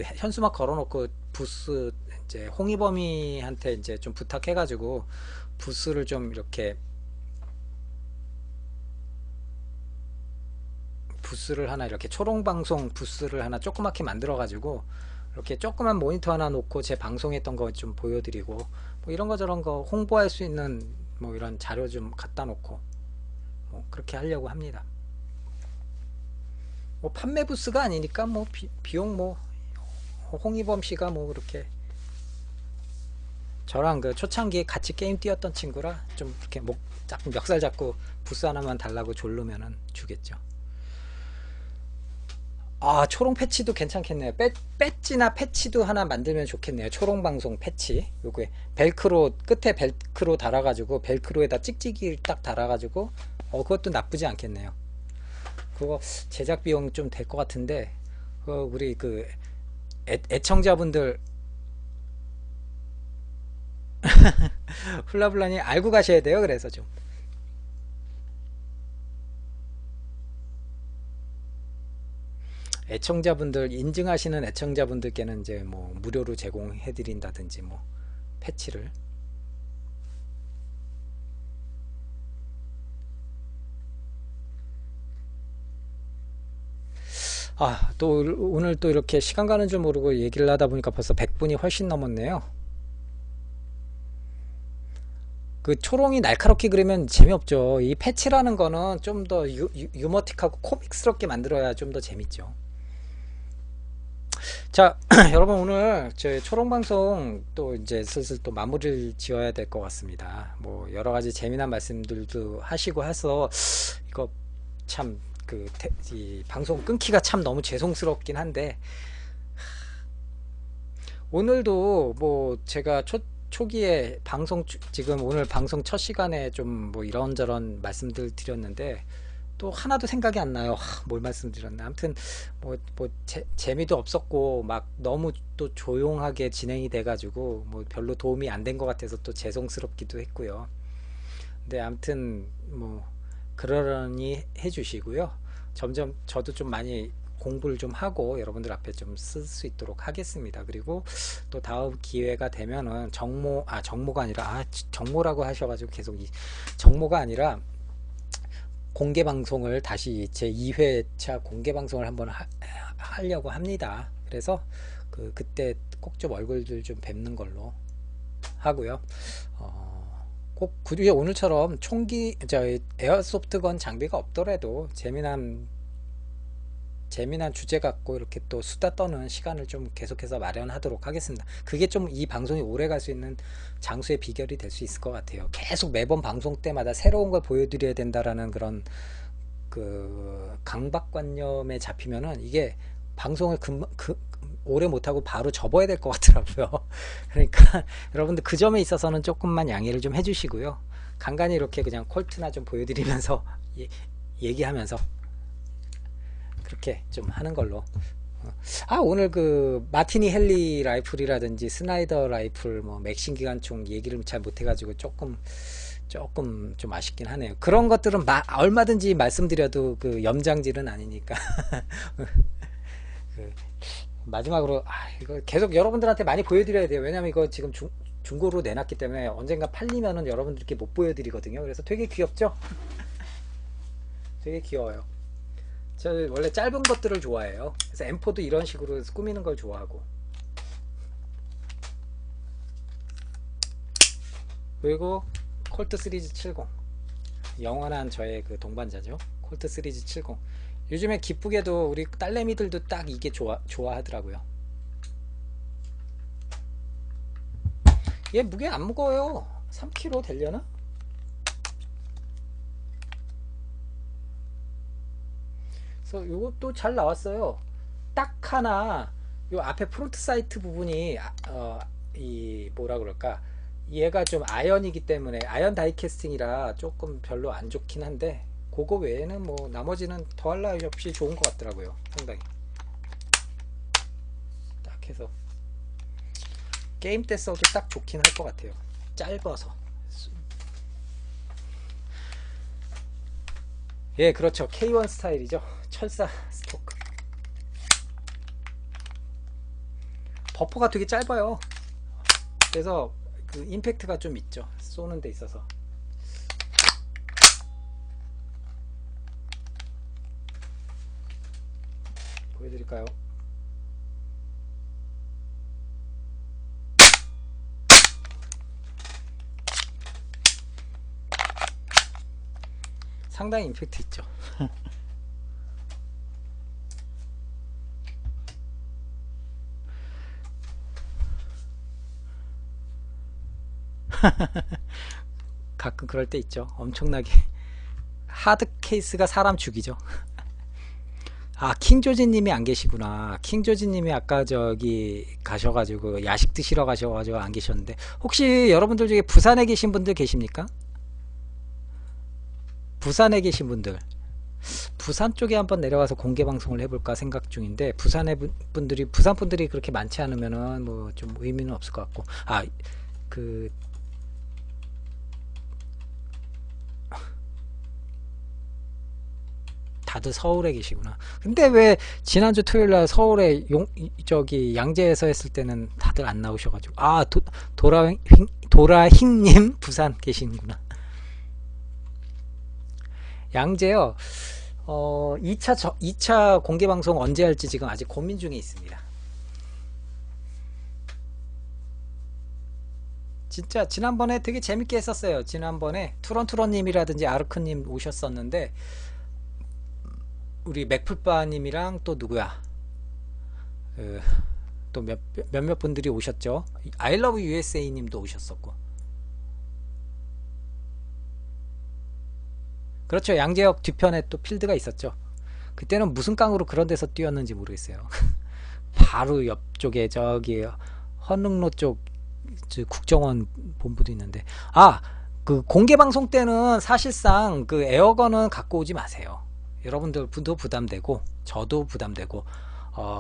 현수막 걸어놓고 부스 이제 홍희범이한테 이제 좀 부탁해가지고 부스를 좀 이렇게 부스를 하나 이렇게 초롱방송 부스를 하나 조그맣게 만들어가지고 이렇게 조그만 모니터 하나 놓고 제 방송했던 거 좀 보여드리고 뭐 이런 거 저런 거 홍보할 수 있는 뭐 이런 자료 좀 갖다 놓고 뭐 그렇게 하려고 합니다. 뭐 판매 부스가 아니니까 뭐 비용 뭐 홍희범 씨가 뭐 그렇게 저랑 그 초창기에 같이 게임 뛰었던 친구라 좀 이렇게 멱살 잡고 부스 하나만 달라고 졸르면은 주겠죠. 아, 초롱 패치도 괜찮겠네요. 배지나 패치도 하나 만들면 좋겠네요. 초롱 방송 패치. 요게 벨크로 끝에 벨크로 달아가지고 벨크로에다 찍찍이 딱 달아가지고 그것도 나쁘지 않겠네요. 그거 제작 비용 좀 될 것 같은데 우리 그 애청자분들 훌라블라니 알고 가셔야 돼요. 그래서 좀 애청자분들 인증하시는 애청자분들께는 이제 뭐 무료로 제공해 드린다든지 뭐 패치를 또 오늘 또 이렇게 시간 가는 줄 모르고 얘기를 하다 보니까 벌써 100분이 훨씬 넘었네요. 그 초롱이 날카롭게 그리면 재미없죠. 이 패치라는 거는 좀 더 유머틱하고 코믹스럽게 만들어야 좀 더 재밌죠. 자, 여러분 오늘 제 초롱방송 또 이제 슬슬 또 마무리를 지어야 될 것 같습니다. 뭐 여러 가지 재미난 말씀들도 하시고 해서 이거 참 이 방송 끊기가 참 너무 죄송스럽긴 한데 오늘도 뭐 제가 초기에 지금 오늘 방송 첫 시간에 좀 뭐 이런저런 말씀들 드렸는데 또 하나도 생각이 안 나요. 뭘 말씀드렸나. 아무튼 재미도 없었고 막 너무 또 조용하게 진행이 돼가지고 뭐 별로 도움이 안 된 것 같아서 또 죄송스럽기도 했고요. 근데 아무튼 뭐 그러려니 해주시고요. 점점 저도 좀 많이 공부를 좀 하고 여러분들 앞에 좀 쓸 수 있도록 하겠습니다. 그리고 또 다음 기회가 되면은 정모가 아니라 정모라고 하셔가지고 계속 정모가 아니라 공개 방송을 다시 제 2회차 공개 방송을 한번 하려고 합니다. 그래서 그때 꼭 좀 얼굴들 좀 뵙는 걸로 하고요. 꼭 굳이 오늘처럼 총기 에어소프트건 장비가 없더라도 재미난 주제 갖고 이렇게 또 수다 떠는 시간을 좀 계속해서 마련하도록 하겠습니다. 그게 좀 이 방송이 오래 갈 수 있는 장수의 비결이 될 수 있을 것 같아요. 계속 매번 방송 때마다 새로운 걸 보여드려야 된다라는 그런 강박관념에 잡히면은 이게 방송을 오래 못하고 바로 접어야 될 것 같더라고요. 그러니까 여러분들 그 점에 있어서는 조금만 양해를 좀 해주시고요. 간간히 이렇게 그냥 콜트나 좀 보여드리면서 얘기하면서 그렇게 좀 하는 걸로. 오늘 마티니 헨리 라이플이라든지 스나이더 라이플 맥신 기관총 얘기를 잘 못해가지고 조금 좀 아쉽긴 하네요. 그런 것들은 얼마든지 말씀드려도 염장질은 아니니까. 마지막으로 이거 계속 여러분들한테 많이 보여드려야 돼요. 왜냐면 이거 지금 중고로 내놨기 때문에 언젠가 팔리면은 여러분들께 못 보여드리거든요. 그래서 되게 귀엽죠? 되게 귀여워요. 저 원래 짧은 것들을 좋아해요. 그래서 M4도 이런 식으로 꾸미는 걸 좋아하고. 그리고 콜트 시리즈 70 영원한 저의 동반자죠. 콜트 시리즈 70 요즘에 기쁘게도 우리 딸내미들도 딱 이게 좋아하더라고요. 얘 무게 안 무거워요. 3kg 되려나? 그래서 요것도 잘 나왔어요. 딱 하나 요 앞에 프론트 사이트 부분이 뭐라 그럴까, 얘가 좀 아연이기 때문에 아연 다이캐스팅이라 조금 별로 안 좋긴 한데, 그거 외에는 나머지는 더할 나위 없이 좋은 것 같더라고요. 상당히 딱 해서 게임 때 써도 딱 좋긴 할 것 같아요. 짧아서. 예, 그렇죠. K1 스타일이죠. 철사 스토크. 버퍼가 되게 짧아요. 그래서 임팩트가 좀 있죠. 쏘는 데 있어서. 보여드릴까요? 상당히 임팩트 있죠. 가끔 그럴 때 있죠. 엄청나게 하드 케이스가 사람 죽이죠. 킹조지님이 안 계시구나. 킹조지님이 아까 저기 가셔가지고 야식 드시러 가셔가지고 안 계셨는데, 혹시 여러분들 중에 부산에 계신 분들 계십니까? 부산에 계신 분들, 부산 쪽에 한번 내려가서 공개 방송을 해볼까 생각 중인데, 부산 분들이 그렇게 많지 않으면은 좀 의미는 없을 것 같고. 다들 서울에 계시구나. 근데 왜 지난주 토요일날 서울에 저기 양재에서 했을 때는 다들 안 나오셔가지고. 도라힝님 부산 계시는구나. 양재요. 2차 공개 방송 언제 할지 지금 아직 고민 중에 있습니다. 진짜 지난번에 되게 재밌게 했었어요. 지난번에 투런투런님이라든지 아르크님 오셨었는데, 우리 맥풀바님이랑 또 누구야, 또 몇몇 분들이 오셨죠. 아이러브 USA 님도 오셨었고. 그렇죠. 양재역 뒤편에 또 필드가 있었죠. 그때는 무슨 깡으로 그런 데서 뛰었는지 모르겠어요. 바로 옆쪽에 저기 헌릉로 쪽 국정원 본부도 있는데. 공개 방송 때는 사실상 에어건은 갖고 오지 마세요. 여러분들도 부담되고 저도 부담되고,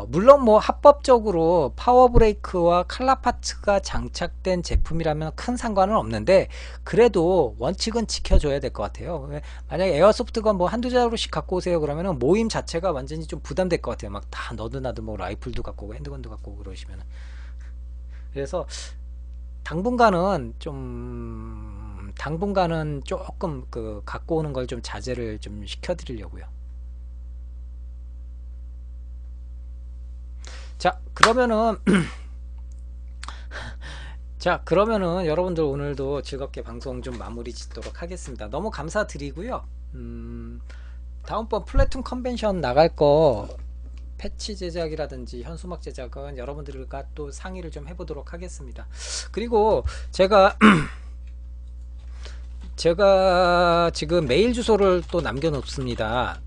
물론 합법적으로 파워브레이크와 칼라파츠가 장착된 제품이라면 큰 상관은 없는데, 그래도 원칙은 지켜줘야 될 것 같아요. 만약에 에어소프트건 한두 자루씩 갖고 오세요 그러면은 모임 자체가 완전히 좀 부담될 것 같아요. 막 다 너도 나도 라이플도 갖고 오고 핸드건도 갖고 오고 그러시면은. 그래서 당분간은 조금 갖고 오는 걸 좀 자제를 좀 시켜드리려고요. 자, 그러면은 자, 그러면은 여러분들 오늘도 즐겁게 방송 좀 마무리 짓도록 하겠습니다. 너무 감사드리고요. 다음번 플래툰 컨벤션 나갈 거 패치 제작이라든지 현수막 제작은 여러분들과 또 상의를 좀 해보도록 하겠습니다. 그리고 제가 지금 메일 주소를 또 남겨놓습니다.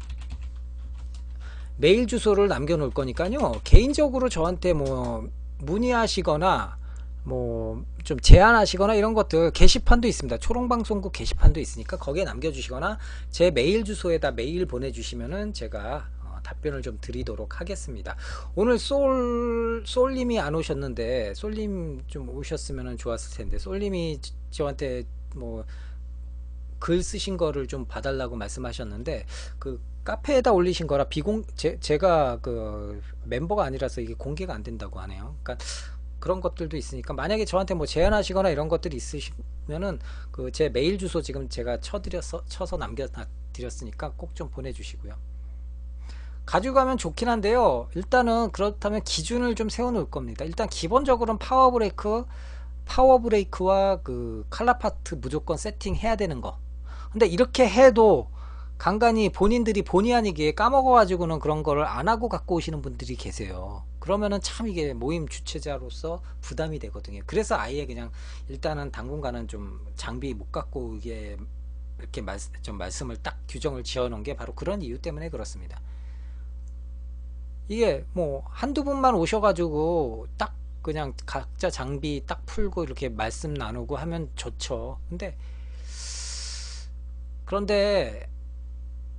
메일 주소를 남겨놓을 거니까요. 개인적으로 저한테 뭐 문의하시거나 뭐 좀 제안하시거나 이런 것들 게시판도 있습니다. 초롱방송국 게시판도 있으니까 거기에 남겨주시거나 제 메일 주소에다 메일 보내주시면은 제가 답변을 좀 드리도록 하겠습니다. 오늘 솔님이 안 오셨는데 솔님 좀 오셨으면 좋았을 텐데 솔님이 저한테 뭐 글 쓰신 거를 좀 봐달라고 말씀하셨는데 그 카페에다 올리신 거라 제가 그 멤버가 아니라서 이게 공개가 안 된다고 하네요. 그러니까 그런 것들도 있으니까 만약에 저한테 뭐 제안하시거나 이런 것들이 있으시면은 그 제 메일 주소 지금 제가 쳐서 남겨드렸으니까 꼭 좀 보내주시고요. 가지고 가면 좋긴 한데요. 일단은 그렇다면 기준을 좀 세워 놓을 겁니다. 일단 기본적으로는 파워브레이크와 그 칼라파트 무조건 세팅해야 되는 거. 근데 이렇게 해도 간간히 본인들이 본의 아니게 까먹어 가지고는 그런 거를 안 하고 갖고 오시는 분들이 계세요. 그러면은 참 이게 모임 주최자로서 부담이 되거든요. 그래서 아예 그냥 일단은 당분간은 좀 장비 못 갖고 오게 이렇게 좀 말씀을 딱 규정을 지어 놓은 게 바로 그런 이유 때문에 그렇습니다. 이게 뭐 한두 분만 오셔가지고 딱 그냥 각자 장비 딱 풀고 이렇게 말씀 나누고 하면 좋죠. 그런데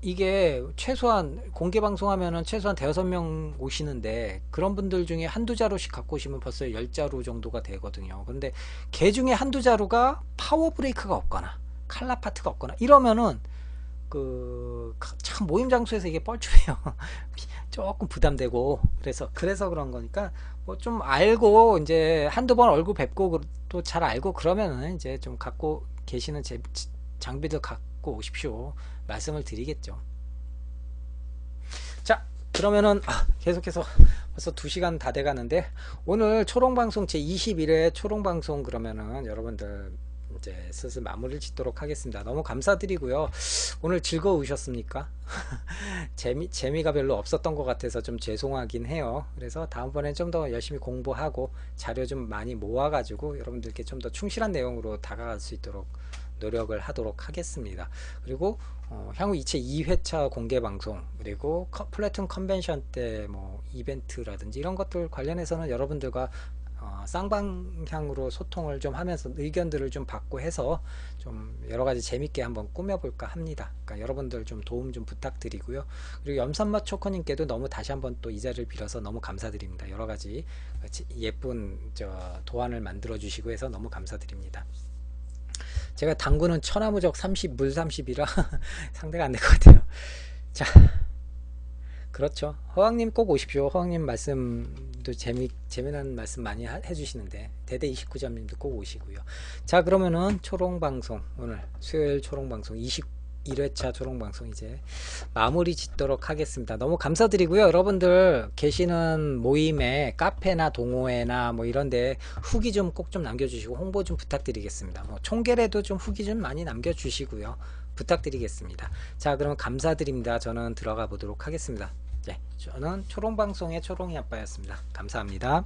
이게 최소한 공개 방송하면은 최소한 대여섯 명 오시는데 그런 분들 중에 한두 자루씩 갖고 오시면 벌써 10자루 정도가 되거든요. 근데 개 중에 한두 자루가 파워 브레이크가 없거나 칼라 파트가 없거나 이러면은 그 참 모임 장소에서 이게 뻘쭘해요. 조금 부담되고 그래서 그런 거니까 뭐 좀 알고 이제 한두 번 얼굴 뵙고 또 잘 알고 그러면은 이제 좀 갖고 계시는 장비들 갖고 오십시오 말씀을 드리겠죠. 자, 그러면은 계속해서 벌써 2시간 다 돼가는데 오늘 초롱방송 제 21회 초롱방송 그러면은 여러분들 이제 슬슬 마무리를 짓도록 하겠습니다. 너무 감사드리고요. 오늘 즐거우셨습니까? 재미가 별로 없었던 것 같아서 좀 죄송하긴 해요. 그래서 다음번엔 좀 더 열심히 공부하고 자료 좀 많이 모아가지고 여러분들께 좀 더 충실한 내용으로 다가갈 수 있도록 노력을 하도록 하겠습니다. 그리고 향후 2회차 공개 방송 그리고 플래툰 컨벤션 때 뭐 이벤트라든지 이런 것들 관련해서는 여러분들과 쌍방향으로 소통을 좀 하면서 의견들을 좀 받고 해서 좀 여러가지 재밌게 한번 꾸며볼까 합니다. 그러니까 여러분들 좀 도움 좀 부탁드리고요. 그리고 염산맛 초코님께도 너무 다시 한번 또 이 자리를 빌어서 너무 감사드립니다. 여러가지 예쁜 도안을 만들어 주시고 해서 너무 감사드립니다. 제가 당구는 천하무적 30, 물 30이라 상대가 안 될 것 같아요. 자, 그렇죠. 허왕님 꼭 오십시오. 허왕님 말씀도 재미난 말씀 많이 해주시는데 대대 29점님도 꼭 오시고요. 자, 그러면은 초롱방송 오늘 수요일 초롱방송 21회차 초롱방송 이제 마무리 짓도록 하겠습니다. 너무 감사드리고요. 여러분들 계시는 모임에 카페나 동호회나 뭐 이런데 후기 좀 꼭 좀 남겨주시고 홍보 좀 부탁드리겠습니다. 뭐 총결에도 좀 후기 좀 많이 남겨주시고요. 부탁드리겠습니다. 자, 그러면 감사드립니다. 저는 들어가 보도록 하겠습니다. 네, 저는 초롱방송의 초롱이 아빠였습니다. 감사합니다.